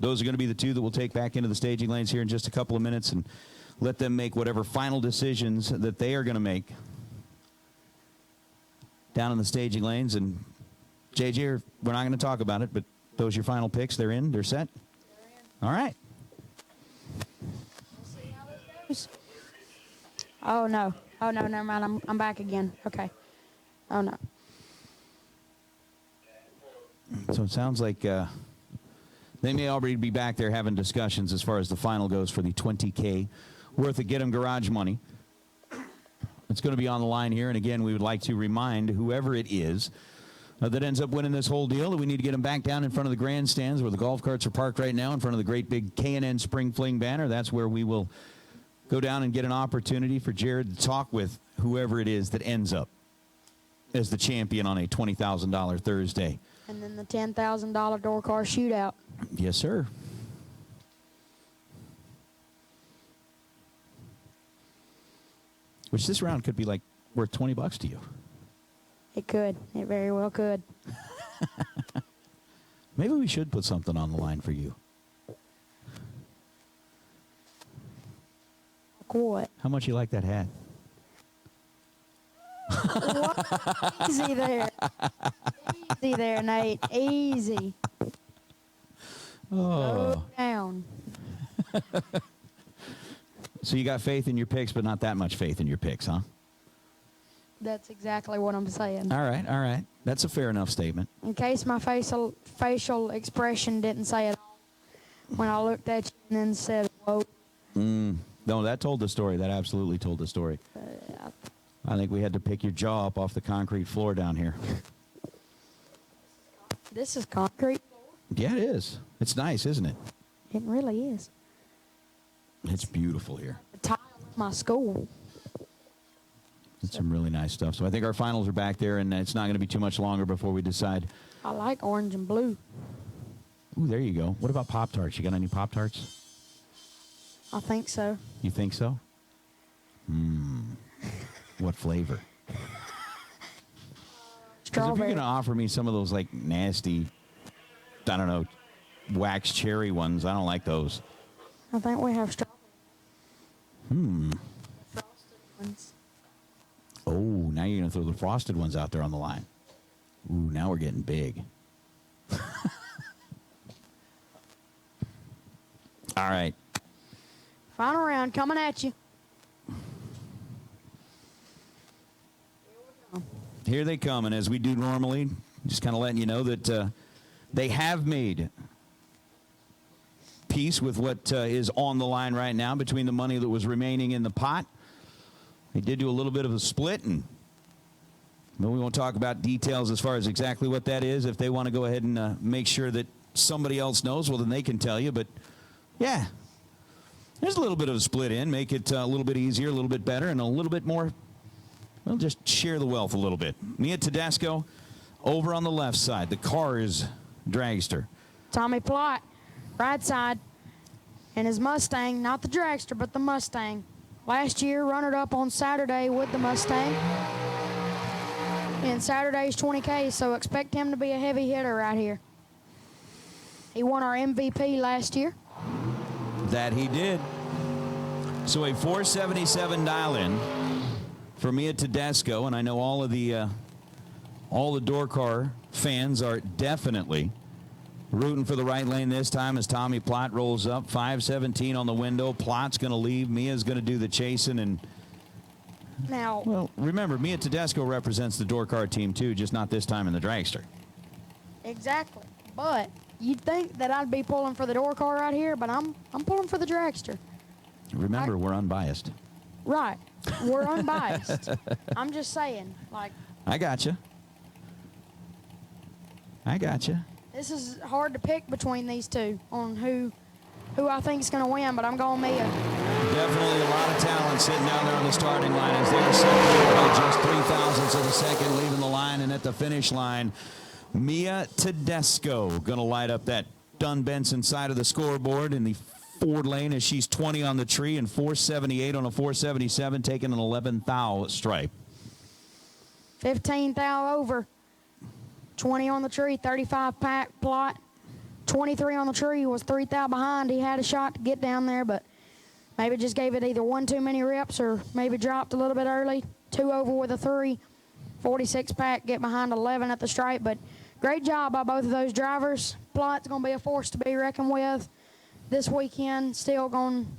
those are going to be the 2 that we'll take back into the staging lanes here in just a couple of minutes and let them make whatever final decisions that they are going to make down in the staging lanes. And JJ, we're not going to talk about it, but those are your final picks. They're in. They're set. All right. Oh no! Oh no! Never mind. I'm back again. Okay. Oh no. So it sounds like they may already be back there having discussions as far as the final goes for the 20K worth of Get 'em Garage money. It's going to be on the line here, and again, we would like to remind whoever it is that ends up winning this whole deal that we need to get them back down in front of the grandstands where the golf carts are parked right now in front of the great big K&N Spring Fling banner. That's where we will go down and get an opportunity for Jared to talk with whoever it is that ends up as the champion on a $20,000 Thursday. And then the $10,000 door car shootout. Yes, sir. Which this round could be like worth $20 to you. It could. It very well could. Maybe we should put something on the line for you. What? How much you like that hat? What? Easy there. Easy there, Nate. Easy. Oh. Go down. So you got faith in your picks, but not that much faith in your picks, huh? That's exactly what I'm saying. All right, all right. That's a fair enough statement. In case my facial expression didn't say it when I looked at you and then said, whoa. No, that told the story. That absolutely told the story. I think we had to pick your jaw up off the concrete floor down here. This is concrete. Yeah, it is. It's nice, isn't it? It really is. It's beautiful here. The tile of my school. It's some really nice stuff. So I think our finals are back there, and it's not going to be too much longer before we decide. I like orange and blue. Ooh, there you go. What about Pop-Tarts? You got any Pop-Tarts? I think so. You think so? What flavor? 'Cause if you're Strawberry. going to offer me some of those, like, nasty, I don't know, wax cherry ones. I don't like those. I think we have strawberry frosted ones. Oh, now you're going to throw the frosted ones out there on the line. Ooh, now we're getting big. All right. Final round coming at you. Here they come, and as we do normally, just kind of letting you know that they have made peace with what is on the line right now between the money that was remaining in the pot. They did do a little bit of a split, but we won't talk about details as far as exactly what that is. If they want to go ahead and make sure that somebody else knows, well, then they can tell you. But, yeah, there's a little bit of a split in. Make it a little bit easier, a little bit better, and a little bit more, well, just share the wealth a little bit. Mia Tedesco over on the left side, the Cars dragster. Tommy Plott, right side, and his Mustang, not the dragster, but the Mustang. Last year, runner-up on Saturday with the Mustang. And Saturday's 20K, so expect him to be a heavy hitter right here. He won our MVP last year. That he did. So a 477 dial-in for Mia Tedesco, and I know all the door car fans are definitely rooting for the right lane this time as Tommy Plott rolls up. 517 on the window. Plott's going to leave. Mia's going to do the chasing. And now, well, remember, Mia Tedesco represents the door car team too, just not this time in the dragster. Exactly. But you'd think that I'd be pulling for the door car right here, but I'm pulling for the dragster. Remember, we're unbiased. Right. We're unbiased. I'm just saying, like. I gotcha. This is hard to pick between these two on who I think is going to win, but I'm going Mia. Definitely a lot of talent sitting down there on the starting line as they're separated by just 3,000ths of a second, leaving the line, and at the finish line, Mia Tedesco going to light up that Dunn Benson side of the scoreboard in the Ford lane as she's 20 on the tree and 478 on a 477, taking an 11 thou stripe. 15 thou over. 20 on the tree, 35 pack Plott. 23 on the tree was 3 thou behind. He had a shot to get down there, but maybe just gave it either one too many reps or maybe dropped a little bit early. 2 over with a 3. 46 pack, get behind 11 at the stripe. But great job by both of those drivers. Plott's going to be a force to be reckoned with this weekend. Still going to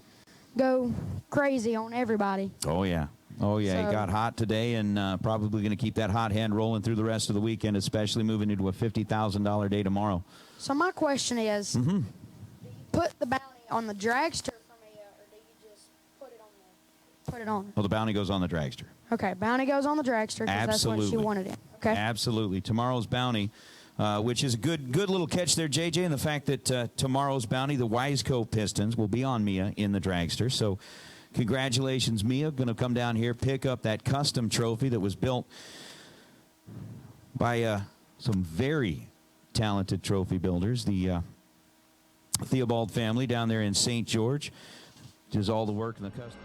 go crazy on everybody. Oh, yeah. Oh, yeah, So, he got hot today and probably going to keep that hot hand rolling through the rest of the weekend, especially moving into a $50,000 day tomorrow. So my question is, do you put the bounty on the dragster for me, or do you just put it on? Well, the bounty goes on the dragster. Okay, bounty goes on the dragster because that's what she wanted it. Okay. Absolutely. Tomorrow's bounty, which is a good little catch there, JJ, and the fact that tomorrow's bounty, the Wiseco Pistons, will be on Mia in the dragster. So congratulations, Mia. Going to come down here, pick up that custom trophy that was built by some very talented trophy builders. The Theobald family down there in St. George does all the work in the custom.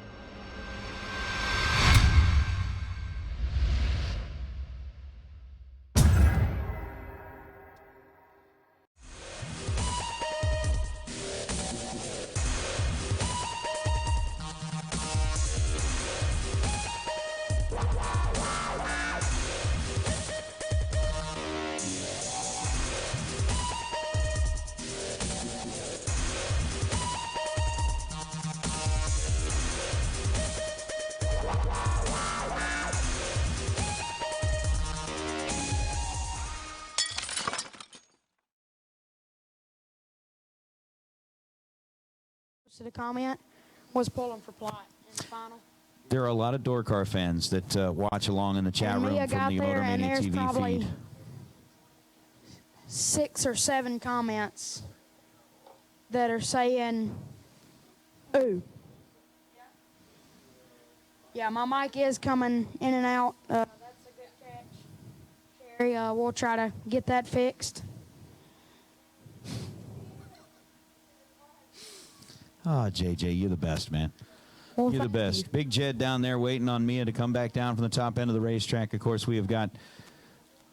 To the comment was pulling for Plott in the final. There are a lot of door car fans that watch along in the chat room Mia from got the there, and Motormania there's TV probably feed. 6 or 7 comments that are saying, ooh. Yeah, my mic is coming in and out. That's a good catch, Sherry. We'll try to get that fixed. Oh, JJ, you're the best, man. Well, You're the thank best. you. Big Jed down there waiting on Mia to come back down from the top end of the racetrack. Of course, we have got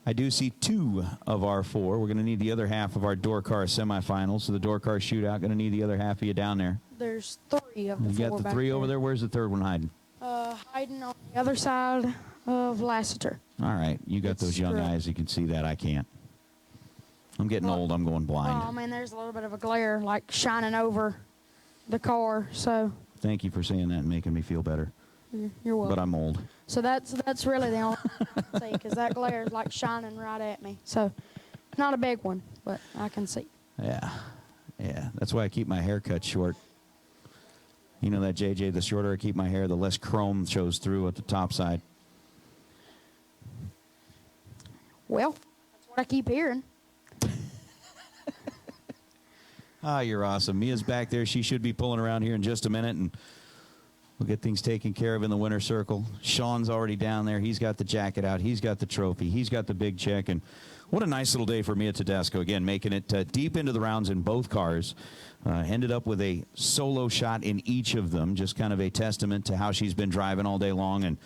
I do see 2 of our 4. We're going to need the other half of our door car semifinals. So the door car shootout, going to need the other half of you down there. There's 3 of the 4 You got the 3 over there. Where's the third one hiding? Hiding on the other side of Lassiter. All right. You got those young eyes. You can see that. I can't. I'm getting old. I'm going blind. Oh, man, there's a little bit of a glare, like, shining over the car, so. Thank you for saying that and making me feel better. You're welcome. But I'm old. So that's really the only thing, because that glare is, like, shining right at me. So, not a big one, but I can see. Yeah. Yeah. That's why I keep my hair cut short. You know that, JJ, the shorter I keep my hair, the less chrome shows through at the top side. Well, that's what I keep hearing. Ah, you're awesome. Mia's back there. She should be pulling around here in just a minute, and we'll get things taken care of in the winner's circle. Sean's already down there. He's got the jacket out. He's got the trophy. He's got the big check. And what a nice little day for Mia Tedesco. Again, making it deep into the rounds in both cars. Ended up with a solo shot in each of them. Just kind of a testament to how she's been driving all day long and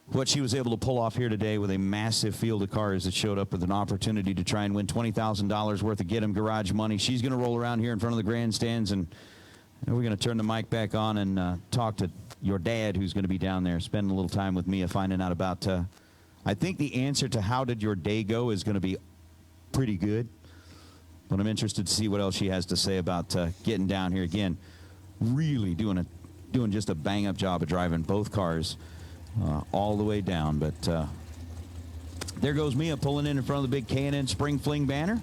what she was able to pull off here today with a massive field of cars that showed up with an opportunity to try and win $20,000 worth of Get 'em Garage money. She's going to roll around here in front of the grandstands, and we're going to turn the mic back on and talk to your dad, who's going to be down there, spending a little time with Mia, finding out about, I think the answer to how did your day go is going to be pretty good. But I'm interested to see what else she has to say about getting down here again. Really doing just a bang-up job of driving both cars all the way down. But there goes Mia pulling in front of the big K&N Spring Fling banner.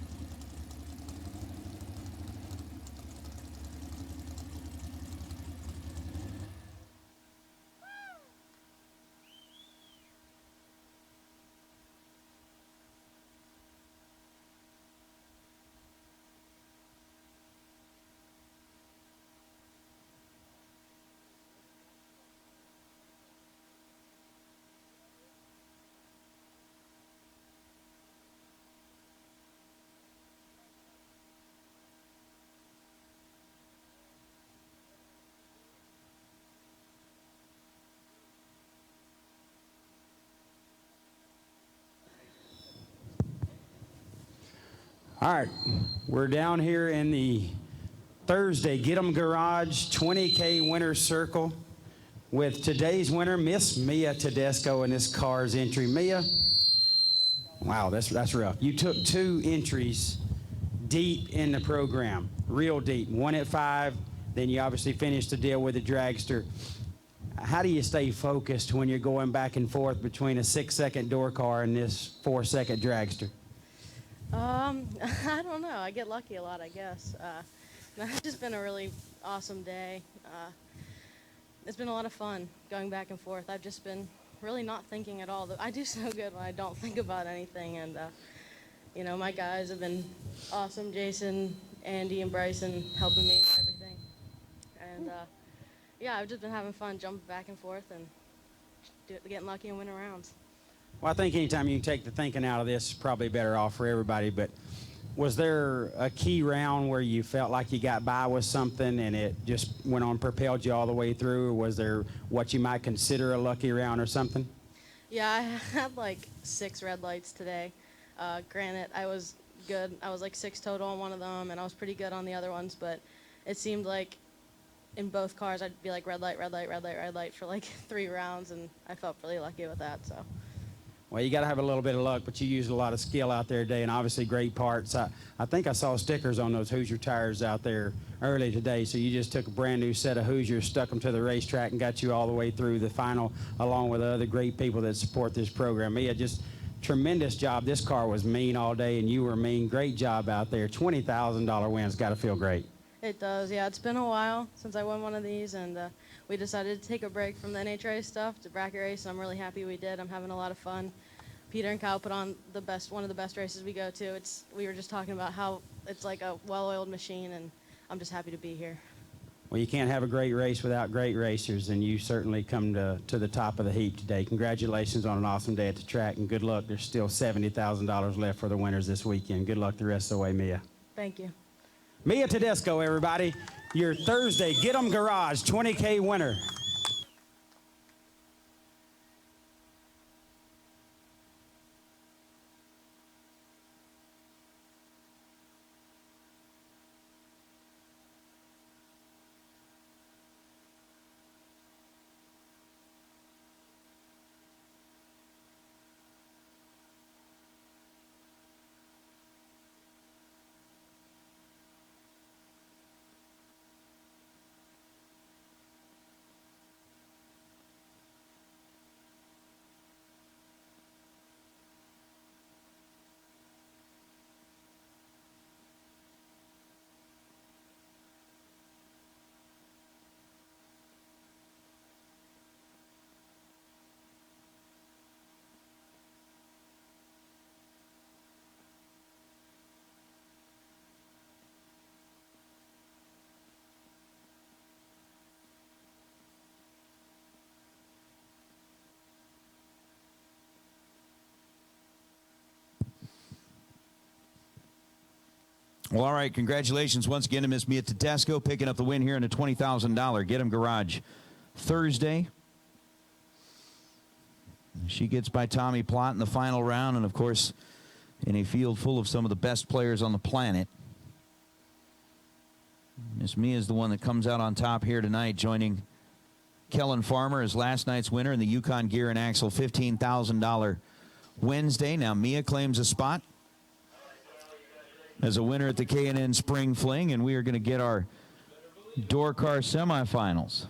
All right, we're down here in the Thursday Get 'em Garage 20K winner's circle with today's winner, Miss Mia Tedesco, in this car's entry. Mia, wow, that's rough. You took 2 entries deep in the program, real deep. 1 at 5, then you obviously finished the deal with the dragster. How do you stay focused when you're going back and forth between a 6-second door car and this 4-second dragster? I don't know. I get lucky a lot, I guess. It's just been a really awesome day. It's been a lot of fun going back and forth. I've just been really not thinking at all. I do so good when I don't think about anything. And, you know, my guys have been awesome. Jason, Andy, and Bryson helping me with everything. And, yeah, I've just been having fun jumping back and forth and getting lucky and winning rounds. Well, I think anytime you can take the thinking out of this, it's probably better off for everybody. But was there a key round where you felt like you got by with something and it just went on, propelled you all the way through? Or was there what you might consider a lucky round or something? Yeah, I had like 6 red lights today. Granted, I was good. I was like 6 total on one of them, and I was pretty good on the other ones. But it seemed like in both cars, I'd be like red light, red light, red light, red light for like 3 rounds, and I felt really lucky with that. So. Well, you got to have a little bit of luck, but you used a lot of skill out there today, and obviously great parts. I think I saw stickers on those Hoosier tires out there early today, so you just took a brand new set of Hoosiers, stuck them to the racetrack, and got you all the way through the final, along with the other great people that support this program. Mia, just tremendous job. This car was mean all day, and you were mean. Great job out there. $20,000 win's got to feel great. It does, yeah. It's been a while since I won one of these, and we decided to take a break from the NHRA stuff to bracket race, and I'm really happy we did. I'm having a lot of fun. Peter and Kyle put on one of the best races we go to. We were just talking about how it's like a well-oiled machine, and I'm just happy to be here. Well, you can't have a great race without great racers, and you certainly come to the top of the heap today. Congratulations on an awesome day at the track, and good luck. There's still $70,000 left for the winners this weekend. Good luck the rest of the way, Mia. Thank you. Mia Tedesco, everybody, your Thursday Get 'em Garage 20K winner. Well, all right, congratulations once again to Miss Mia Tedesco picking up the win here in a $20,000 Get 'em Garage Thursday. She gets by Tommy Plott in the final round, and, of course, in a field full of some of the best players on the planet. Miss Mia is the one that comes out on top here tonight, joining Kellen Farmer as last night's winner in the Yukon Gear and Axle $15,000 Wednesday. Now Mia claims a spot as a winner at the K&N Spring Fling, and we are going to get our door car semifinals.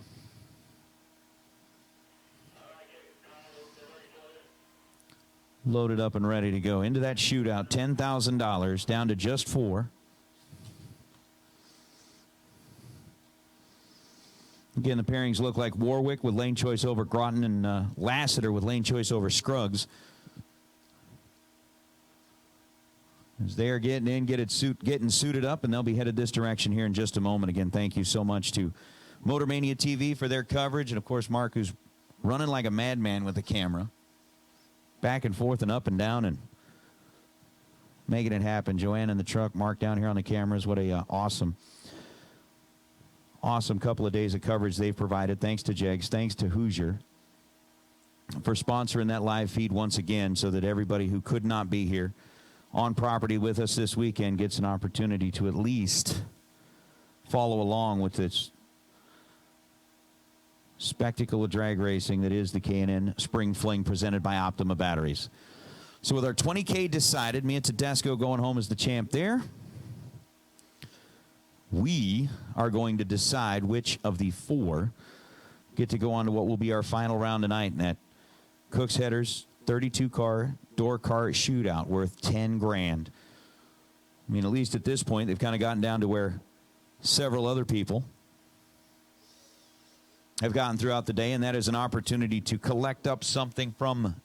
Loaded up and ready to go into that shootout. $10,000 down to just $4,000. Again, the pairings look like Warwick with lane choice over Groton and Lassiter with lane choice over Scruggs. As they are getting in, getting suited up, and they'll be headed this direction here in just a moment. Again, thank you so much to Motor Mania TV for their coverage, and, of course, Mark, who's running like a madman with the camera. Back and forth and up and down and making it happen. Joanne in the truck, Mark down here on the cameras. What a awesome couple of days of coverage they've provided. Thanks to Jegs. Thanks to Hoosier for sponsoring that live feed once again, so that everybody who could not be here on property with us this weekend gets an opportunity to at least follow along with this spectacle of drag racing that is the K&N Spring Fling presented by Optima Batteries. So with our $20K decided, Mia Tedesco going home as the champ there, we are going to decide which of the 4 get to go on to what will be our final round tonight in that Cook's Headers 32-car door car shootout worth $10,000. I mean, at least at this point, they've kind of gotten down to where several other people have gotten throughout the day, and that is an opportunity to collect up something from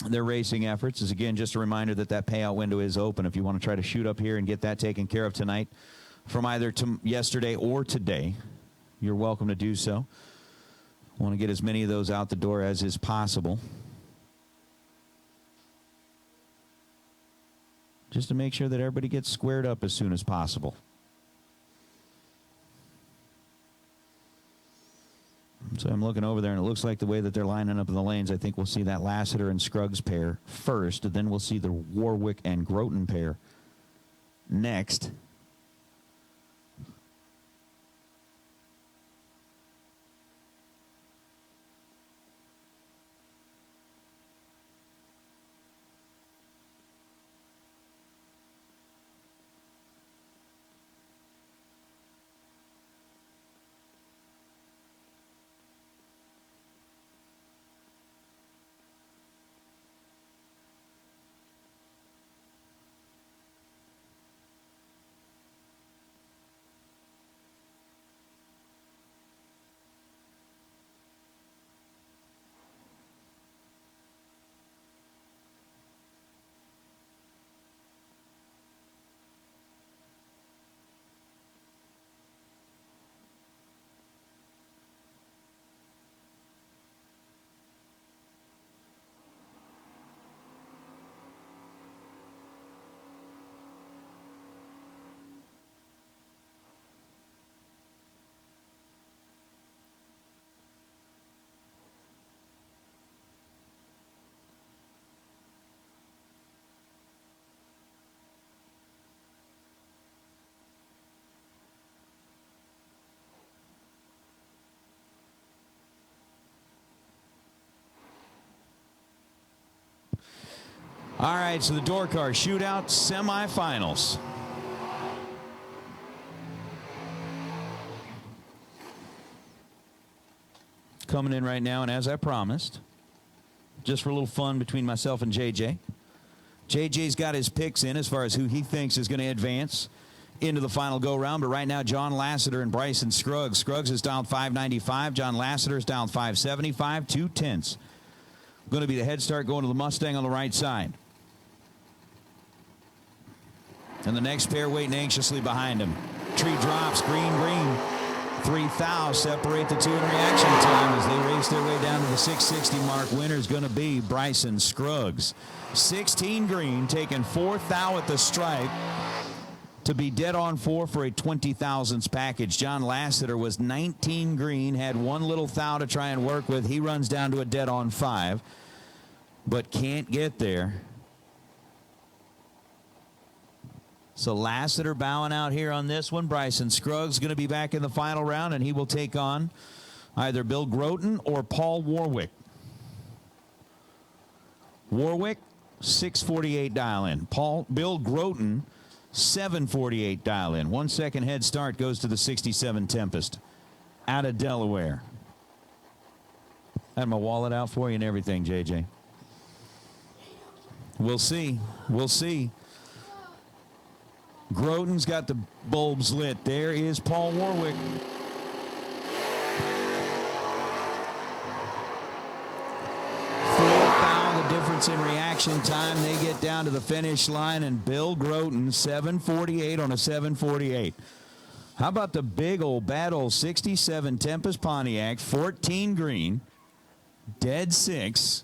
their racing efforts. Is again just a reminder that that payout window is open if you want to try to shoot up here and get that taken care of tonight from either yesterday or today. You're welcome to do so. Want to get as many of those out the door as is possible, just to make sure that everybody gets squared up as soon as possible. So I'm looking over there, and it looks like the way that they're lining up in the lanes, I think we'll see that Lassiter and Scruggs pair first, and then we'll see the Warwick and Groton pair next. All right, so the door car shootout semifinals. Coming in right now, and as I promised, just for a little fun between myself and JJ. JJ's got his picks in as far as who he thinks is going to advance into the final go-round, but right now John Lassiter and Bryson Scruggs. Scruggs is down 595. John Lassiter is down 575, 2/10. Going to be the head start going to the Mustang on the right side. And the next pair waiting anxiously behind him. Tree drops, green, green. 3 3 thou separate the two in reaction time as they race their way down to the 660 mark. Winner's going to be Bryson Scruggs. 16 green, taking 4 thou at the stripe to be dead on 4 for a 20 thousandths package. John Lasseter was 19 green, had 1 little thou to try and work with. He runs down to a dead on 5, but can't get there. So Lasseter bowing out here on this one. Bryson Scruggs going to be back in the final round, and he will take on either Bill Groton or Paul Warwick. Warwick, 648 dial in. Bill Groton, 748 dial in. 1 second head start goes to the 67 Tempest out of Delaware. I had my wallet out for you and everything, JJ. We'll see. We'll see. Groton's got the bulbs lit. There is Paul Warwick. The difference in reaction time. They get down to the finish line, and Bill Groton, 748 on a 748. How about the big old bad old 67 Tempest Pontiac, 14 green, dead 6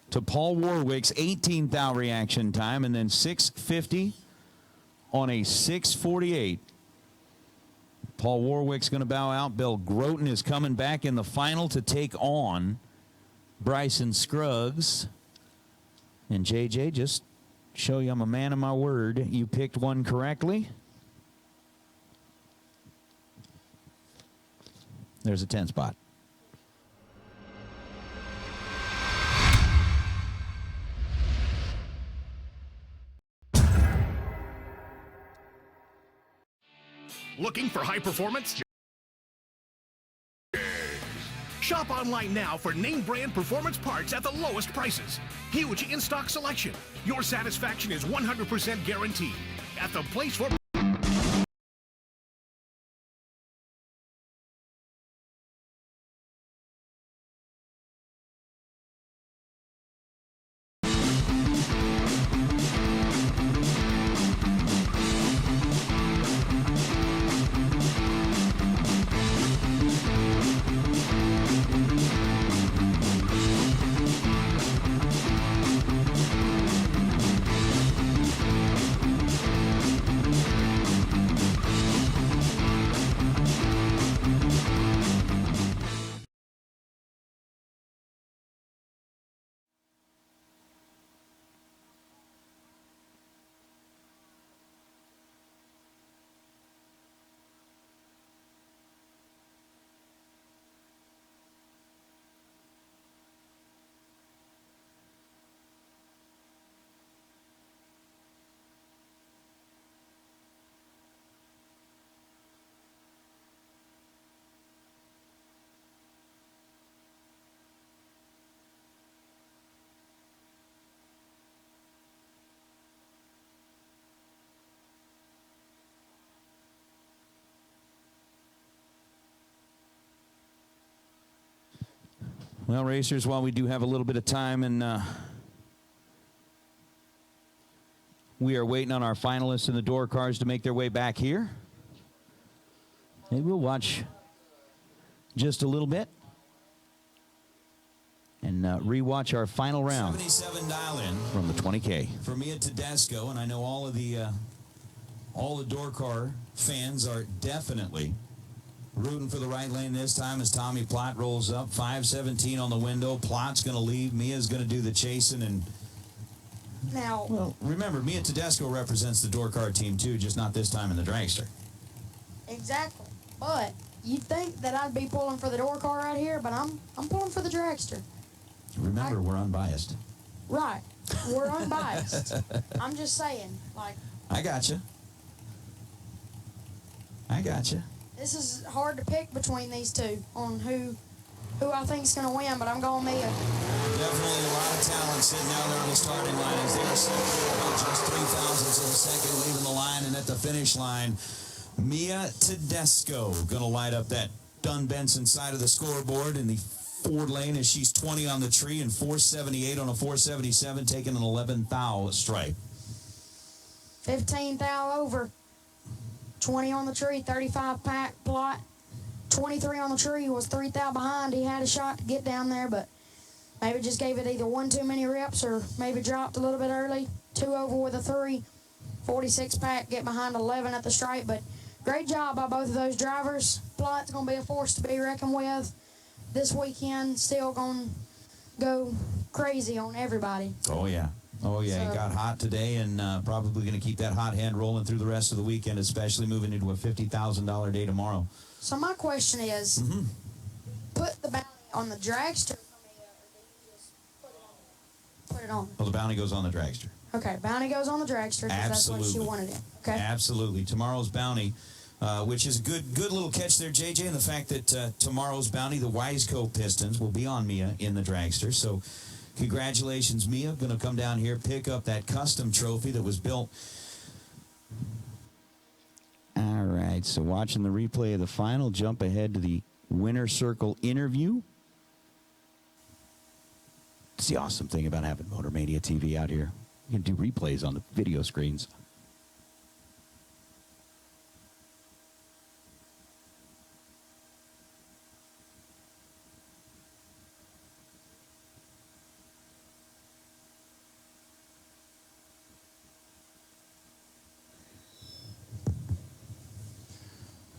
to Paul Warwick's 18 thou reaction time, and then 650 on a 648. Paul Warwick's going to bow out. Bill Groton is coming back in the final to take on Bryson Scruggs. And JJ, just show you I'm a man of my word. You picked one correctly. There's a 10 spot. Looking for high performance? Shop online now for name brand performance parts at the lowest prices. Huge in-stock selection. Your satisfaction is 100% guaranteed. At the place for... Well, racers, while we do have a little bit of time and we are waiting on our finalists in the door cars to make their way back here. Maybe we'll watch just a little bit and rewatch our final round 77 dial in from the 20K. For me at Tedesco, and I know all the door car fans are definitely rooting for the right lane this time as Tommy Plott rolls up. 517 on the window. Plott's going to leave. Mia's going to do the chasing. And now, well, remember, Mia Tedesco represents the door car team too, just not this time in the dragster. exactly. But you'd think that I'd be pulling for the door car right here, but I'm pulling for the dragster. Remember, we're unbiased. Right. We're unbiased. I'm just saying, like. I gotcha. I gotcha. This is hard to pick between these two on who I think is going to win, but I'm going Mia. Definitely a lot of talent sitting down there on the starting line as they're separated just 3 thousandths of a second leaving the line, and at the finish line, Mia Tedesco going to light up that Dunn Benson side of the scoreboard in the Ford lane as she's 20 on the tree and 478 on a 477, taking an 11 thou stripe. 15 thou over. 20 on the tree, 35 pack plot, 23 on the tree, was 3 thou behind. He had a shot to get down there, but maybe just gave it either one too many reps or maybe dropped a little bit early. 2 over with a 3. 46 pack, get behind 11 at the stripe. But great job by both of those drivers. Plot's going to be a force to be reckoned with this weekend. Still going to go crazy on everybody. Oh, yeah. Oh, yeah. So, He got hot today and probably going to keep that hot hand rolling through the rest of the weekend, especially moving into a $50,000 day tomorrow. So my question is, put the bounty on the dragster for me, or do you just put it on? Well, the bounty goes on the dragster. Okay, bounty goes on the dragster because that's what she Absolutely. wanted it. Okay. Absolutely. Tomorrow's bounty, which is a good little catch there, JJ, and the fact that tomorrow's bounty, the Wiseco Pistons, will be on Mia in the dragster. So congratulations, Mia. Going to come down here, pick up that custom trophy that was built. All right, so watching the replay of the final, jump ahead to the winner circle interview. It's the awesome thing about having Motor Mania TV out here. You can do replays on the video screens.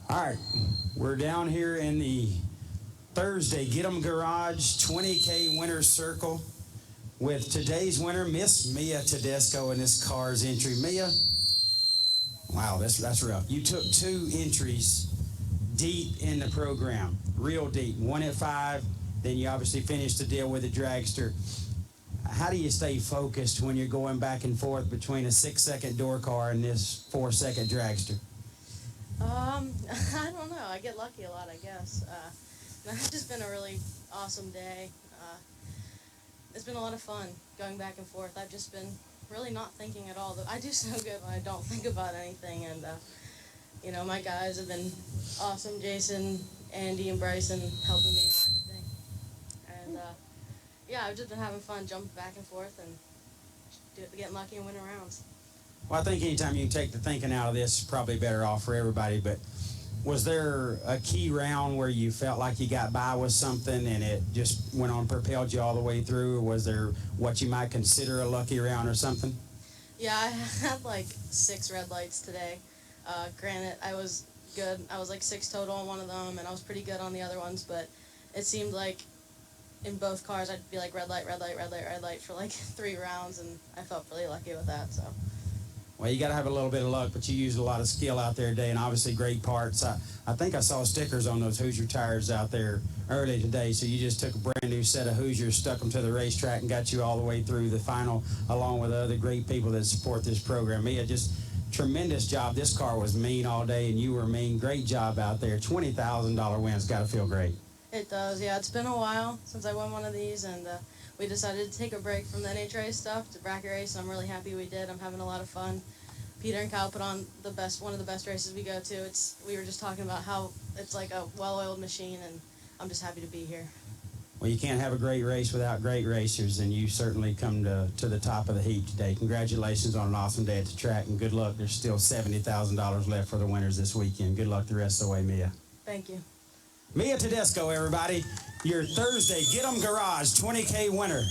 All right, we're down here in the Thursday Get 'em Garage 20K Winner's Circle with today's winner, Miss Mia Tedesco, in this car's entry. Mia, wow, that's rough. You took 2 entries deep in the program, real deep. 1 at 5, then you obviously finished the deal with the dragster. How do you stay focused when you're going back and forth between a 6-second door car and this 4-second dragster? I don't know. I get lucky a lot, I guess. It's just been a really awesome day. It's been a lot of fun going back and forth. I've just been really not thinking at all. I do so good when I don't think about anything, and you know, my guys have been awesome. Jason, Andy, and Bryson helping me with everything. And yeah, I've just been having fun jumping back and forth and getting lucky and winning rounds. Well, I think anytime you can take the thinking out of this, it's probably better off for everybody. But was there a key round where you felt like you got by with something and it just went on, propelled you all the way through? Or was there what you might consider a lucky round or something? Yeah, I had like 6 red lights today. Granted, I was good. I was like 6 total on one of them, and I was pretty good on the other ones. But it seemed like in both cars, I'd be like red light, red light, red light, red light for like 3 rounds, and I felt really lucky with that. So. Well, you got to have a little bit of luck, but you used a lot of skill out there today, and obviously great parts. I think I saw stickers on those Hoosier tires out there early today, so you just took a brand new set of Hoosiers, stuck them to the racetrack, and got you all the way through the final, along with other great people that support this program. Mia, just tremendous job. This car was mean all day, and you were mean. Great job out there. $20,000 win's got to feel great. It does, yeah. It's been a while since I won one of these, and we decided to take a break from the NHRA stuff to bracket race, and I'm really happy we did. I'm having a lot of fun. Peter and Kyle put on one of the best races we go to. We were just talking about how it's like a well-oiled machine, and I'm just happy to be here. Well, you can't have a great race without great racers, and you certainly come to the top of the heap today. Congratulations on an awesome day at the track, and good luck. There's still $70,000 left for the winners this weekend. Good luck the rest of the way, Mia. Thank you. Mia Tedesco, everybody, your Thursday Get 'em Garage 20K winner.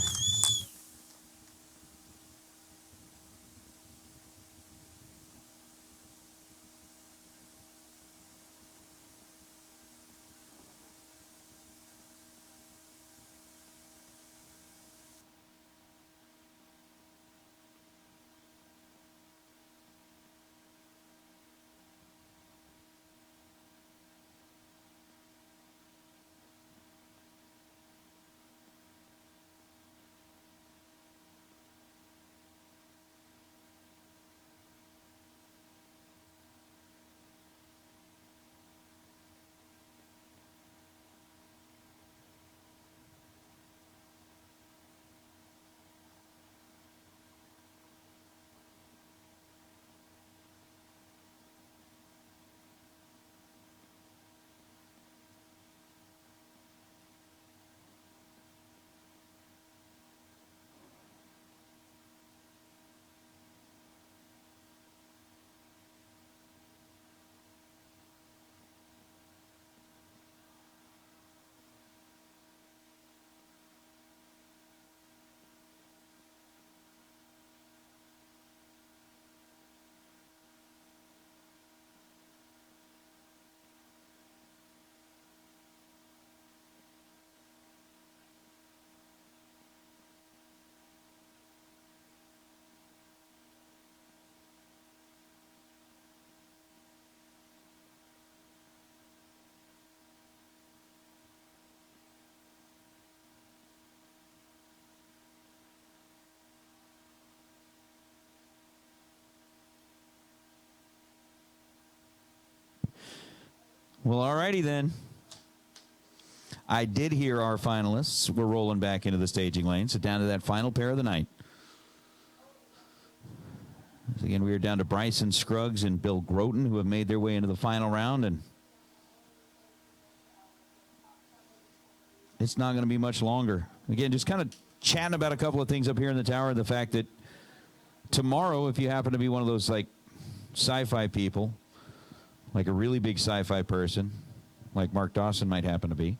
Well, all righty then. I did hear our finalists were rolling back into the staging lane, so down to that final pair of the night. So again, we are down to Bryson Scruggs and Bill Groten, who have made their way into the final round, and it's not going to be much longer. Again, just kind of chatting about a couple of things up here in the tower. The fact that tomorrow, if you happen to be one of those like sci-fi people, like a really big sci-fi person, like Mark Dawson might happen to be,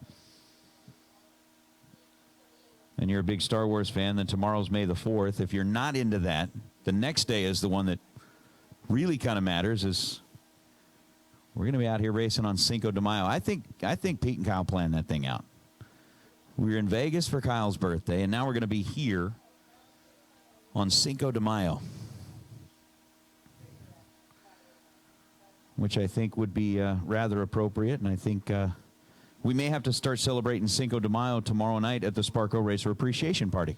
and you're a big Star Wars fan, then tomorrow's May the 4th. If you're not into that, the next day is the one that really kind of matters. Is we're going to be out here racing on Cinco de Mayo. I think Pete and Kyle planned that thing out. We were in Vegas for Kyle's birthday, and now we're going to be here on Cinco de Mayo, which I think would be rather appropriate, and I think we may have to start celebrating Cinco de Mayo tomorrow night at the Sparco Racer Appreciation Party.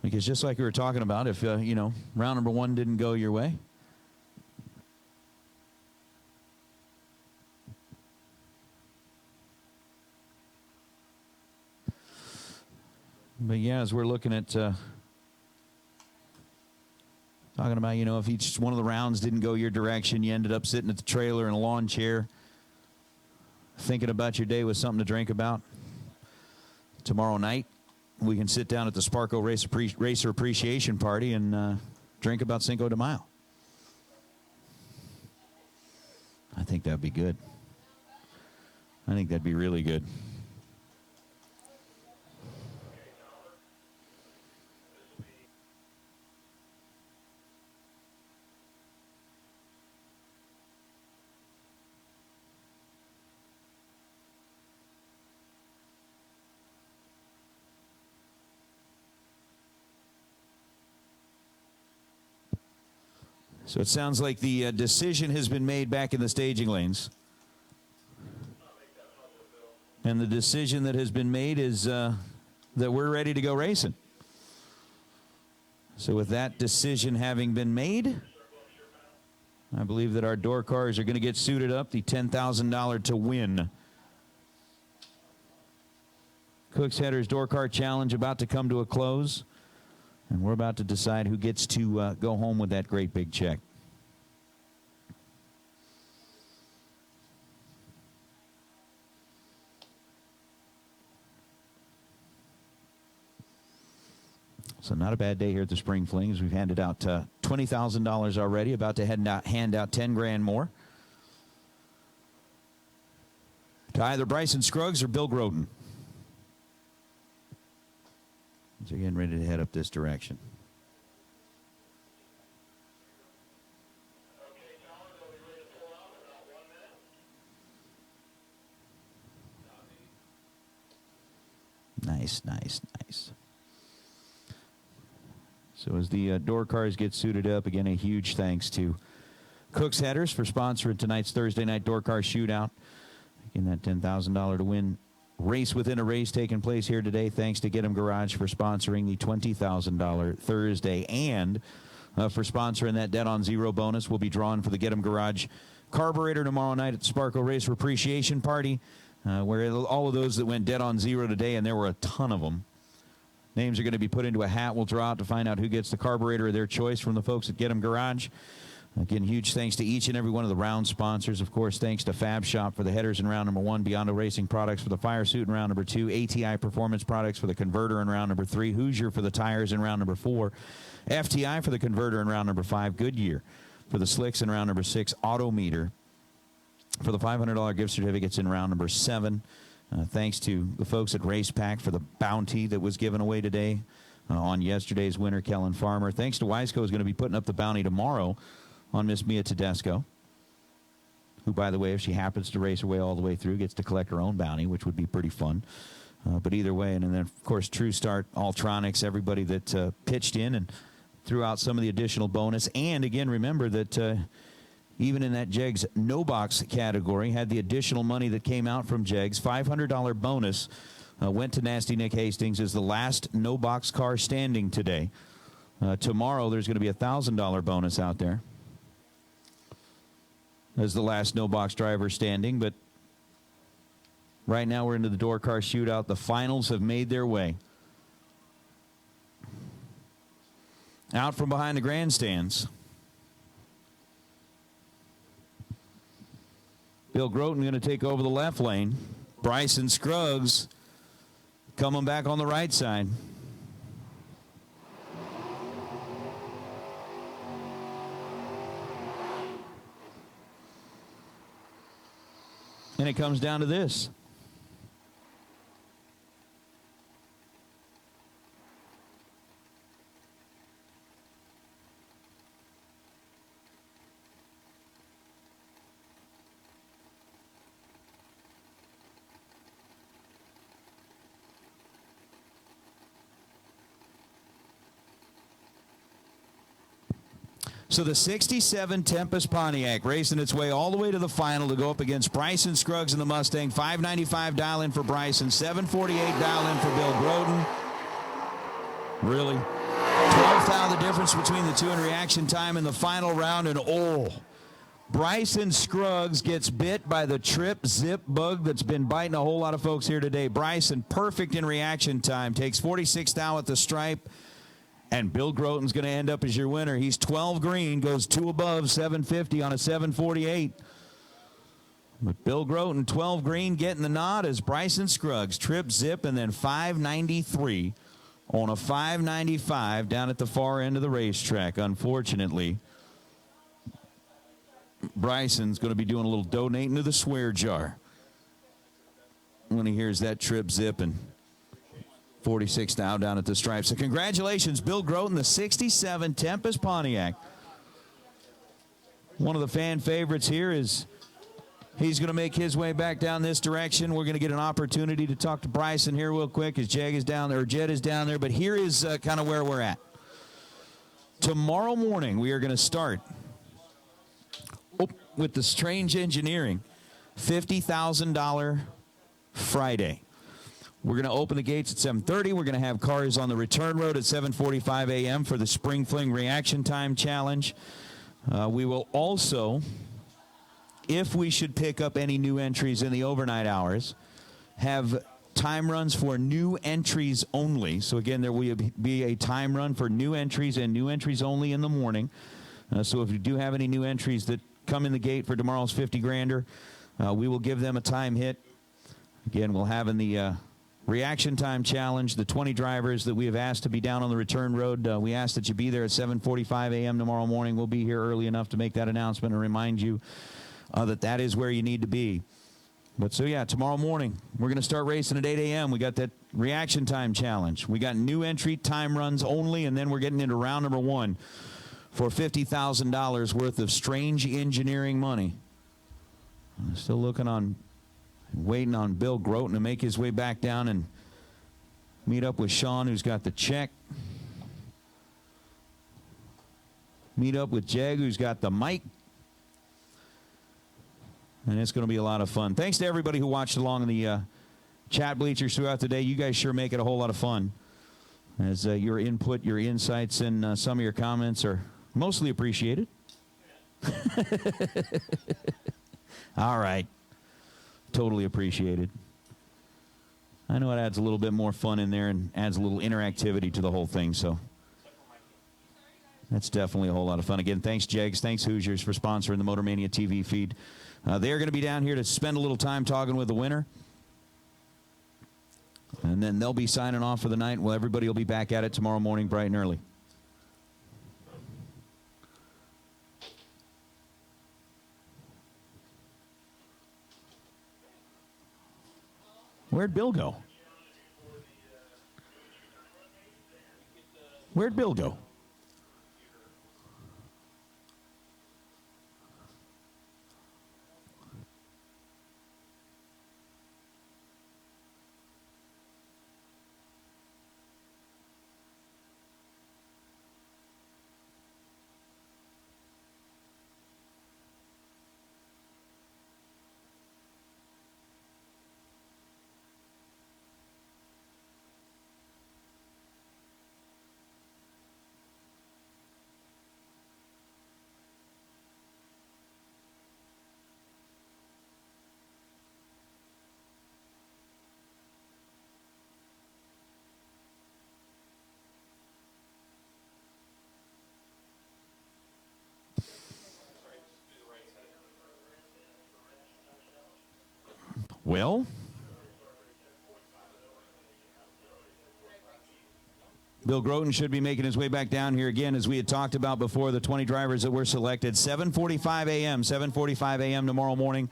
Because just like we were talking about, if, you know, round number 1 didn't go your way, but yeah, as we're looking at talking about, you know, if each one of the rounds didn't go your direction, you ended up sitting at the trailer in a lawn chair thinking about your day with something to drink about. Tomorrow night, we can sit down at the Sparco Racer Appreciation Party and drink about Cinco de Mayo. I think that'd be good. I think that'd be really good. So it sounds like the decision has been made back in the staging lanes. And the decision that has been made is that we're ready to go racing. So with that decision having been made, I believe that our door cars are going to get suited up. The $10,000 to win Cook's Headers Door Car Challenge about to come to a close. And we're about to decide who gets to go home with that great big check. So not a bad day here at the Spring Flings. We've handed out $20,000 already, about to hand out 10 grand more to either Bryson Scruggs or Bill Groten. So again, ready to head up this direction. Nice, nice, nice. So as the door cars get suited up, again, a huge thanks to Cook's Headers for sponsoring tonight's Thursday night door car shootout. Again, that $10,000 to win race within a race taking place here today. Thanks to Get 'em Garage for sponsoring the $20,000 Thursday, and for sponsoring that Dead on Zero bonus. We'll be drawn for the Get 'em Garage carburetor tomorrow night at the Sparco Racer Appreciation Party, where all of those that went dead on zero today, and there were a ton of them, names are going to be put into a hat. We'll draw out to find out who gets the carburetor of their choice from the folks at Get 'em Garage. Again, huge thanks to each and every one of the round sponsors. Of course, thanks to Fab Shop for the headers in round number 1, Biondo Racing Products for the fire suit in round number 2, ATI Performance Products for the converter in round number 3, Hoosier for the tires in round number 4, FTI for the converter in round number 5, Goodyear for the slicks in round number 6, Autometer for the $500 gift certificates in round number 7. Thanks to the folks at Race Pack for the bounty that was given away today on yesterday's winner, Kellen Farmer. Thanks to Wiseco, is going to be putting up the bounty tomorrow on Miss Mia Tedesco, who, by the way, if she happens to race her way all the way through, gets to collect her own bounty, which would be pretty fun. But either way, and then, of course, True Start, Altronics, everybody that pitched in and threw out some of the additional bonus. And, again, remember that even in that Jegs no-box category, had the additional money that came out from Jegs. $500 bonus went to Nasty Nick Hastings as the last no-box car standing today. Tomorrow, there's going to be a $1,000 bonus out there. as the last no-box driver standing, but right now we're into the door car shootout. The finals have made their way. Out from behind the grandstands, Bill Groten going to take over the left lane. Bryson Scruggs coming back on the right side. And it comes down to this. So the 67 Tempest Pontiac racing its way all the way to the final to go up against Bryson Scruggs in the Mustang. $595 dial in for Bryson, $748 dial in for Bill Groten. Really? 12th the difference between the two in reaction time in the final round, and Bryson Scruggs gets bit by the trip zip bug that's been biting a whole lot of folks here today. Bryson, perfect in reaction time, takes 46 thou at the stripe. And Bill Groten's going to end up as your winner. He's 12 green, goes 2 above, 750 on a 748. But Bill Groten, 12 green, getting the nod as Bryson Scruggs, trip, zip, and then 593 on a 595 down at the far end of the racetrack. Unfortunately, Bryson's going to be doing a little donating to the swear jar when he hears that trip, zip, and 46 now down at the stripe. So congratulations, Bill Groten, the 67 Tempest Pontiac. One of the fan favorites here is he's going to make his way back down this direction. We're going to get an opportunity to talk to Bryson here real quick as Jed is down there. But here is kind of where we're at. Tomorrow morning, we are going to start with the Strange Engineering $50,000 Friday. We're going to open the gates at 7:30. We're going to have cars on the return road at 7:45 a.m. for the Spring Fling Reaction Time Challenge. We will also, if we should pick up any new entries in the overnight hours, have time runs for new entries only. So, again, there will be a time run for new entries and new entries only in the morning. So if you do have any new entries that come in the gate for tomorrow's 50-grander, we will give them a time hit. Again, we'll have in the Reaction Time Challenge, the 20 drivers that we have asked to be down on the return road. We ask that you be there at 7:45 a.m. tomorrow morning. We'll be here early enough to make that announcement and remind you that is where you need to be. But so, yeah, tomorrow morning, we're going to start racing at 8 a.m. We got that Reaction Time Challenge. We got new entry time runs only, and then we're getting into round number 1 for $50,000 worth of Strange Engineering money. I'm still waiting on Bill Groten to make his way back down and meet up with Sean, who's got the check. Meet up with Jeg, who's got the mic. And it's going to be a lot of fun. Thanks to everybody who watched along in the chat bleachers throughout the day. You guys sure make it a whole lot of fun, as your input, your insights, and some of your comments are mostly appreciated. All right. Totally appreciated. I know it adds a little bit more fun in there and adds a little interactivity to the whole thing, so that's definitely a whole lot of fun. Again, thanks, Jegs. Thanks, Hoosiers, for sponsoring the Motor Mania TV feed. They're going to be down here to spend a little time talking with the winner, and then they'll be signing off for the night. Well, everybody will be back at it tomorrow morning bright and early. Where'd Bill go? Where'd Bill go? Well, Bill Groten should be making his way back down here again, as we had talked about before, the 20 drivers that were selected. 7:45 a.m., 7:45 a.m. tomorrow morning.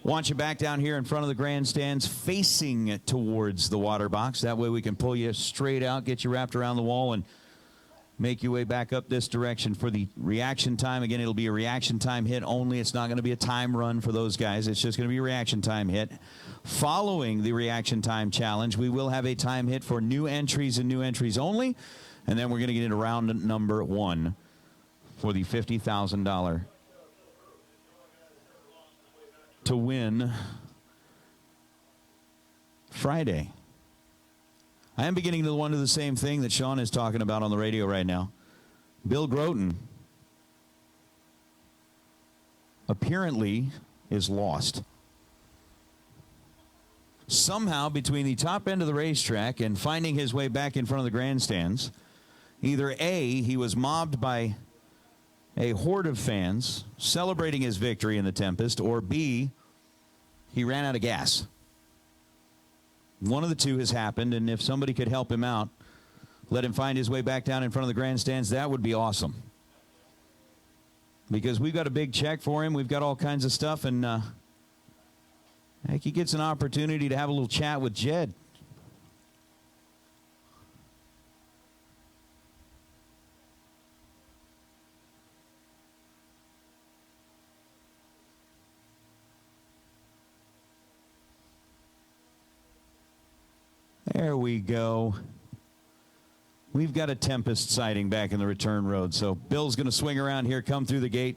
Want you back down here in front of the grandstands, facing towards the water box. That way we can pull you straight out, get you wrapped around the wall, and make your way back up this direction for the reaction time. Again, it'll be a reaction time hit only. It's not going to be a time run for those guys. It's just going to be a reaction time hit. Following the reaction time challenge, we will have a time hit for new entries and new entries only. And then we're going to get into round number 1 for the $50,000 to win Friday. I am beginning to wonder the same thing that Sean is talking about on the radio right now. Bill Groten apparently is lost. Somehow, between the top end of the racetrack and finding his way back in front of the grandstands, either A, he was mobbed by a horde of fans celebrating his victory in the Tempest, or B, he ran out of gas. One of the two has happened, and if somebody could help him out, let him find his way back down in front of the grandstands, that would be awesome. Because we've got a big check for him. We've got all kinds of stuff, and I think he gets an opportunity to have a little chat with Jed. There we go. We've got a Tempest sighting back in the return road. So Bill's going to swing around here, come through the gate,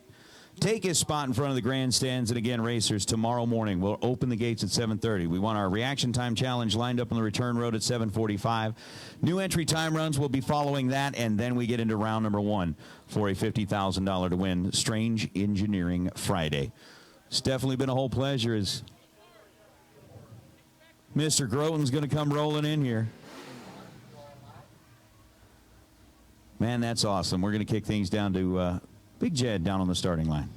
take his spot in front of the grandstands. And again, racers, tomorrow morning we'll open the gates at 7:30. We want our reaction time challenge lined up on the return road at 7:45. New entry time runs will be following that, and then we get into round number 1 for a $50,000 to win Strange Engineering Friday. It's definitely been a whole pleasure as Mr. Groten's going to come rolling in here. Man, that's awesome. We're going to kick things down to Big Jed down on the starting line.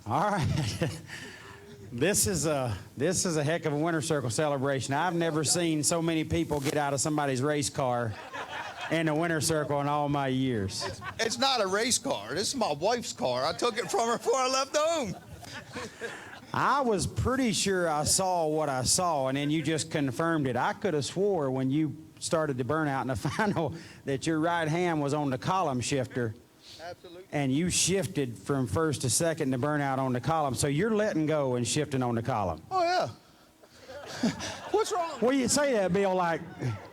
All right. This is a heck of a winter circle celebration. I've never seen so many people get out of somebody's race car in a winter circle in all my years. It's not a race car. This is my wife's car. I took it from her before I left home. I was pretty sure I saw what I saw, and then you just confirmed it. I could have swore when you started the burnout in the final that your right hand was on the column shifter. Absolutely. And you shifted from first to second to burnout on the column. So you're letting go and shifting on the column. Oh, yeah. What's wrong? Well, you say that, Bill, like,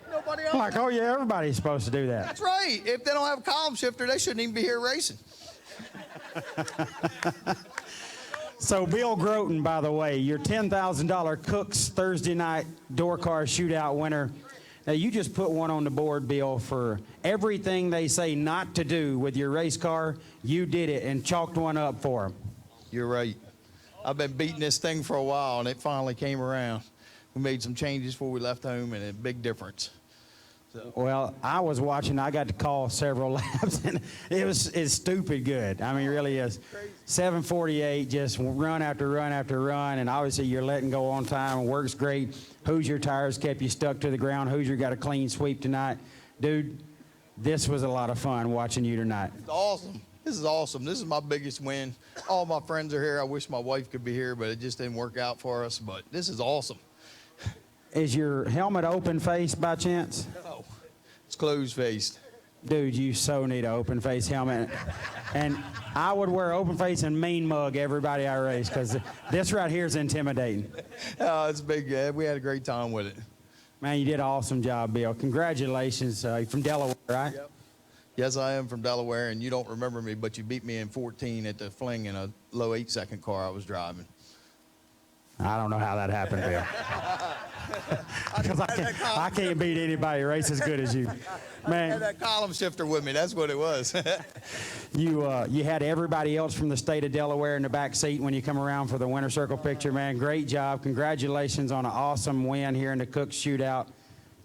Nobody else. oh, yeah, everybody's supposed to do that. That's right. If they don't have a column shifter, they shouldn't even be here racing. So Bill Groten, by the way, your $10,000 Cooks Thursday night door car shootout winner. Now, you just put one on the board, Bill, for everything they say not to do with your race car. You did it and chalked one up for them. You're right. I've been beating this thing for a while, and it finally came around. We made some changes before we left home, and a big difference. So. Well, I was watching. I got to call several laps, and it's stupid good. I mean, it really is. 7:48, just run after run after run, and obviously you're letting go on time. It works great. Hoosier tires kept you stuck to the ground. Hoosier got a clean sweep tonight. Dude, this was a lot of fun watching you tonight. It's awesome. This is awesome. This is my biggest win. All my friends are here. I wish my wife could be here, but it just didn't work out for us. But this is awesome. Is your helmet open face by chance? No, it's closed faced. Dude, you so need an open face helmet. And I would wear open face and mean mug everybody I race, because this right here is intimidating. Oh, it's big. We had a great time with it. Man, you did an awesome job, Bill. Congratulations. You're from Delaware, right? Yep. Yes, I am from Delaware, and you don't remember me, but you beat me in 14 at the Fling in a low 8-second car I was driving. I don't know how that happened, Bill. Because I can't beat anybody race as good as you. Man, I had that column shifter with me. That's what it was. You had everybody else from the state of Delaware in the back seat when you come around for the winner circle picture, man. Great job. Congratulations on an awesome win here in the Cook Shootout.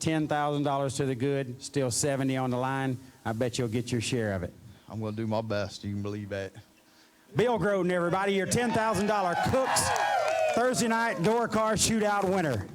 $10,000 to the good, still 70 on the line. I bet you'll get your share of it. I'm going to do my best. You can believe that. Bill Groden, everybody, your $10,000 Cooks Thursday night door car shootout winner.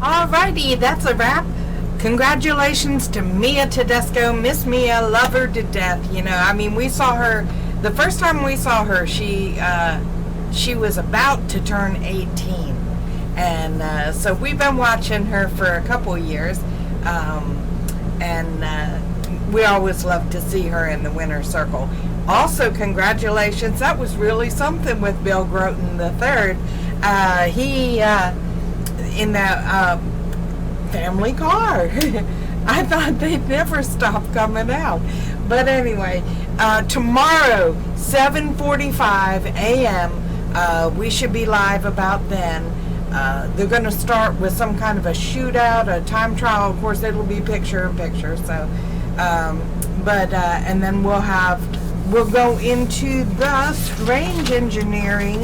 Alrighty, that's a wrap. Congratulations to Mia Tedesco. Miss Mia, love her to death. You know, I mean, we saw her, the first time we saw her, she was about to turn 18. And so we've been watching her for a couple of years. We always love to see her in the winner's circle. Also, congratulations. That was really something with Bill Groden III. He in that family car. I thought they'd never stop coming out. But anyway, tomorrow, 7:45 a.m., we should be live about then. They're going to start with some kind of a shootout, a time trial. Of course, it'll be picture-in-picture. So, and then we'll go into the strange engineering.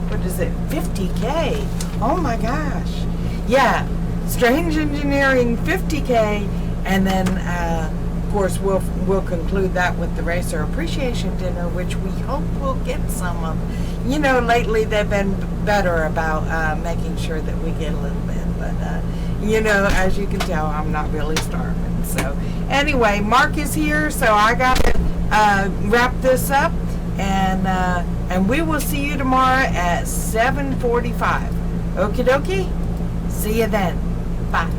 What is it? 50K. Oh my gosh. Yeah. Strange engineering 50K, and then of course we'll conclude that with the racer appreciation dinner, which we hope we'll get some of. You know, lately they've been better about making sure that we get a little bit, but you know, as you can tell, I'm not really starving. So anyway, Mark is here, so I gotta wrap this up, and we will see you tomorrow at 7:45. Okie dokie. See you then. Bye.